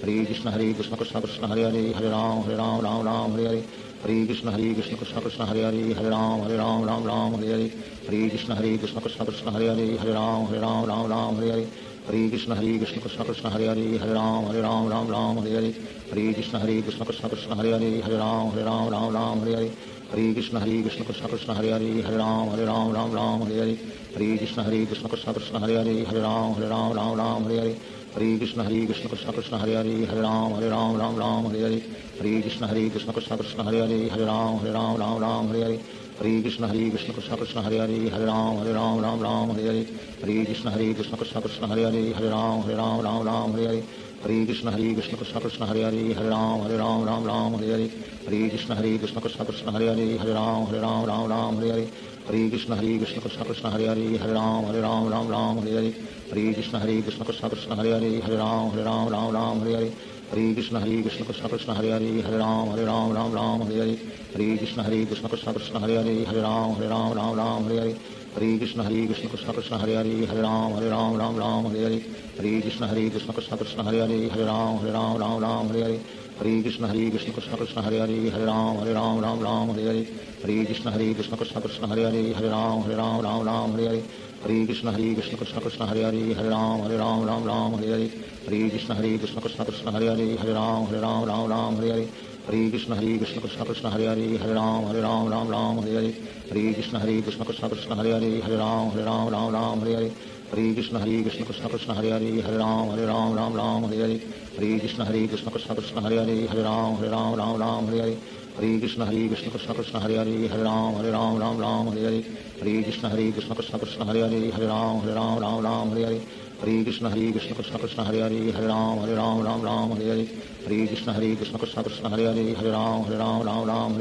Hare Krishna Krishna Krishna Hare Hare Hare Ram Hare Hare Hare Krishna Krishna Krishna Hare Hare Hare Ram Hare Hare Hare Krishna Krishna Krishna Hare Hare Hare Ram Hare Hare Hare Krishna Krishna Krishna Hare Hare Hare Ram Hare Hare Hare Krishna Krishna Krishna Hare Hare Hare Ram Hare Hare Hare Krishna Krishna Krishna Hare Hare Hare Ram Hare Hare Hare Krishna Krishna Krishna Hare Hare Hare Ram Hare Hare Hare Krishna Krishna Krishna Hare Hare Hare Ram Hare Hare Hare Krishna Krishna Krishna Hare Hare Hare Ram Hare Hare Hare Krishna Krishna Krishna Hare Hare Hare Ram Hare Hare Hare Krishna Krishna Krishna Hare Hare Hare Ram Hare Hare Hare Krishna Krishna Krishna Hare Hare Hare Ram Hare Hare Hare Krishna Krishna Krishna Hare Hare Hare Ram Hare Hare Hare Krishna Krishna Krishna Hare Hare Hare Ram Hare Hare Hare Krishna Krishna Krishna Hare Hare Hare Ram Hare Hare Hare Krishna Krishna Krishna Hare Hare Hare Ram Hare Hare Hare Krishna Krishna Krishna Hare Hare Hare Ram Hare Hare Hare Krishna Krishna Krishna Hare Hare Hare Ram Hare Hare Hare Krishna Krishna Krishna Hare Hare Hare Ram Hare Hare Hare Krishna Krishna Krishna Hare Hare Hare Ram Hare Hare Hare Krishna Krishna Krishna Hare Hare Hare Ram Hare Hare Hare Krishna Krishna Krishna Hare Hare Hare Ram Hare Hare Hare Krishna Krishna Krishna Hare Hare Hare Ram Hare Hare Hare Krishna Krishna Krishna Hare Hare Hare Ram Hare Hare Hare Krishna Krishna Krishna Hare Hare Hare Ram Hare Hare Hare Krishna Krishna Krishna Hare Hare Hare Ram Hare Hare Hare Krishna Krishna Krishna Hare Hare Hare Ram Hare Hare Hare Krishna Krishna Krishna Hare Hare Hare Ram Hare Hare Hare Krishna Krishna Krishna Hare Hare Hare Ram Hare Hare Hare Krishna Krishna Krishna Hare Hare Hare Ram Hare Hare Hare Krishna Krishna Krishna Hare Hare Hare Ram Hare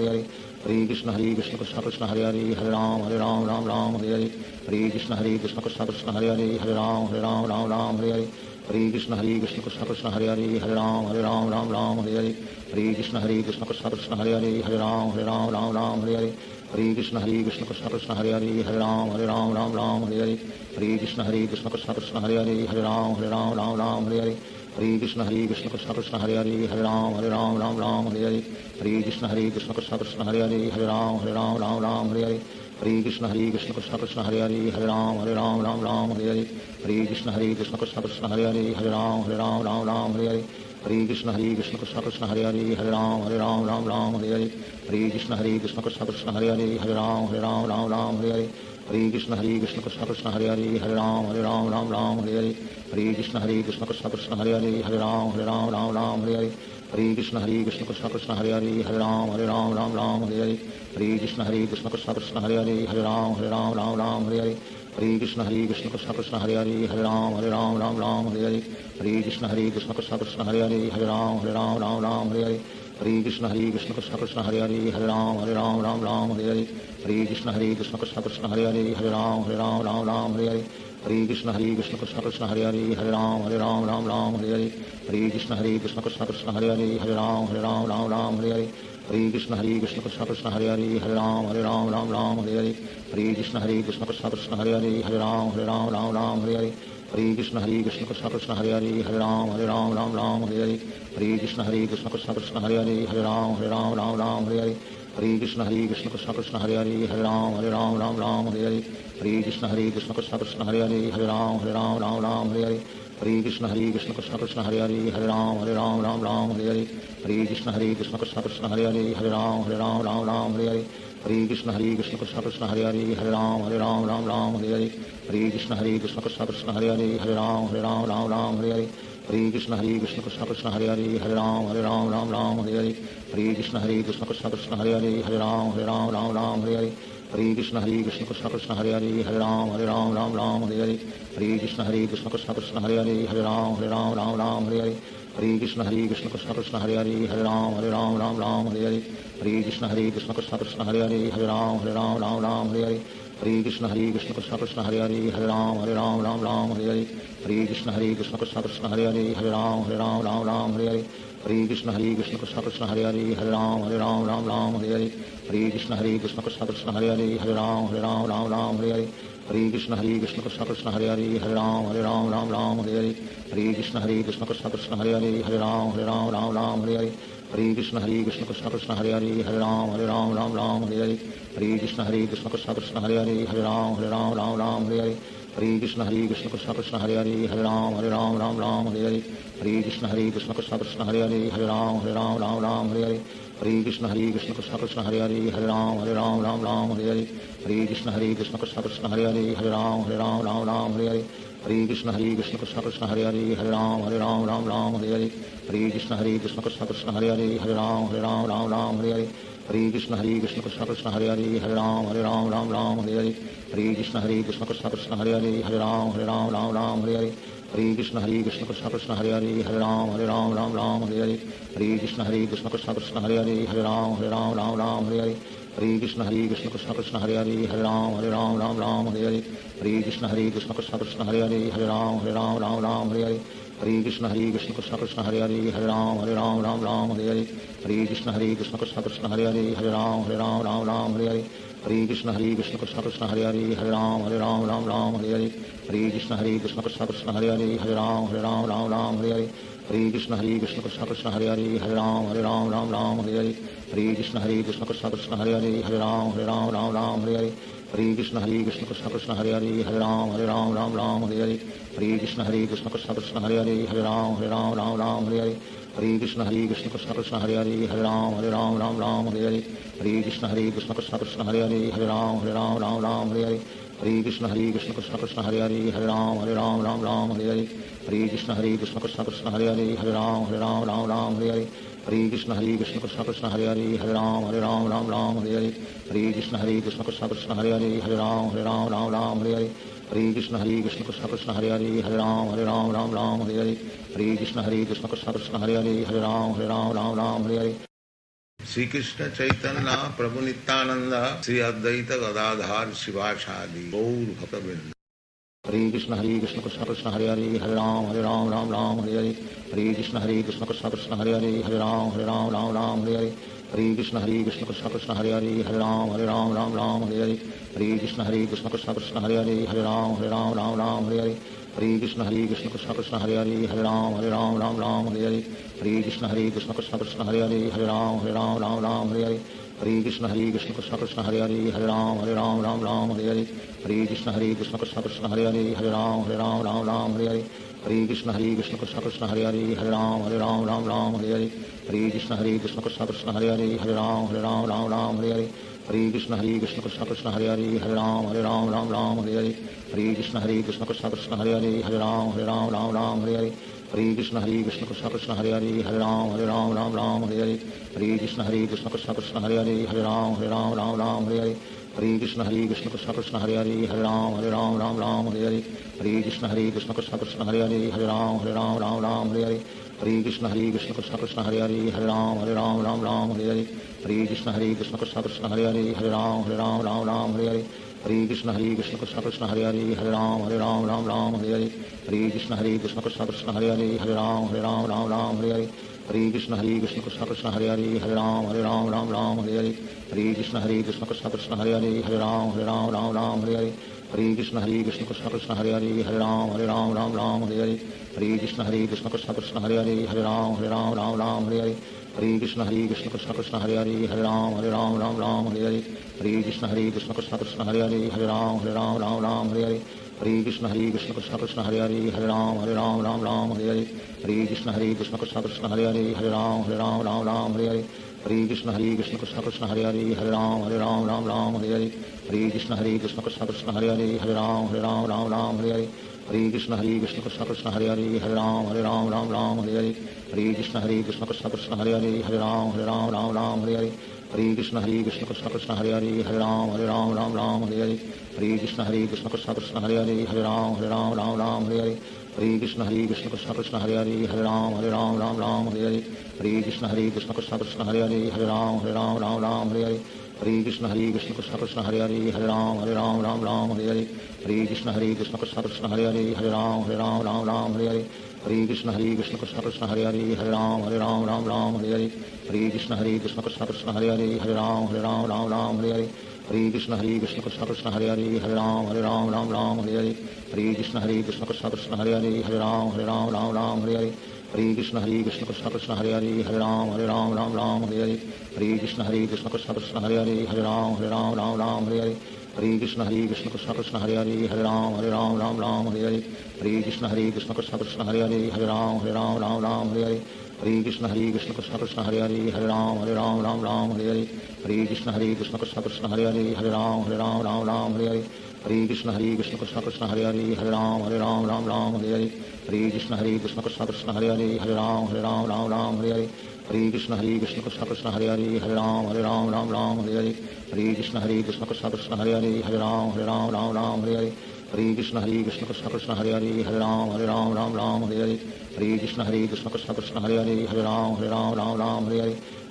Hare Hare Krishna Krishna Krishna Hare Hare Hare Ram Hare Hare Hare Krishna Krishna Krishna Hare Hare Hare Ram Hare Hare Hare Krishna Krishna Krishna Hare Hare Hare Ram Hare Hare Hare Krishna Krishna Krishna Hare Hare Hare Ram Hare Hare Hare Krishna Krishna Krishna Hare Hare Hare Ram Hare Hare Hare Krishna Krishna Krishna Hare Hare Hare Ram Hare Hare Hare Krishna Krishna Krishna Hare Hare Hare Ram Hare Hare Hare Krishna Krishna Krishna Hare Hare Hare Ram Hare Hare Hare Krishna Krishna Krishna Hare Hare Hare Ram Ram Ram Hare Hare Hare Krishna Krishna Krishna Hare Hare Hare Ram Ram Hare Hare Hare Krishna Krishna Krishna Hare Hare Hare Ram Ram Hare Hare Hare Krishna Krishna Krishna Hare Hare Hare Ram Ram Hare Hare Hare Krishna Krishna Krishna Hare Hare Hare Ram Ram Hare Hare Hare Krishna Krishna Krishna Hare Hare Hare Ram Ram Hare Hare Hare Krishna Krishna Krishna Hare Hare Hare Ram Ram Hare Hare Hare Krishna Krishna Krishna Hare Hare Hare Ram Ram Hare Hare Hare Krishna Krishna Krishna Hare Hare Hare Ram Ram Hare Hare Hare Krishna Krishna Krishna Hare Hare Hare Ram Ram Hare Hare Hare Krishna Krishna Krishna Hare Hare Hare Ram Ram Hare Hare Hare Krishna Krishna Krishna Hare Hare Hare Ram Ram Hare Hare Hare Krishna Krishna Krishna Hare Hare Hare Ram Hare Hare Hare Krishna Krishna Krishna Hare Hare Hare Ram Hare Hare Hare Krishna Krishna Krishna Hare Hare Hare Ram Hare Hare Hare Krishna Krishna Krishna Hare Hare Hare Ram Hare Hare Hare Krishna Krishna Krishna Hare Hare Hare Ram Hare Hare Hare Krishna Krishna Krishna Hare Hare Hare Ram Hare Hare Hare Krishna Krishna Krishna Hare Hare Hare Ram Hare Hare Hare Krishna Krishna Krishna Hare Hare Hare Ram Hare Hare Hare Krishna Krishna Krishna Hare Hare Hare Ram Hare Hare Hare Krishna Krishna Krishna Hare Hare Hare Ram Hare Hare Hare Krishna Krishna Krishna Hare Hare Hare Ram Hare Hare Hare Krishna Krishna Krishna Hare Hare Hare Ram Hare Hare Hare Krishna Krishna Krishna Hare Hare Hare Ram Hare Hare Hare Krishna Krishna Krishna Hare Hare Hare Ram Hare Hare Hare Krishna Krishna Krishna Hare Hare Hare Ram Hare Hare Hare Krishna Krishna Krishna Hare Hare Hare Ram Hare Hare Hare Krishna Krishna Krishna Hare Hare Hare Ram Hare Hare Hare Krishna Krishna Krishna Hare Hare Hare Ram Hare Hare Hare Krishna Krishna Krishna Hare Hare Hare Ram Hare Hare Hare Krishna Krishna Krishna Hare Hare Hare Ram Hare Hare Hare Krishna Krishna Krishna Hare Hare Hare Ram Hare Hare Hare Krishna Krishna Krishna Hare Hare Hare Ram Hare Hare Hare Krishna Krishna Krishna Hare Hare Hare Ram Hare Hare Hare Krishna Krishna Krishna Hare Hare Hare Ram Hare Hare Hare Krishna Krishna Krishna Hare Hare Hare Ram Hare Hare Hare Krishna Krishna Krishna Hare Hare Hare Ram Hare Hare Hare Krishna Krishna Krishna Hare Hare Hare Ram Hare Hare Hare Krishna Krishna Krishna Hare Hare Hare Ram Hare Hare Hare Krishna Krishna Krishna Hare Hare Hare Ram Hare Hare Hare Krishna Krishna Krishna Hare Hare Hare Ram Hare Hare Hare Krishna Krishna Krishna Hare Hare Hare Ram Hare Hare Hare Krishna Krishna Krishna Hare Hare Hare Ram Hare Hare Hare Krishna Krishna Krishna Hare Hare Hare Ram Hare Hare Hare Krishna Krishna Krishna Hare Hare Hare Ram Hare Hare Hare Krishna Krishna Krishna Hare Hare Hare Ram Hare Hare Hare Krishna Krishna Krishna Hare Hare Hare Ram Hare Hare Hare Krishna Krishna Krishna Hare Hare Hare Ram Hare Hare Hare Krishna Krishna Krishna Hare Hare Hare Ram Hare Hare Hare Krishna Krishna Krishna Hare Hare Hare Ram Hare Hare Hare Krishna Krishna Krishna Hare Hare Hare Ram Hare Hare Hare Krishna Krishna Krishna Hare Hare Hare Ram Hare Hare Hare Krishna Krishna Krishna Hare Hare Hare Ram Hare Hare Hare Krishna Krishna Krishna Hare Hare Hare Ram Hare Hare Hare Krishna Krishna Krishna Hare Hare Hare Ram Hare Hare Hare Krishna Krishna Krishna Hare Hare Hare Ram Hare Hare Hare Krishna Krishna Krishna Hare Hare Hare Ram Hare Hare Hare Krishna Krishna Krishna Hare Hare Hare Ram Hare Hare Hare Krishna Krishna Krishna Hare Hare Hare Ram Hare Hare Hare Krishna Krishna Krishna Hare Hare Hare Ram Hare Hare Hare Krishna Krishna Krishna Hare Hare Hare Ram Hare Hare Hare Krishna Krishna Krishna Hare Hare Hare Ram Hare Hare Hare Krishna Krishna Krishna Hare Hare Hare Ram Hare Hare Hare Krishna Krishna Krishna Hare Hare Hare Ram Hare Hare Hare Krishna Krishna Krishna Hare Hare Hare Ram Hare Hare Shri Krishna Chaitanya Prabhu Nityanand Shri Advaita Gadadhar शिवासादि Gaur भक्तवृंद। Hare Krishna Krishna Krishna Hare Hare Hare Ram Hare Hare Hare Krishna Krishna Krishna Hare Hare Hare Ram Hare Hare Hare Krishna Krishna Krishna Hare Hare Hare Ram Hare Hare Hare Krishna Krishna Krishna Hare Hare Hare Ram Hare Hare Hare Krishna Krishna Krishna Hare Hare Hare Ram Ram Ram Hare Hare Hare Krishna Krishna Krishna Hare Hare Hare Ram Ram Hare Hare Hare Krishna Krishna Krishna Hare Hare Hare Ram Ram Hare Hare Hare Krishna Krishna Krishna Hare Hare Hare Ram Ram Hare Hare Hare Krishna Krishna Krishna Hare Hare Hare Ram Ram Hare Hare Hare Krishna Krishna Krishna Hare Hare Hare Ram Ram Hare Hare Hare Krishna Krishna Krishna Hare Hare Hare Ram Ram Hare Hare Hare Krishna Krishna Krishna Hare Hare Hare Ram Ram Hare Hare Hare Krishna Krishna Krishna Hare Hare Hare Ram Ram Hare Hare Hare Krishna Krishna Krishna Hare Hare Hare Ram Ram Hare Hare Hare Krishna Krishna Krishna Hare Hare Hare Ram Ram Hare Hare Hare Krishna Krishna Krishna Hare Hare Hare Ram Ram Hare Hare Hare Krishna Krishna Krishna Hare Hare Hare Ram Hare Hare Hare Krishna Krishna Krishna Hare Hare Hare Ram Hare Hare Hare Krishna Krishna Krishna Hare Hare Hare Ram Hare Hare Hare Krishna Krishna Krishna Hare Hare Hare Ram Hare Hare Hare Krishna Krishna Krishna Hare Hare Hare Ram Hare Hare Hare Krishna Krishna Krishna Hare Hare Hare Ram Hare Hare Hare Krishna Krishna Krishna Hare Hare Hare Ram Hare Hare Hare Krishna Krishna Krishna Hare Hare Hare Ram Hare Hare Hare Krishna Krishna Krishna Hare Hare Hare Ram Hare Hare Hare Krishna Krishna Krishna Hare Hare Hare Ram Hare Hare Hare Krishna Krishna Krishna Hare Hare Hare Ram Hare Hare Hare Krishna Krishna Krishna Hare Hare Hare Ram Hare Hare Hare Krishna Krishna Krishna Hare Hare Hare Ram Hare Hare Hare Krishna Krishna Krishna Hare Hare Hare Ram Hare Hare Hare Krishna Krishna Krishna Hare Hare Hare Ram Hare Hare Hare Krishna Krishna Krishna Hare Hare Hare Ram Hare Hare Hare Krishna Krishna Krishna Hare Hare Hare Ram Hare Hare Hare Krishna Krishna Krishna Hare Hare Hare Ram Hare Hare Hare Krishna Krishna Krishna Hare Hare Hare Ram Hare Hare Hare Krishna Krishna Krishna Hare Hare Hare Ram Hare Hare Hare Krishna Krishna Krishna Hare Hare Hare Ram Hare Hare Hare Krishna Krishna Krishna Hare Hare Hare Ram Hare Hare Hare Krishna Krishna Krishna Hare Hare Hare Ram Hare Hare Hare Krishna Krishna Krishna Hare Hare Hare Ram Hare Hare Hare Krishna Krishna Krishna Hare Hare Hare Ram Hare Hare Hare Krishna Krishna Krishna Hare Hare Hare Ram Hare Hare Hare Krishna Krishna Krishna Hare Hare Hare Ram Hare Hare Hare Krishna Krishna Krishna Hare Hare Hare Ram Hare Hare Hare Krishna Krishna Krishna Hare Hare Hare Ram Hare Hare Hare Krishna Krishna Krishna Hare Hare Hare Ram Hare Hare Hare Krishna Krishna Krishna Hare Hare Hare Ram Hare Hare Hare Krishna Krishna Krishna Hare Hare Hare Ram Hare Hare Hare Krishna Krishna Krishna Hare Hare Hare Ram Hare Hare Hare Krishna Krishna Krishna Hare Hare Hare Ram Hare Hare Hare Krishna Krishna Krishna Hare Hare Hare Ram Hare Hare Hare Krishna Krishna Krishna Hare Hare Hare Ram Hare Hare Hare Krishna Krishna Krishna Hare Hare Hare Ram Hare Hare Hare Krishna Krishna Krishna Hare Hare Hare Ram Hare Hare Hare Krishna Krishna Krishna Hare Hare Hare Ram Hare Hare Hare Krishna Krishna Krishna Hare Hare Hare Ram Hare Hare Hare Krishna Krishna Krishna Hare Hare Hare Ram Hare Hare Hare Krishna Krishna Krishna Hare Hare Hare Ram Hare Hare Hare Krishna Krishna Krishna Hare Hare Hare Ram Hare Hare Hare Krishna Krishna Krishna Hare Hare Hare Ram Hare Hare Hare Krishna Krishna Krishna Hare Hare Hare Ram Hare Hare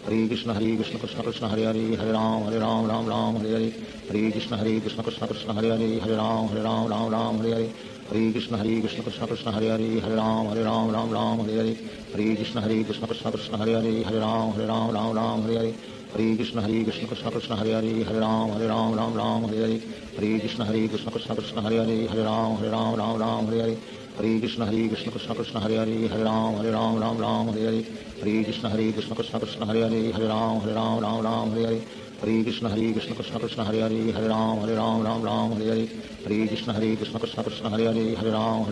Hare Krishna Krishna Krishna Hare Hare Hare Ram Hare Hare Hare Krishna Krishna Krishna Hare Hare Hare Ram Hare Hare Hare Krishna Krishna Krishna Hare Hare Hare Ram Hare Hare Hare Krishna Krishna Krishna Hare Hare Hare Ram Hare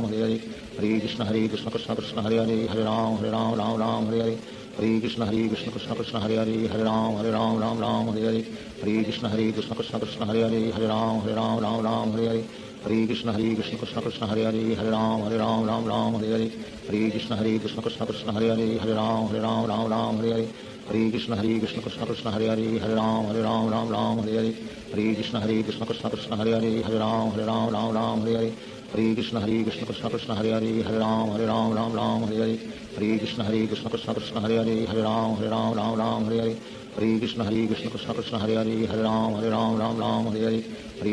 Hare Hare Krishna Krishna Krishna Hare Hare Hare Ram Hare Hare Hare Krishna Krishna Krishna Hare Hare Hare Ram Hare Hare Hare Krishna Krishna Krishna Hare Hare Hare Ram Hare Hare Hare Krishna Krishna Krishna Hare Hare Hare Ram Hare Hare Hare Krishna Krishna Krishna Hare Hare Hare Ram Hare Hare Hare Krishna Krishna Krishna Hare Hare Hare Ram Hare Hare Hare Krishna Krishna Krishna Hare Hare Hare Ram Hare Hare Hare Krishna Krishna Krishna Hare Hare Hare Ram Hare Hare Hare Krishna Krishna Krishna Hare Hare Hare Ram Hare Hare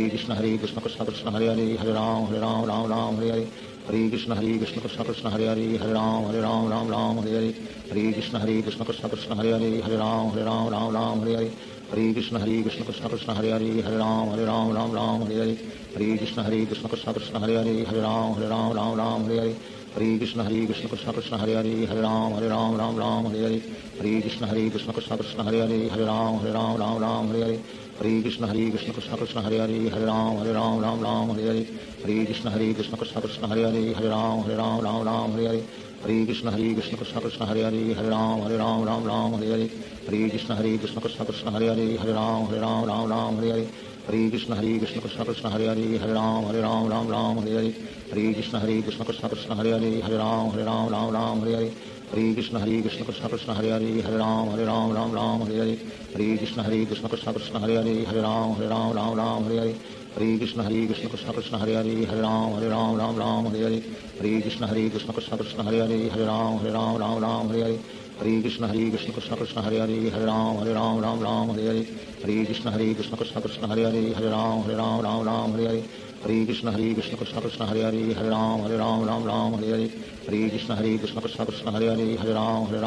Hare Krishna Krishna Krishna Hare Hare Hare Ram Hare Hare Hare Krishna Krishna Krishna Hare Hare Hare Ram Hare Hare Hare Krishna Krishna Krishna Hare Hare Hare Ram Hare Hare Hare Krishna Krishna Krishna Hare Hare Hare Ram Hare Hare Hare Krishna Krishna Krishna Hare Hare Hare Ram Ram Ram Hare Hare Hare Krishna Krishna Krishna Hare Hare Hare Ram Ram Hare Hare Hare Krishna Krishna Krishna Hare Hare Hare Ram Ram Hare Hare Hare Krishna Krishna Krishna Hare Hare Hare Ram Ram Hare Hare Hare Krishna Krishna Krishna Hare Hare Hare Ram Ram Hare Hare Hare Krishna Krishna Krishna Hare Hare Hare Ram Ram Hare Hare Hare Krishna Krishna Krishna Hare Hare Hare Ram Ram Hare Hare Hare Krishna Krishna Krishna Hare Hare Hare Ram Ram Hare Hare Hare Krishna Krishna Krishna Hare Hare Hare Ram Ram Hare Hare Hare Krishna Krishna Krishna Hare Hare Hare Ram Ram Hare Hare Hare Krishna Krishna Krishna Hare Hare Hare Ram Ram Hare Hare Hare Krishna Krishna Krishna Hare Hare Hare Ram Ram Hare Hare Hare Krishna Krishna Krishna Hare Hare Hare Ram Ram Hare Hare Hare Krishna Krishna Krishna Hare Hare Hare Ram Ram Hare Hare Hare Krishna Krishna Krishna Hare Hare Hare Ram Ram Hare Hare Hare Krishna Krishna Krishna Hare Hare Hare Ram Ram Hare Hare Hare Krishna Krishna Krishna Hare Hare Hare Ram Ram Hare Hare Hare Krishna Krishna Krishna Hare Hare Hare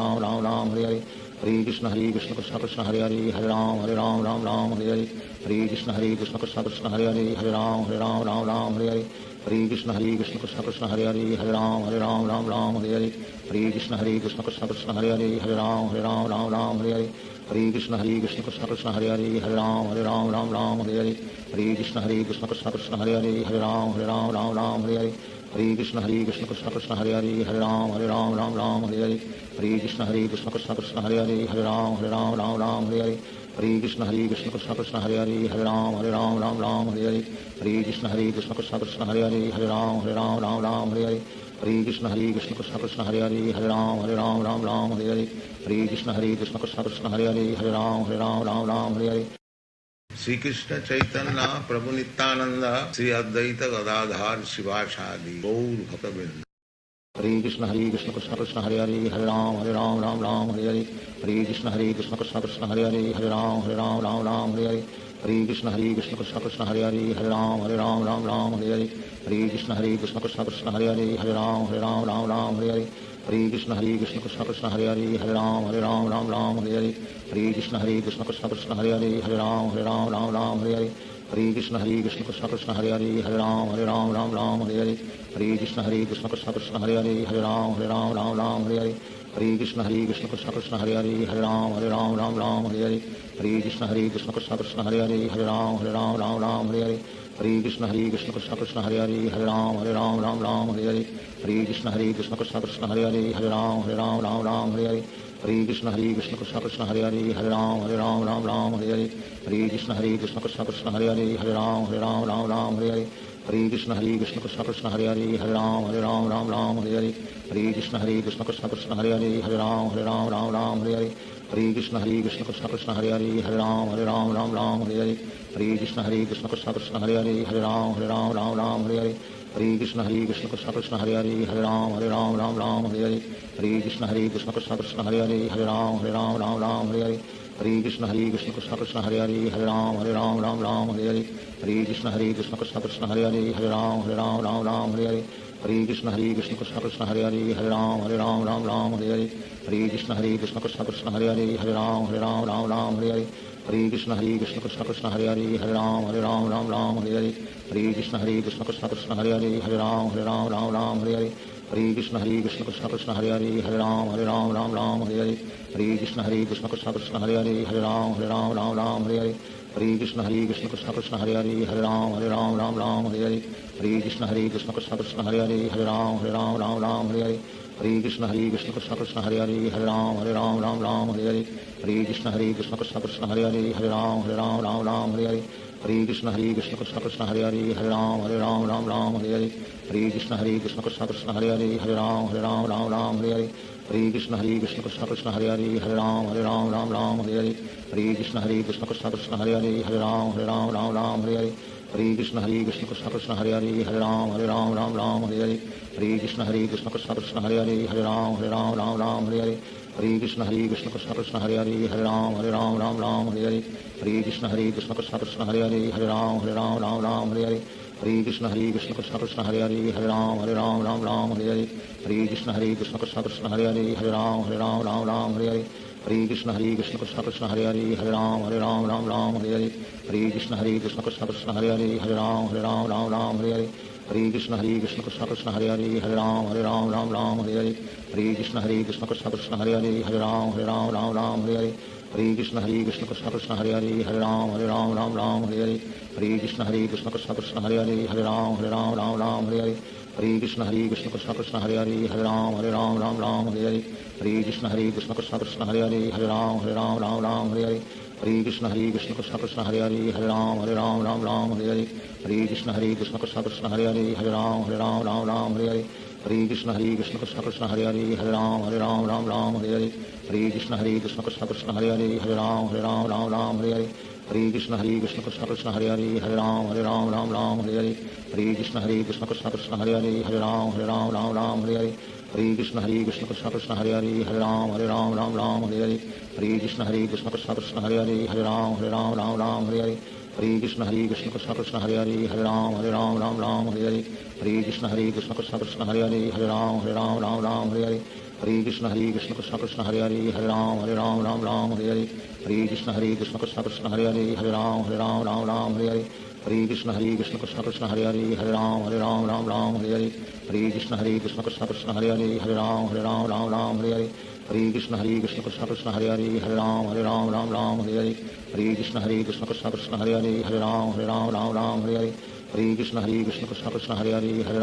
Ram Ram Hare Hare Hare Krishna Krishna Krishna Hare Hare Hare Ram Ram Hare Hare Hare Krishna Krishna Krishna Hare Hare Hare Ram Ram Hare Hare Hare Krishna Krishna Krishna Hare Hare Hare Ram Ram Hare Hare Hare Krishna Krishna Krishna Hare Hare Hare Ram Ram Hare Hare Hare Krishna Krishna Krishna Hare Hare Hare Ram Ram Hare Hare Hare Krishna Krishna Krishna Hare Hare Hare Ram Ram Hare Hare Hare Krishna Krishna Krishna Hare Hare Hare Ram Ram Hare Hare Hare Krishna Krishna Krishna Hare Hare Hare Ram Ram Hare Hare Hare Krishna Krishna Krishna Hare Hare Hare Ram Ram Hare Hare Hare Krishna Krishna Krishna Hare Hare Hare Ram Ram Hare Hare Hare Krishna Krishna Krishna Hare Hare Hare Ram Ram Hare Hare Hare Krishna Krishna Krishna Hare Hare Hare Ram Hare Hare Shri Krishna Chaitanya Prabhu Nityanand Shri Advaita Gadadhar शिवासादि Gaur भक्तवृंद Hare Krishna Krishna Krishna Hare Hare Hare Ram Ram Hare Hare Hare Krishna Krishna Krishna Hare Hare Hare Ram Hare Hare Hare Krishna Krishna Krishna Hare Hare Hare Ram Hare Hare Hare Krishna Krishna Krishna Hare Hare Hare Ram Hare Hare Hare Krishna Krishna Krishna Hare Hare Hare Ram Hare Hare Hare Krishna Krishna Krishna Hare Hare Hare Ram Hare Hare Hare Krishna Krishna Krishna Hare Hare Hare Ram Hare Hare Hare Krishna Krishna Krishna Hare Hare Hare Ram Hare Hare Hare Krishna Krishna Krishna Hare Hare Hare Ram Hare Hare Hare Krishna Krishna Krishna Hare Hare Hare Ram Hare Hare Hare Krishna Krishna Krishna Hare Hare Hare Ram Hare Hare Hare Krishna Krishna Krishna Hare Hare Hare Ram Hare Hare Hare Krishna Krishna Krishna Hare Hare Hare Ram Hare Hare Hare Krishna Krishna Krishna Hare Hare Hare Ram Hare Hare Hare Krishna Krishna Krishna Hare Hare Hare Ram Hare Hare Hare Krishna Krishna Krishna Hare Hare Hare Ram Hare Hare Hare Krishna Krishna Krishna Hare Hare Hare Ram Hare Hare Hare Krishna Krishna Krishna Hare Hare Hare Ram Hare Hare Hare Krishna Krishna Krishna Hare Hare Hare Ram Hare Hare Hare Krishna Krishna Krishna Hare Hare Hare Ram Hare Hare Hare Krishna Krishna Krishna Hare Hare Hare Ram Hare Hare Hare Krishna Krishna Krishna Hare Hare Hare Ram Hare Hare Hare Krishna Krishna Krishna Hare Hare Hare Ram Hare Hare Hare Krishna Krishna Krishna Hare Hare Hare Ram Hare Hare Hare Krishna Krishna Krishna Hare Hare Hare Ram Hare Hare Hare Krishna Krishna Krishna Hare Hare Hare Ram Hare Hare Hare Krishna Krishna Krishna Hare Hare Hare Ram Hare Hare Hare Krishna Krishna Krishna Hare Hare Hare Ram Hare Hare Hare Krishna Krishna Krishna Hare Hare Hare Ram Hare Hare Hare Krishna Krishna Krishna Hare Hare Hare Ram Hare Hare Hare Krishna Krishna Krishna Hare Hare Hare Ram Hare Hare Hare Krishna Krishna Krishna Hare Hare Hare Ram Hare Hare Hare Krishna Krishna Krishna Hare Hare Hare Ram Hare Hare Hare Krishna Krishna Krishna Hare Hare Hare Ram Hare Hare Hare Krishna Krishna Krishna Hare Hare Hare Ram Hare Hare Hare Krishna Krishna Krishna Hare Hare Hare Ram Hare Hare Hare Krishna Krishna Krishna Hare Hare Hare Ram Hare Hare Hare Krishna Krishna Krishna Hare Hare Hare Ram Hare Hare Hare Krishna Krishna Krishna Hare Hare Hare Ram Hare Hare Hare Krishna Krishna Krishna Hare Hare Hare Ram Hare Hare Hare Krishna Krishna Krishna Hare Hare Hare Ram Hare Hare Hare Krishna Krishna Krishna Hare Hare Hare Ram Hare Hare Hare Krishna Krishna Krishna Hare Hare Hare Ram Ram Ram Hare Hare Hare Krishna Krishna Krishna Hare Hare Hare Ram Ram Hare Hare Hare Krishna Krishna Krishna Hare Hare Hare Ram Ram Hare Hare Hare Krishna Krishna Krishna Hare Hare Hare Ram Ram Hare Hare Hare Krishna Krishna Krishna Hare Hare Hare Ram Ram Hare Hare Hare Krishna Krishna Krishna Hare Hare Hare Ram Ram Hare Hare Hare Krishna Krishna Krishna Hare Hare Hare Ram Ram Hare Hare Hare Krishna Krishna Krishna Hare Hare Hare Ram Ram Hare Hare Hare Krishna Krishna Krishna Hare Hare Hare Ram Ram Hare Hare Hare Krishna Krishna Krishna Hare Hare Hare Ram Ram Hare Hare Hare Krishna Krishna Krishna Hare Hare Hare Ram Ram Hare Hare Hare Krishna Krishna Krishna Hare Hare Hare Ram Ram Hare Hare Hare Krishna Krishna Krishna Hare Hare Hare Ram Ram Hare Hare Hare Krishna Krishna Krishna Hare Hare Hare Ram Ram Hare Hare Hare Krishna Krishna Krishna Hare Hare Hare Ram Ram Hare Hare Hare Krishna Krishna Krishna Hare Hare Hare Ram Ram Hare Hare Hare Krishna Krishna Krishna Hare Hare Hare Ram Ram Hare Hare Hare Krishna Krishna Krishna Hare Hare Hare Ram Ram Hare Hare Hare Krishna Krishna Krishna Hare Hare Hare Ram Ram Hare Hare Hare Krishna Krishna Krishna Hare Hare Hare Ram Ram Hare Hare Hare Krishna Krishna Krishna Hare Hare Hare Ram Ram Hare Hare Hare Krishna Krishna Krishna Hare Hare Hare Ram Ram Hare Hare Hare Krishna Krishna Krishna Hare Hare Hare Ram Ram Hare Hare Hare Krishna Krishna Krishna Hare Hare Hare Ram Ram Hare Hare Hare Krishna Krishna Krishna Hare Hare Hare Ram Ram Hare Hare Hare Krishna Krishna Krishna Hare Hare Hare Ram Ram Hare Hare Hare Krishna Krishna Krishna Hare Hare Hare Ram Ram Hare Hare Hare Krishna Krishna Krishna Hare Hare Hare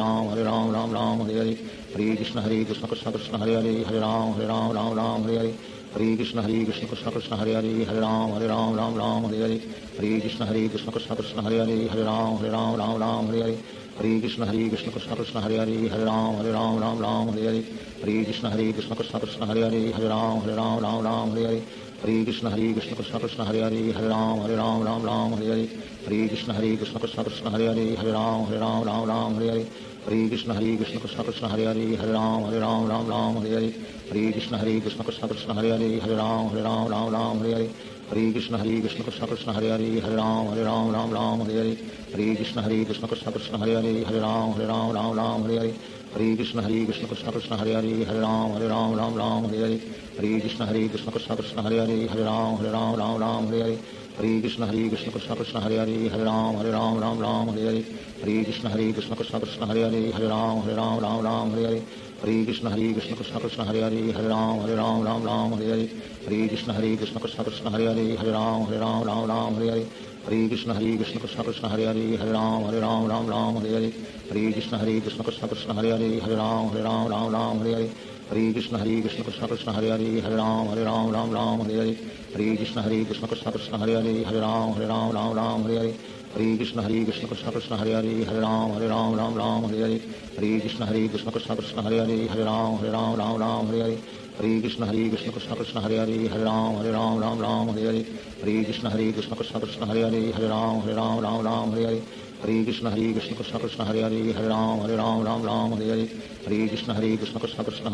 Ram Ram Hare Hare Hare Krishna Krishna Krishna Hare Hare Hare Ram Ram Hare Hare Hare Krishna Krishna Krishna Hare Hare Hare Ram Ram Hare Hare Hare Krishna Krishna Krishna Hare Hare Hare Ram Ram Hare Hare Hare Krishna Krishna Krishna Hare Hare Hare Ram Ram Hare Hare Hare Krishna Krishna Krishna Hare Hare Hare Ram Ram Hare Hare Hare Krishna Krishna Krishna Hare Hare Hare Ram Ram Hare Hare Hare Krishna Krishna Krishna Hare Hare Hare Ram Ram Hare Hare Hare Krishna Krishna Krishna Hare Hare Hare Ram Ram Hare Hare Hare Krishna Krishna Krishna Hare Hare Hare Ram Ram Hare Hare Hare Krishna Krishna Krishna Hare Hare Hare Ram Ram Hare Hare Hare Krishna Krishna Krishna Hare Hare Hare Ram Ram Hare Hare Hare Krishna Krishna Krishna Hare Hare Hare Ram Ram Hare Hare Hare Krishna Krishna Krishna Hare Hare Hare Ram Ram Hare Hare Hare Krishna Krishna Krishna Hare Hare Hare Ram Ram Hare Hare Hare Krishna Krishna Krishna Hare Hare Hare Ram Ram Hare Hare Hare Krishna Krishna Krishna Hare Hare Hare Ram Ram Hare Hare Hare Krishna Krishna Krishna Hare Hare Hare Ram Ram Hare Hare Hare Krishna Krishna Krishna Hare Hare Hare Ram Ram Hare Hare Hare Krishna Krishna Krishna Hare Hare Hare Ram Ram Hare Hare Hare Krishna Krishna Krishna Hare Hare Hare Ram Ram Hare Hare Hare Krishna Krishna Krishna Hare Hare Hare Ram Ram Hare Hare Hare Krishna Krishna Krishna Hare Hare Hare Ram Ram Hare Hare Hare Krishna Krishna Krishna Hare Hare Hare Ram Ram Hare Hare Hare Krishna Krishna Krishna Hare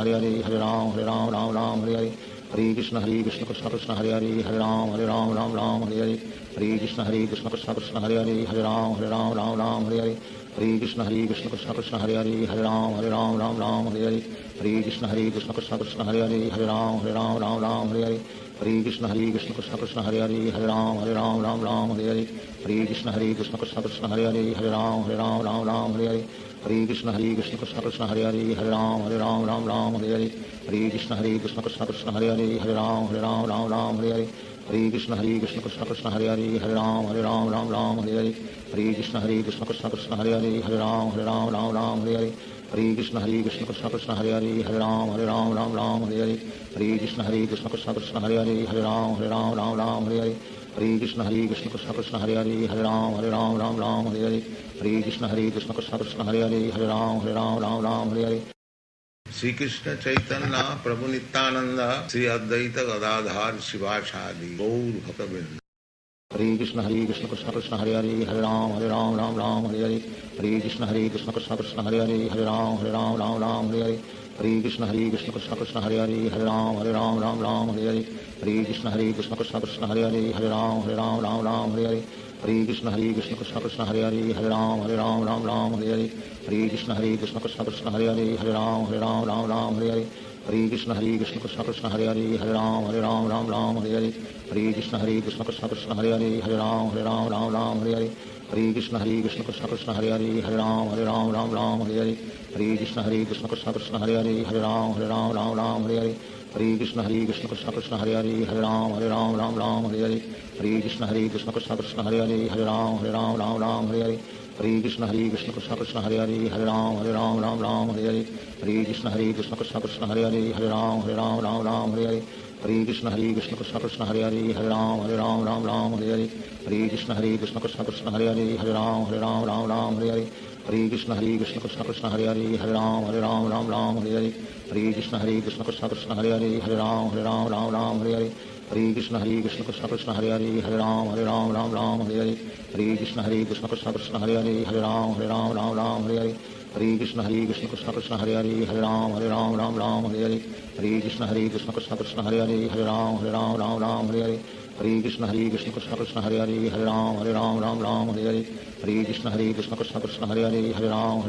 Hare Hare Ram Ram Hare Hare Hare Krishna Krishna Krishna Hare Hare Hare Ram Ram Hare Hare Hare Krishna Krishna Krishna Hare Hare Hare Ram Ram Hare Hare Hare Krishna Krishna Krishna Hare Hare Hare Ram Ram Hare Hare Hare Krishna Krishna Krishna Hare Hare Hare Ram Ram Hare Hare Hare Krishna Krishna Krishna Hare Hare Hare Ram Ram Hare Hare Hare Krishna Krishna Krishna Hare Hare Hare Ram Ram Hare Hare Hare Krishna Krishna Krishna Hare Hare Hare Ram Ram Hare Hare Hare Krishna Krishna Krishna Hare Hare Hare Ram Ram Hare Hare Hare Krishna Krishna Krishna Hare Hare Hare Ram Ram Hare Hare Hare Krishna Krishna Krishna Hare Hare Hare Ram Ram Hare Hare Hare Krishna Krishna Krishna Hare Hare Hare Ram Ram Hare Hare Hare Krishna Krishna Krishna Hare Hare Hare Ram Ram Hare Hare Hare Krishna Krishna Krishna Hare Hare Hare Ram Ram Hare Hare Hare Krishna Krishna Krishna Hare Hare Hare Ram Ram Hare Hare Shri Krishna Chaitanya Prabhu Nityanand Shri Advaita Gadadhar शिवासादि Gaur भक्तवृंद। Hare Krishna Krishna Krishna Hare Hare Hare Ram Hare Hare Hare Krishna Krishna Krishna Hare Hare Hare Ram Hare Hare Hare Krishna Krishna Krishna Hare Hare Hare Ram Ram Hare Hare Hare Krishna Krishna Krishna Hare Hare Hare Ram Hare Hare Hare Krishna Krishna Krishna Hare Hare Hare Ram Ram Ram Hare Hare Hare Krishna Krishna Krishna Hare Hare Hare Ram Ram Hare Hare Hare Krishna Krishna Krishna Hare Hare Hare Ram Ram Hare Hare Hare Krishna Krishna Krishna Hare Hare Hare Ram Ram Hare Hare Hare Krishna Krishna Krishna Hare Hare Hare Ram Ram Hare Hare Hare Krishna Krishna Krishna Hare Hare Hare Ram Ram Hare Hare Hare Krishna Krishna Krishna Hare Hare Hare Ram Ram Hare Hare Hare Krishna Krishna Krishna Hare Hare Hare Ram Ram Hare Hare Hare Krishna Krishna Krishna Hare Hare Hare Ram Ram Hare Hare Hare Krishna Krishna Krishna Hare Hare Hare Ram Ram Hare Hare Hare Krishna Krishna Krishna Hare Hare Hare Ram Ram Hare Hare Hare Krishna Krishna Krishna Hare Hare Hare Ram Ram Hare Hare Hare Krishna Krishna Krishna Hare Hare Hare Ram Ram Hare Hare Hare Krishna Krishna Krishna Hare Hare Hare Ram Ram Hare Hare Hare Krishna Krishna Krishna Hare Hare Hare Ram Ram Hare Hare Hare Krishna Krishna Krishna Hare Hare Hare Ram Ram Hare Hare Hare Krishna Krishna Krishna Hare Hare Hare Ram Ram Hare Hare Hare Krishna Krishna Krishna Hare Hare Hare Ram Ram Hare Hare Hare Krishna Krishna Krishna Hare Hare Hare Ram Ram Hare Hare Hare Krishna Krishna Krishna Hare Hare Hare Ram Ram Hare Hare Hare Krishna Krishna Krishna Hare Hare Hare Ram Ram Hare Hare Hare Krishna Krishna Krishna Hare Hare Hare Ram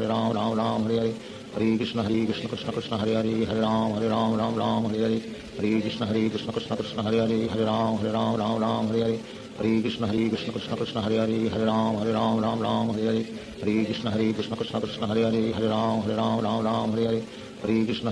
Ram Hare Hare Hare Krishna Krishna Krishna Hare Hare Hare Ram Ram Hare Hare Hare Krishna Krishna Krishna Hare Hare Hare Ram Ram Hare Hare Hare Krishna Krishna Krishna Hare Hare Hare Ram Ram Hare Hare Hare Krishna Krishna Krishna Hare Hare Hare Ram Ram Hare Hare Hare Krishna Krishna Krishna Hare Hare Hare Ram Ram Hare Hare Hare Krishna Krishna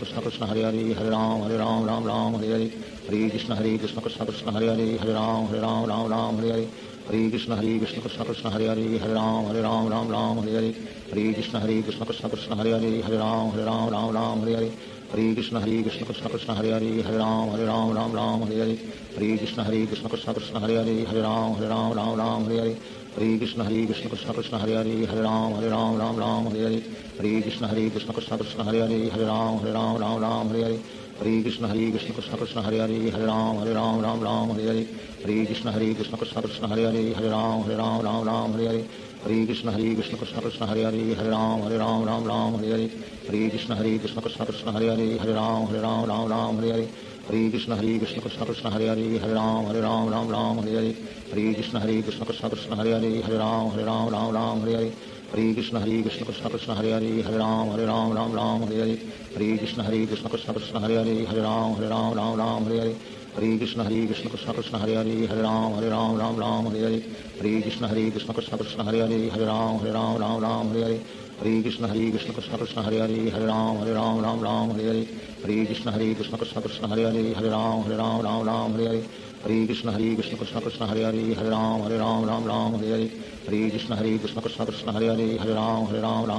Krishna Hare Hare Hare Ram Ram Hare Hare Hare Krishna Krishna Krishna Hare Hare Hare Ram Ram Hare Hare Hare Krishna Krishna Krishna Hare Hare Hare Ram Ram Hare Hare Hare Krishna Krishna Krishna Hare Hare Hare Ram Ram Hare Hare Hare Krishna Krishna Krishna Hare Hare Hare Ram Ram Hare Hare Hare Krishna Krishna Krishna Hare Hare Hare Ram Ram Hare Hare Hare Krishna Krishna Krishna Hare Hare Hare Ram Ram Hare Hare Hare Krishna Krishna Krishna Hare Hare Hare Ram Ram Hare Hare Hare Krishna Krishna Krishna Hare Hare Hare Ram Ram Hare Hare Hare Krishna Krishna Krishna Hare Hare Hare Ram Ram Hare Hare Hare Krishna Krishna Krishna Hare Hare Hare Ram Ram Hare Hare Hare Krishna Krishna Krishna Hare Hare Hare Ram Ram Hare Hare Hare Krishna Krishna Krishna Hare Hare Hare Ram Ram Hare Hare Hare Krishna Krishna Krishna Hare Hare Hare Ram Ram Hare Hare Hare Krishna Krishna Krishna Hare Hare Hare Ram Ram Hare Hare Hare Krishna Krishna Krishna Hare Hare Hare Ram Ram Hare Hare Hare Krishna Krishna Krishna Hare Hare Hare Ram Ram Hare Hare Hare Krishna Krishna Krishna Hare Hare Hare Ram Ram Hare Hare Hare Krishna Krishna Krishna Hare Hare Hare Ram Ram Hare Hare Hare Krishna Krishna Krishna Hare Hare Hare Ram Ram Hare Hare Hare Krishna Krishna Krishna Hare Hare Hare Ram Ram Hare Hare Hare Krishna Krishna Krishna Hare Hare Hare Ram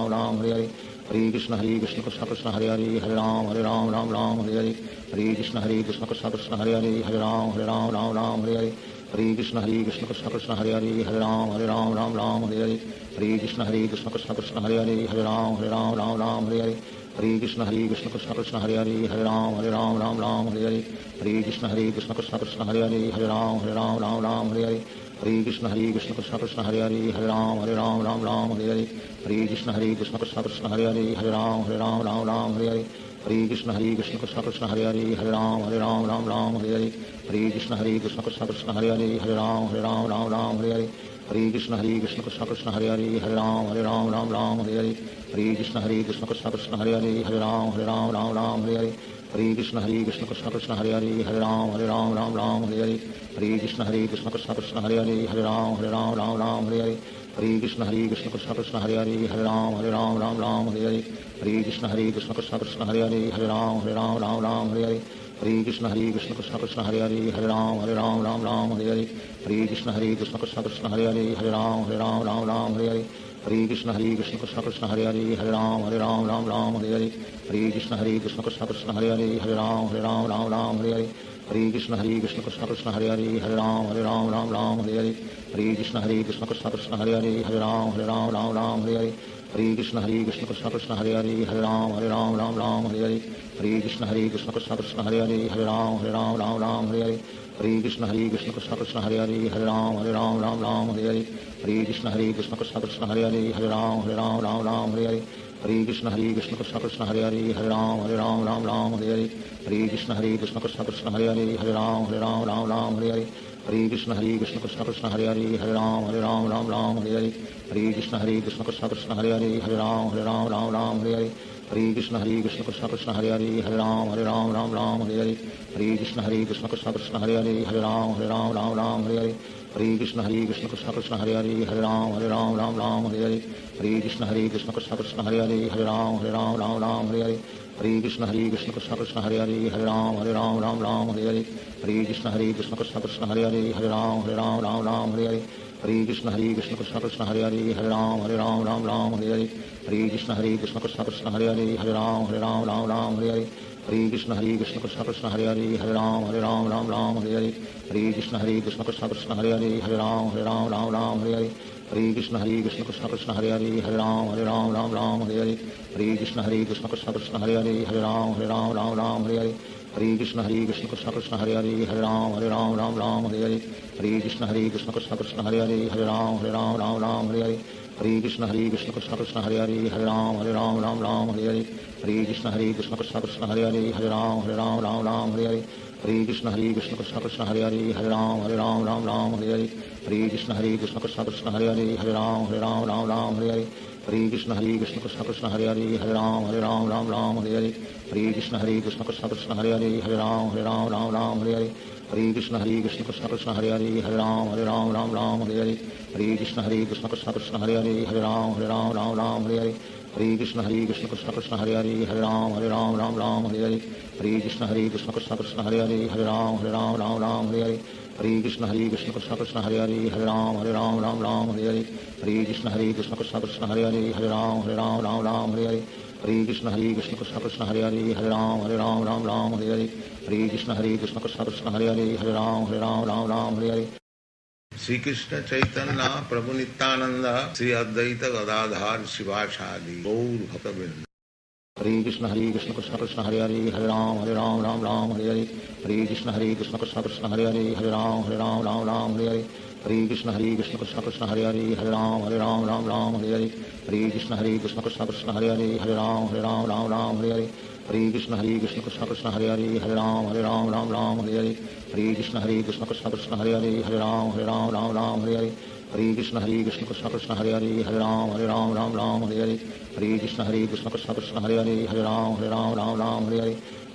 Ram Hare Hare Hare Krishna Krishna Krishna Hare Hare Hare Ram Ram Hare Hare Hare Krishna Krishna Krishna Hare Hare Hare Ram Ram Hare Hare Hare Krishna Krishna Krishna Hare Hare Hare Ram Ram Hare Hare Hare Krishna Krishna Krishna Hare Hare Hare Ram Ram Hare Hare Hare Krishna Krishna Krishna Hare Hare Hare Ram Ram Hare Hare Hare Krishna Krishna Krishna Hare Hare Hare Ram Ram Hare Hare Hare Krishna Krishna Krishna Hare Hare Hare Ram Ram Hare Hare Hare Krishna Krishna Krishna Hare Hare Hare Ram Ram Hare Hare Hare Krishna Krishna Krishna Hare Hare Hare Ram Ram Hare Hare Hare Krishna Krishna Krishna Hare Hare Hare Ram Ram Hare Hare Hare Krishna Krishna Krishna Hare Hare Hare Ram Ram Hare Hare Hare Krishna Krishna Krishna Hare Hare Hare Ram Ram Hare Hare Hare Krishna Krishna Krishna Hare Hare Hare Ram Ram Hare Hare Hare Krishna Krishna Krishna Hare Hare Hare Ram Ram Hare Hare Hare Krishna Krishna Krishna Hare Hare Hare Ram Ram Hare Hare Hare Krishna Krishna Krishna Hare Hare Hare Ram Ram Hare Hare Hare Krishna Krishna Krishna Hare Hare Hare Ram Ram Hare Hare Hare Krishna Krishna Krishna Hare Hare Hare Ram Ram Hare Hare Hare Krishna Krishna Krishna Hare Hare Hare Ram Ram Hare Hare Hare Krishna Krishna Krishna Hare Hare Hare Ram Ram Hare Hare Hare Krishna Krishna Krishna Hare Hare Hare Ram Ram Hare Hare Hare Krishna Krishna Krishna Hare Hare Hare Ram Ram Hare Hare Hare Krishna Krishna Krishna Hare Hare Hare Ram Ram Hare Hare Hare Krishna Krishna Krishna Hare Hare Hare Ram Ram Hare Hare Hare Krishna Krishna Krishna Hare Hare Hare Ram Ram Ram Hare Hare Hare Krishna Krishna Krishna Hare Hare Hare Ram Ram Hare Hare Hare Krishna Krishna Krishna Hare Hare Hare Ram Ram Hare Hare Hare Krishna Krishna Krishna Hare Hare Hare Ram Ram Hare Hare Hare Krishna Krishna Krishna Hare Hare Hare Ram Ram Hare Hare Hare Krishna Krishna Krishna Hare Hare Hare Ram Ram Hare Hare Hare Krishna Krishna Krishna Hare Hare Hare Ram Ram Hare Hare Hare Krishna Krishna Krishna Hare Hare Hare Ram Ram Hare Hare Hare Krishna Krishna Krishna Hare Hare Hare Ram Ram Hare Hare Hare Krishna Krishna Krishna Hare Hare Hare Ram Ram Hare Hare Hare Krishna Krishna Krishna Hare Hare Hare Ram Ram Hare Hare Hare Krishna Krishna Krishna Hare Hare Hare Ram Ram Hare Hare Hare Krishna Krishna Krishna Hare Hare Hare Ram Ram Hare Hare Hare Krishna Krishna Krishna Hare Hare Hare Ram Ram Hare Hare Hare Krishna Krishna Krishna Hare Hare Hare Ram Ram Hare Hare Hare Krishna Krishna Krishna Hare Hare Hare Ram Ram Hare Hare Hare Krishna Krishna Krishna Hare Hare Hare Ram Ram Hare Hare Hare Krishna Krishna Krishna Hare Hare Hare Ram Ram Hare Hare Hare Krishna Krishna Krishna Hare Hare Hare Ram Ram Hare Hare Hare Krishna Krishna Krishna Hare Hare Hare Ram Ram Hare Hare Hare Krishna Krishna Krishna Hare Hare Hare Ram Ram Hare Hare Hare Krishna Krishna Krishna Hare Hare Hare Ram Ram Hare Hare Hare Krishna Krishna Krishna Hare Hare Hare Ram Ram Hare Hare Hare Krishna Krishna Krishna Hare Hare Hare Ram Ram Hare Hare Hare Krishna Krishna Krishna Hare Hare Hare Ram Ram Hare Hare Hare Krishna Krishna Krishna Hare Hare Hare Ram Ram Hare Hare Hare Krishna Krishna Krishna Hare Hare Hare Ram Ram Hare Hare Hare Krishna Krishna Krishna Hare Hare Hare Ram Ram Hare Hare Hare Krishna Krishna Krishna Hare Hare Hare Ram Ram Hare Hare Hare Krishna Krishna Krishna Hare Hare Hare Ram Ram Hare Hare Hare Krishna Krishna Krishna Hare Hare Hare Ram Ram Hare Hare Hare Krishna Krishna Krishna Hare Hare Hare Ram Hare Hare Shri Krishna Chaitanya Prabhu Nityanand Shri Advaita Gadadhar Shivacharya Gaur भक्तवृंद Hare Krishna Krishna Krishna Hare Hare Hare Ram Ram Hare Hare Hare Krishna Krishna Krishna Hare Hare Hare Ram Hare Hare Hare Krishna Krishna Krishna Hare Hare Hare Ram Hare Hare Hare Krishna Krishna Krishna Hare Hare Hare Ram Hare Hare Hare Krishna Krishna Krishna Hare Hare Hare Ram Hare Hare Hare Krishna Krishna Krishna Hare Hare Hare Ram Hare Hare Hare Krishna Krishna Krishna Hare Hare Hare Ram Hare Hare Hare Krishna Krishna Krishna Hare Hare Hare Ram Hare Hare Hare Krishna Krishna Krishna Hare Hare Hare Ram Hare Hare Hare Krishna Krishna Krishna Hare Hare Hare Ram Hare Hare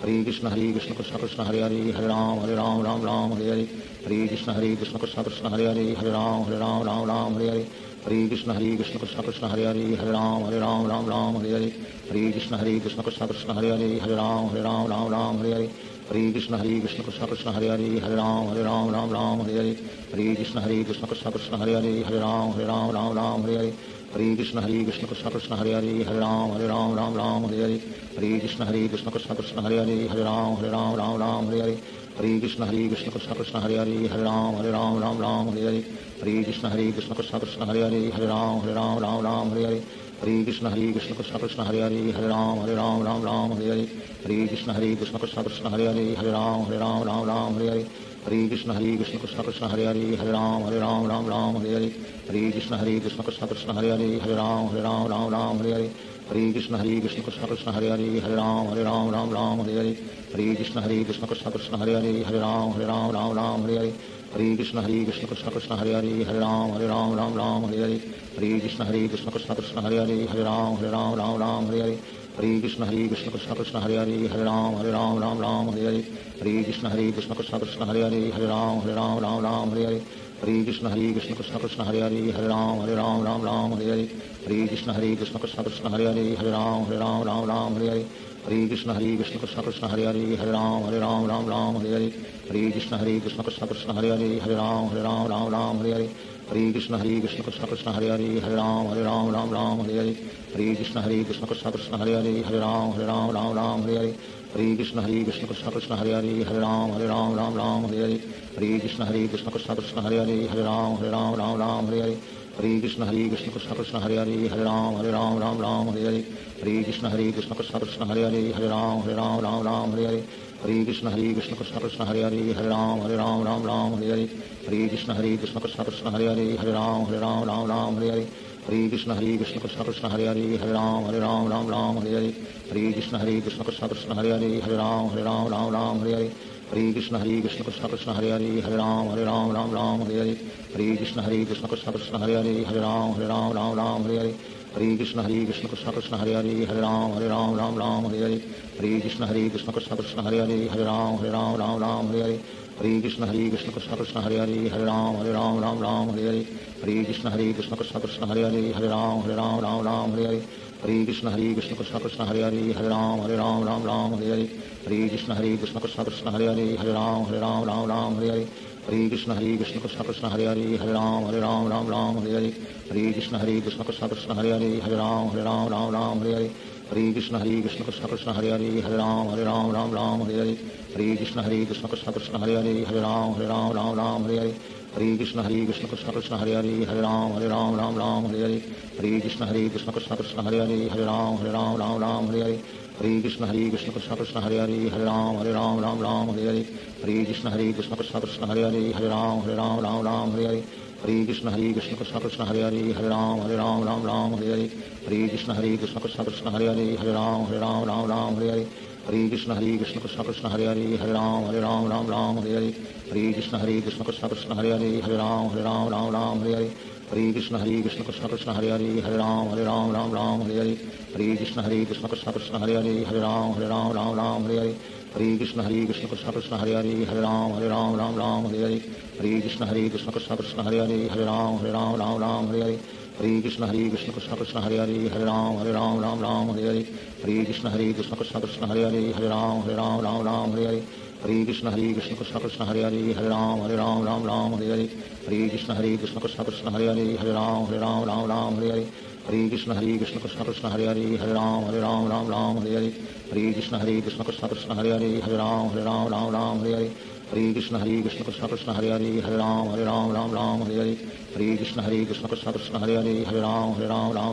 Hare Krishna Krishna Krishna Hare Hare Hare Ram Hare Hare Hare Krishna Krishna Krishna Hare Hare Hare Ram Hare Hare Hare Krishna Krishna Krishna Hare Hare Hare Ram Hare Hare Hare Krishna Krishna Krishna Hare Hare Hare Ram Hare Hare Hare Krishna Krishna Krishna Hare Hare Hare Ram Hare Hare Hare Krishna Krishna Krishna Hare Hare Hare Ram Hare Hare Hare Krishna Krishna Krishna Hare Hare Hare Ram Hare Hare Hare Krishna Krishna Krishna Hare Hare Hare Ram Hare Hare Hare Krishna Krishna Krishna Hare Hare Hare Ram Hare Hare Hare Krishna Krishna Krishna Hare Hare Hare Ram Hare Hare Hare Krishna Krishna Krishna Hare Hare Hare Ram Hare Hare Hare Krishna Krishna Krishna Hare Hare Hare Ram Hare Hare Hare Krishna Krishna Krishna Hare Hare Hare Ram Hare Hare Hare Krishna Krishna Krishna Hare Hare Hare Ram Hare Hare Hare Krishna Krishna Krishna Hare Hare Hare Ram Hare Hare Hare Krishna Krishna Krishna Hare Hare Hare Ram Hare Hare Hare Krishna Krishna Krishna Hare Hare Hare Ram Hare Hare Hare Krishna Krishna Krishna Hare Hare Hare Ram Hare Hare Hare Krishna Krishna Krishna Hare Hare Hare Ram Hare Hare Hare Krishna Krishna Krishna Hare Hare Hare Ram Hare Hare Hare Krishna Krishna Krishna Hare Hare Hare Ram Hare Hare Hare Krishna Krishna Krishna Hare Hare Hare Ram Hare Hare Hare Krishna Krishna Krishna Hare Hare Hare Ram Hare Hare Hare Krishna Krishna Krishna Hare Hare Hare Ram Hare Hare Hare Krishna Krishna Krishna Hare Hare Hare Ram Hare Hare Hare Krishna Krishna Krishna Hare Hare Hare Ram Hare Hare Hare Krishna Krishna Krishna Hare Hare Hare Ram Hare Hare Hare Krishna Krishna Krishna Hare Hare Hare Ram Hare Hare Hare Krishna Krishna Krishna Hare Hare Hare Ram Hare Hare Hare Krishna Krishna Krishna Hare Hare Hare Ram Hare Hare Hare Krishna Krishna Krishna Hare Hare Hare Ram Hare Hare Hare Krishna Krishna Krishna Hare Hare Hare Ram Ram Ram Hare Hare Hare Krishna Krishna Krishna Hare Hare Hare Ram Ram Hare Hare Hare Krishna Krishna Krishna Hare Hare Hare Ram Ram Hare Hare Hare Krishna Krishna Krishna Hare Hare Hare Ram Ram Hare Hare Hare Krishna Krishna Krishna Hare Hare Hare Ram Ram Hare Hare Hare Krishna Krishna Krishna Hare Hare Hare Ram Ram Hare Hare Hare Krishna Krishna Krishna Hare Hare Hare Ram Ram Hare Hare Hare Krishna Krishna Krishna Hare Hare Hare Ram Ram Hare Hare Hare Krishna Krishna Krishna Hare Hare Hare Ram Ram Hare Hare Hare Krishna Krishna Krishna Hare Hare Hare Ram Ram Hare Hare Hare Krishna Krishna Krishna Krishna Hare Hare Hare Ram Ram Hare Hare Hare Krishna Krishna Krishna Krishna Hare Hare Hare Ram Ram Hare Hare Hare Krishna Krishna Krishna Krishna Hare Hare Hare Ram Hare Hare Hare Krishna Krishna Krishna Krishna Hare Hare Hare Ram Hare Hare Hare Krishna Krishna Krishna Krishna Hare Hare Hare Ram Hare Hare Hare Krishna Krishna Krishna Krishna Hare Hare Hare Ram Hare Hare Hare Krishna Krishna Krishna Krishna Hare Hare Hare Ram Hare Hare Hare Krishna Krishna Krishna Krishna Hare Hare Hare Ram Hare Hare Hare Krishna Krishna Krishna Krishna Hare Hare Hare Ram Hare Hare Hare Krishna Krishna Krishna Krishna Hare Hare Hare Ram Hare Hare Hare Krishna Krishna Krishna Krishna Hare Hare Hare Ram Hare Hare Hare Krishna Krishna Krishna Krishna Hare Hare Hare Ram Hare Hare Hare Krishna Krishna Krishna Krishna Hare Hare Hare Ram Hare Hare Hare Krishna Krishna Krishna Krishna Hare Hare Hare Ram Hare Hare Hare Krishna Krishna Krishna Krishna Hare Hare Hare Ram Hare Hare Hare Krishna Krishna Krishna Krishna Hare Hare Hare Ram Hare Hare Hare Krishna Krishna Krishna Krishna Hare Hare Hare Ram Hare Hare Hare Krishna Krishna Krishna Krishna Hare Hare Hare Ram Hare Hare Hare Krishna Krishna Krishna Krishna Hare Hare Hare Ram Hare Hare Hare Krishna Krishna Krishna Krishna Hare Hare Hare Ram Hare Hare Hare Krishna Krishna Krishna Krishna Hare Hare Hare Ram Hare Hare Hare Krishna Krishna Krishna Krishna Hare Hare Hare Ram Hare Hare Hare Krishna Krishna Krishna Krishna Hare Hare Hare Ram Hare Hare Hare Krishna Krishna Krishna Krishna Hare Hare Hare Ram Hare Hare Hare Krishna Krishna Krishna Krishna Hare Hare Hare Ram Hare Hare Hare Krishna Krishna Krishna Krishna Hare Hare Hare Ram Hare Hare Hare Krishna Krishna Krishna Krishna Hare Hare Hare Ram Hare Hare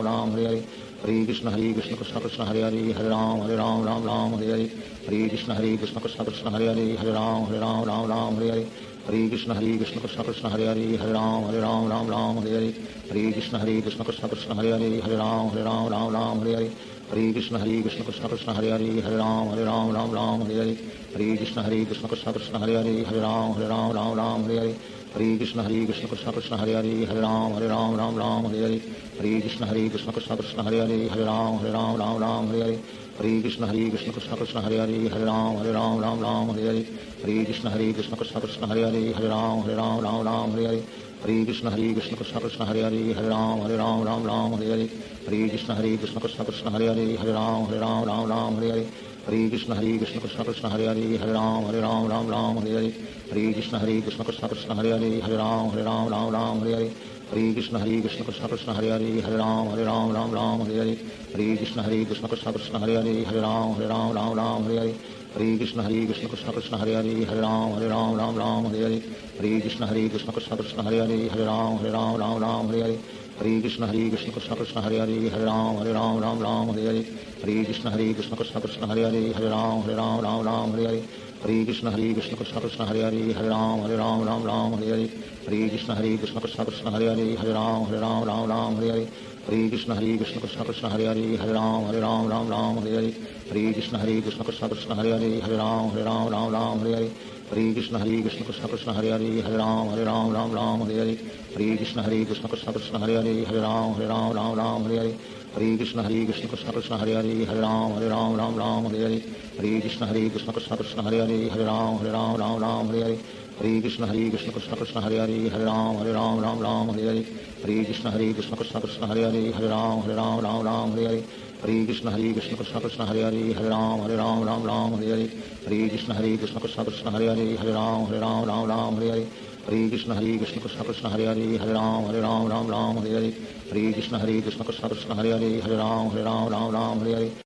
Hare Krishna Krishna Krishna Krishna Hare Hare Hare Ram Hare Hare Hare Krishna Krishna Krishna Krishna Hare Hare Hare Ram Hare Hare Hare Krishna Krishna Krishna Krishna Hare Hare Hare Ram Hare Hare Hare Krishna Krishna Krishna Krishna Hare Hare Hare Ram Hare Hare Hare Krishna Krishna Krishna Krishna Hare Hare Hare Ram Hare Hare Hare Krishna Krishna Krishna Krishna Hare Hare Hare Ram Hare Hare Hare Krishna Krishna Krishna Krishna Hare Hare Hare Ram Hare Hare Hare Krishna Krishna Krishna Krishna Hare Hare Hare Ram Hare Hare Hare Krishna Krishna Krishna Krishna Hare Hare Hare Ram Hare Hare Hare Krishna Krishna Krishna Krishna Hare Hare Hare Ram Hare Hare Hare Krishna Krishna Krishna Krishna Hare Hare Hare Ram Hare Hare Hare Krishna Krishna Krishna Krishna Hare Hare Hare Ram Hare Hare Hare Krishna Krishna Krishna Krishna Hare Hare Hare Ram Hare Hare Hare Krishna Krishna Krishna Krishna Hare Hare Hare Ram Hare Hare Hare Krishna Krishna Krishna Krishna Hare Hare Hare Ram Hare Hare Hare Krishna Krishna Krishna Krishna Hare Hare Hare Ram Hare Hare Hare Krishna Krishna Krishna Krishna Hare Hare Hare Ram Hare Hare Hare Krishna Krishna Krishna Krishna Hare Hare Hare Ram Hare Hare Hare Krishna Krishna Krishna Krishna Hare Hare Hare Ram Hare Hare Hare Krishna Krishna Krishna Krishna Hare Hare Hare Ram Hare Hare Hare Krishna Krishna Krishna Krishna Hare Hare Hare Ram Hare Hare Hare Krishna Krishna Krishna Krishna Hare Hare Hare Ram Hare Hare Hare Krishna Krishna Krishna Krishna Hare Hare Hare Ram Hare Hare Hare Krishna Krishna Krishna Krishna Hare Hare Hare Ram Hare Hare Hare Krishna Krishna Krishna Krishna Hare Hare Hare Ram Hare Hare Hare Krishna Krishna Krishna Krishna Hare Hare Hare Ram Hare Hare Hare Krishna Krishna Krishna Krishna Hare Hare Hare Ram Hare Hare Hare Krishna Krishna Krishna Krishna Hare Hare Hare Ram Hare Hare Hare Krishna Krishna Krishna Krishna Hare Hare Hare Ram Hare Hare Hare Krishna Krishna Krishna Krishna Hare Hare Hare Ram Hare Hare Hare Krishna Krishna Krishna Krishna Hare Hare Hare Ram Hare Hare